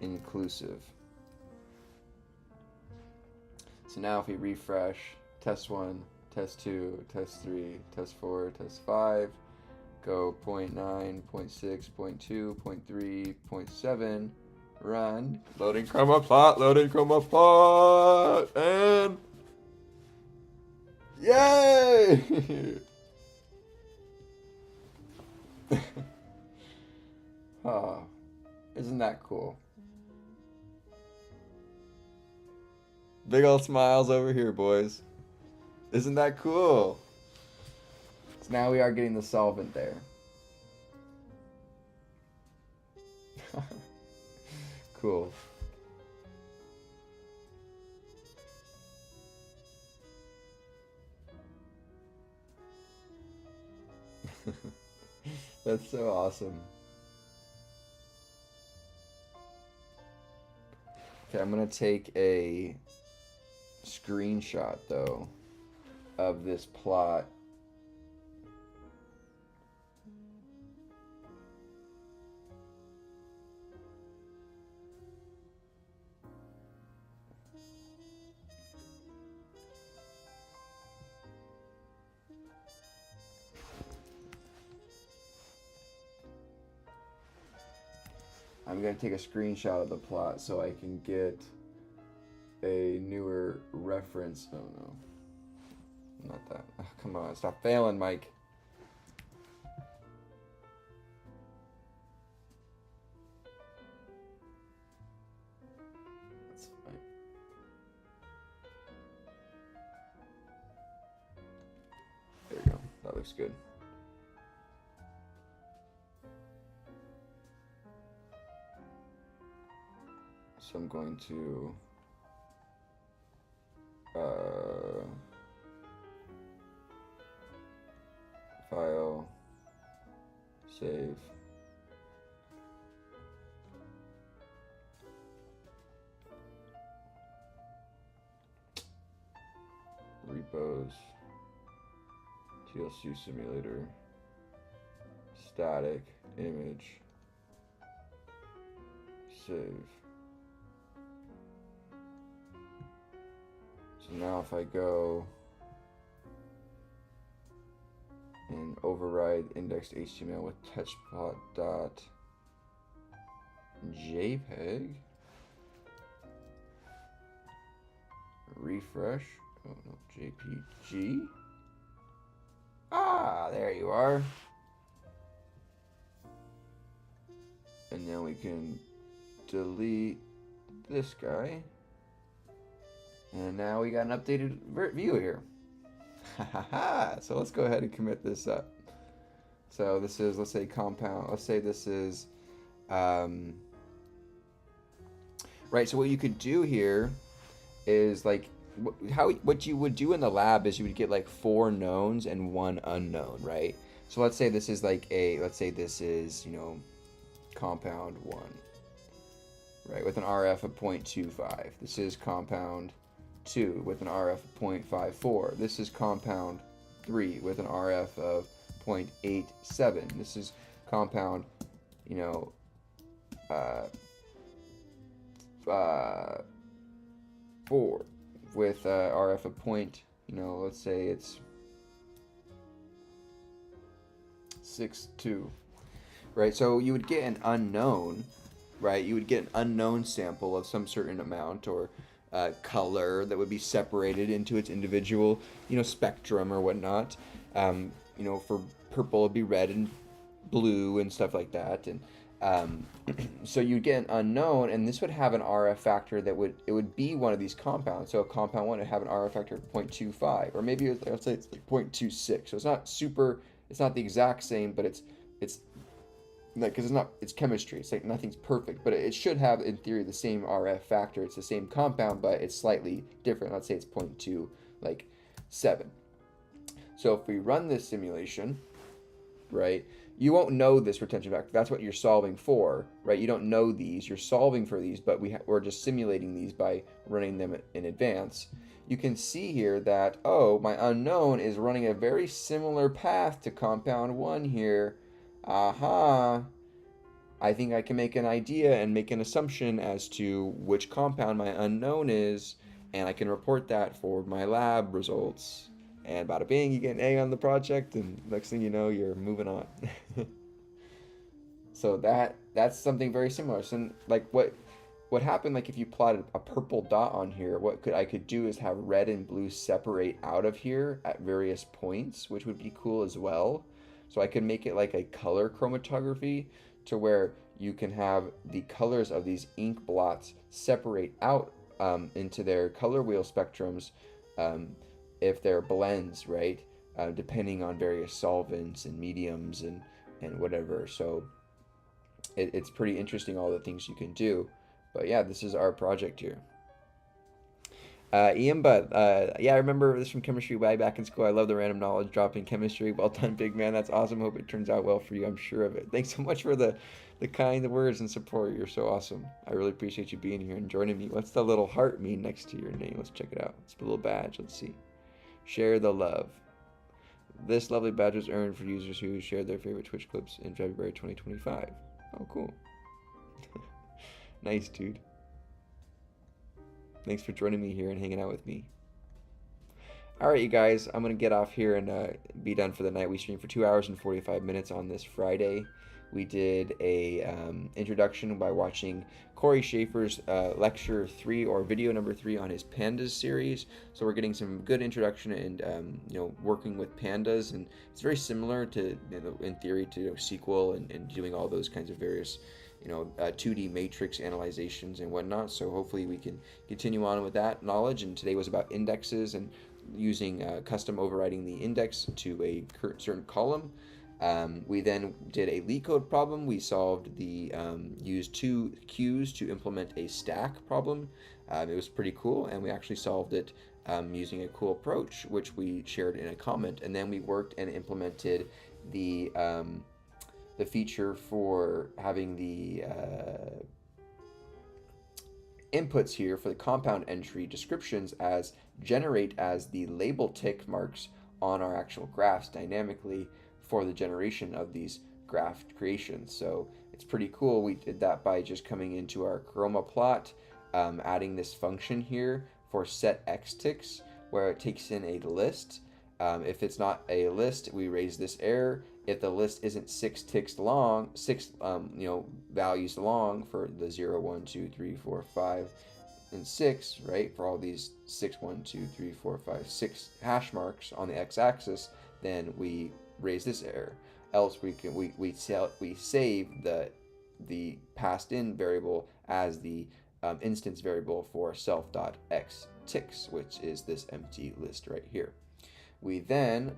inclusive. So now if we refresh, test 1, test 2, test 3, test 4, test 5, go 0.9, 0.6, 0.2, 0.3, 0.7, run, loading chroma plot, and yay! Oh, isn't that cool? Big old smiles over here, boys. Isn't that cool? So now we are getting the solvent there. Cool. That's so awesome. Okay, I'm gonna take a screenshot though of this plot. I'm going to take a screenshot of the plot so I can get a newer reference. Oh no. Not that. Oh, come on, stop failing, Mike. That's fine. There you go. That looks good. So I'm going to file, save, repos, TLC simulator, static, image, save. So now if I go and override indexed HTML with touchplot.jpg, refresh, oh no, JPG, ah, there you are. And now we can delete this guy. And now we got an updated view here. So let's go ahead and commit this up. So this is, let's say compound, let's say this is, right, so what you could do here is like, what you would do in the lab is you would get like 4 knowns and 1 unknown, right? So let's say this is like let's say this is, you know, compound 1, right, with an RF of 0.25. This is compound 2 with an RF of 0.54. This is compound 3 with an RF of 0.87. This is compound, you know, 4 with RF of let's say it's 6.2. right? So you would get an unknown, right? You would get an unknown sample of some certain amount or color that would be separated into its individual, spectrum or whatnot. For purple, it'd be red and blue and stuff like that. And so you'd get an unknown, and this would have an RF factor that would be one of these compounds. So compound 1 would have an RF factor of 0.25, or maybe let's say it's like 0.26. So it's not the exact same, but it's like, because it's chemistry. It's like nothing's perfect, but it should have in theory the same RF factor. It's the same compound, but it's slightly different. Let's say it's 0.2, like 7. So if we run this simulation, right, you won't know this retention factor. That's what you're solving for, right? You don't know these. You're solving for these, but we're just simulating these by running them in advance. You can see here that, oh, my unknown is running a very similar path to compound 1 here. Aha! I think I can make an idea and make an assumption as to which compound my unknown is, and I can report that for my lab results. And bada bing, you get an A on the project, and next thing you know, you're moving on. So that's something very similar. So like what happened, like if you plotted a purple dot on here, what I could do is have red and blue separate out of here at various points, which would be cool as well. So I could make it like a color chromatography to where you can have the colors of these ink blots separate out into their color wheel spectrums if they're blends, right? Depending on various solvents and mediums and whatever. So it's pretty interesting, all the things you can do. But yeah, this is our project here. Ian, but yeah, I remember this from chemistry way back in school. I love the random knowledge drop in chemistry. Well done, big man. That's awesome. Hope it turns out well for you. I'm sure of it. Thanks so much for the kind words and support. You're so awesome. I really appreciate you being here and joining me. What's the little heart mean next to your name? Let's check it out. It's a little badge. Let's see. Share the love. This lovely badge was earned for users who shared their favorite Twitch clips in February 2025. Oh, cool. Nice, dude. Thanks for joining me here and hanging out with me. Alright, you guys, I'm going to get off here and be done for the night. We streamed for 2 hours and 45 minutes on this Friday. We did a introduction by watching Corey Schaefer's lecture 3 or video number 3 on his Pandas series. So we're getting some good introduction and working with Pandas, and it's very similar to in theory to SQL and doing all those kinds of various 2D matrix analyzations and whatnot. So hopefully we can continue on with that knowledge. And today was about indexes and using custom overriding the index to a certain column. We then did a LeetCode problem. We solved used 2 queues to implement a stack problem. It was pretty cool, and we actually solved it using a cool approach, which we shared in a comment. And then we worked and implemented the feature for having the inputs here for the compound entry descriptions generate as the label tick marks on our actual graphs dynamically for the generation of these graph creations. So it's pretty cool. We did that by just coming into our chroma plot, adding this function here for set x ticks, where it takes in a list. If it's not a list, we raise this error. If the list isn't 6 ticks long, 6 values long for the 0, 1, 2, 3, 4, 5, and 6, right? For all these 6, 1, 2, 3, 4, 5, 6 hash marks on the x-axis, then we raise this error. Else we save the passed in variable as the instance variable for self.xticks, which is this empty list right here. We then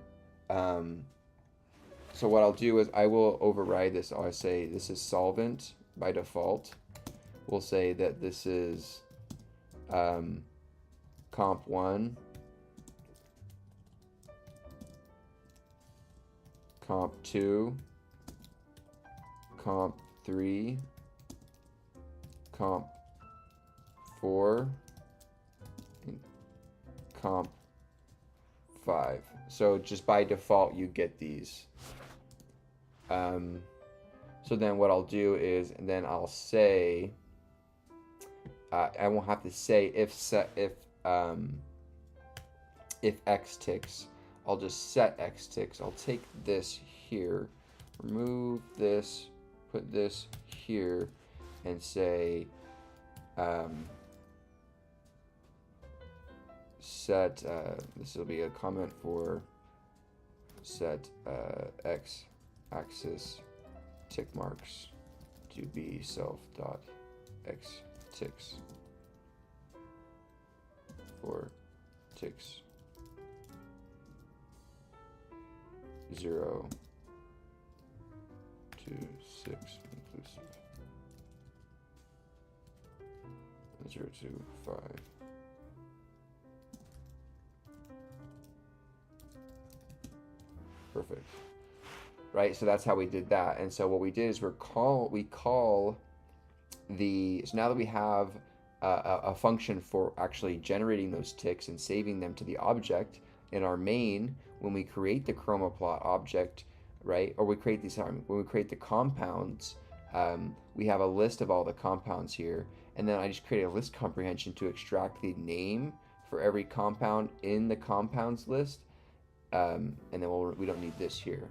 so what I'll do is I will override this. I'll say this is solvent by default. We'll say that this is comp 1, comp 2, comp 3, comp 4, and comp 5. So just by default you get these. So then what I'll do is, and then I'll say, I won't have to say if x ticks. I'll just set x ticks. I'll take this here, remove this, put this here and say set, this will be a comment for set x-axis tick marks to be self dot x ticks for ticks 0 to 6 inclusive, 0 to 5. Perfect. Right, so that's how we did that. And so what we did is we call the, so now that we have a function for actually generating those ticks and saving them to the object in our main, when we create the chroma-plot object, right, or we create these, when we create the compounds, we have a list of all the compounds here, and then I just create a list comprehension to extract the name for every compound in the compounds list, and then we don't need this here.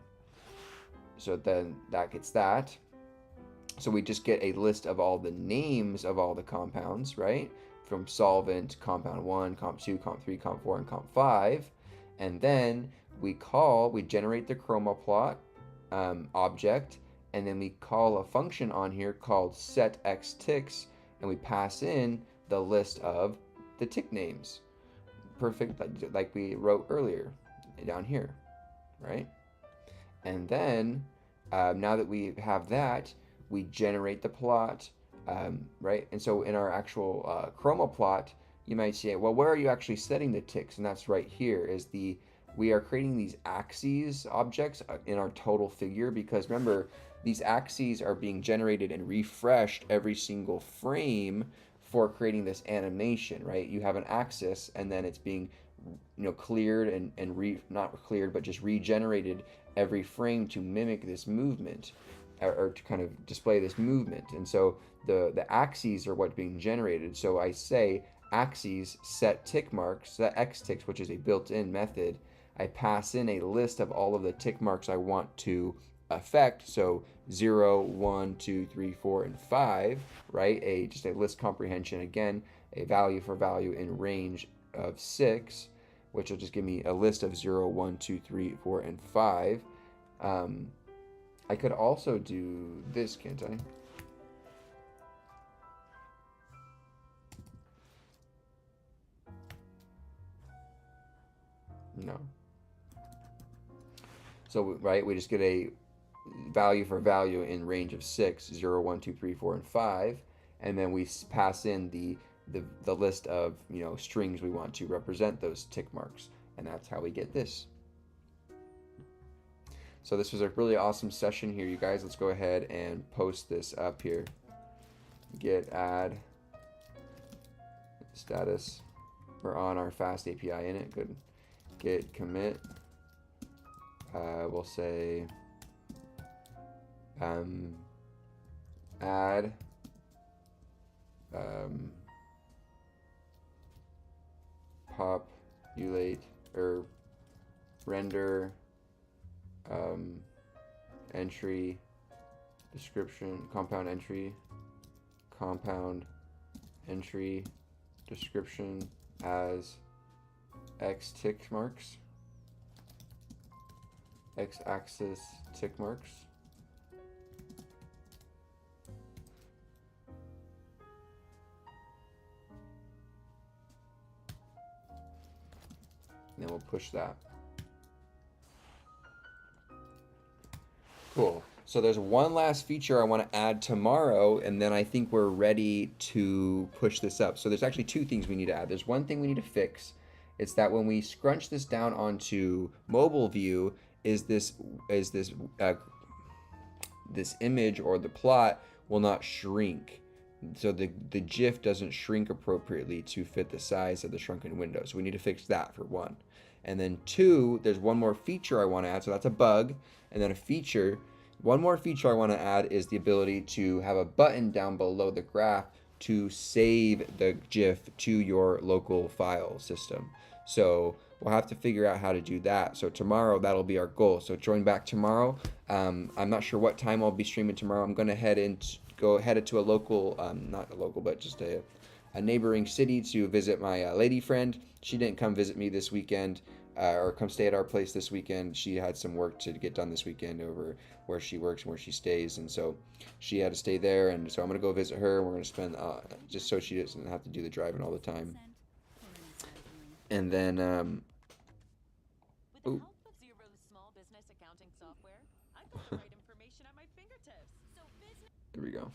So then that gets that. So we just get a list of all the names of all the compounds, right? From solvent, compound 1, comp 2, comp 3, comp 4, and comp 5. And then we generate the chroma-plot object, and then we call a function on here called setXTicks, and we pass in the list of the tick names. Perfect, like we wrote earlier down here, right? And then now that we have that, we generate the plot, right? And so in our actual chroma plot, you might say, well, where are you actually setting the ticks? And that's right here. We are creating these axes objects in our total figure, because remember, these axes are being generated and refreshed every single frame for creating this animation, right? You have an axis, and then it's being, cleared and not cleared, but just regenerated every frame to mimic this movement, or to kind of display this movement. And so the axes are what's being generated. So I say axes set tick marks, set x ticks, which is a built-in method. I pass in a list of all of the tick marks I want to affect. So 0, 1, 2, 3, 4, and 5, right? Just a list comprehension, again, a value for value in range of 6, which will just give me a list of 0, 1, 2, 3, 4, and 5. I could also do this, can't I? No. So, right, we just get a value for value in range of 6, 0, 1, 2, 3, 4, and 5. And then we pass in the list of, strings we want to represent those tick marks. And that's how we get this. So this was a really awesome session here, you guys. Let's go ahead and post this up here. Git add status. We're on our fast API init. Good. Git commit. We'll say add populate or render entry description, compound entry description as x tick marks, x-axis tick marks. And then we'll push that. Cool. So there's one last feature I want to add tomorrow, and then I think we're ready to push this up. So there's actually two things we need to add. There's one thing we need to fix. It's that when we scrunch this down onto mobile view, this image or the plot will not shrink. So the GIF doesn't shrink appropriately to fit the size of the shrunken window. So we need to fix that for one. And then two, there's one more feature I want to add. So that's a bug. And then a feature. One more feature I want to add is the ability to have a button down below the graph to save the GIF to your local file system. So we'll have to figure out how to do that. So tomorrow, that'll be our goal. So join back tomorrow. I'm not sure what time I'll be streaming tomorrow. I'm going to headed to a local, not a local, but just a neighboring city to visit my lady friend. She didn't come visit me this weekend, or come stay at our place this weekend. She had some work to get done this weekend over where she works and where she stays, and so she had to stay there. And so I'm gonna go visit her, and we're gonna spend just so she doesn't have to do the driving all the time. And then With the help of Zero's small business accounting software, I've got the right information at my fingertips. So business. there we go.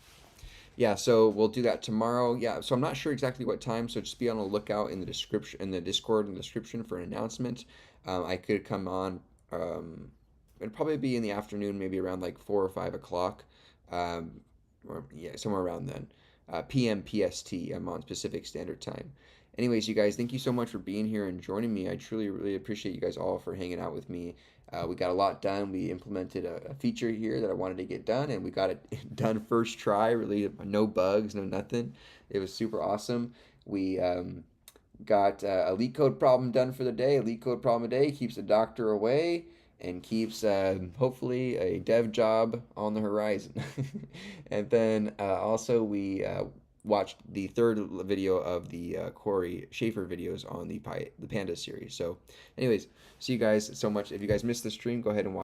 Yeah, so we'll do that tomorrow. Yeah, so I'm not sure exactly what time, so just be on the lookout in the description, in the Discord and description for an announcement. I could come on. It'd probably be in the afternoon, maybe around like 4 or 5 o'clock, or yeah, somewhere around then. PM PST. I'm on Pacific Standard Time. Anyways, you guys, thank you so much for being here and joining me. I truly, really appreciate you guys all for hanging out with me. We got a lot done. We implemented a feature here that I wanted to get done, and we got it done first try. Really, no bugs, no nothing. It was super awesome. We got a LeetCode problem done for the day. A LeetCode problem a day keeps the doctor away and keeps hopefully a dev job on the horizon. And then also we watched the third video of the Corey Schaefer videos on the Pandas series. So anyways, see you guys so much. If you guys missed the stream, go ahead and watch.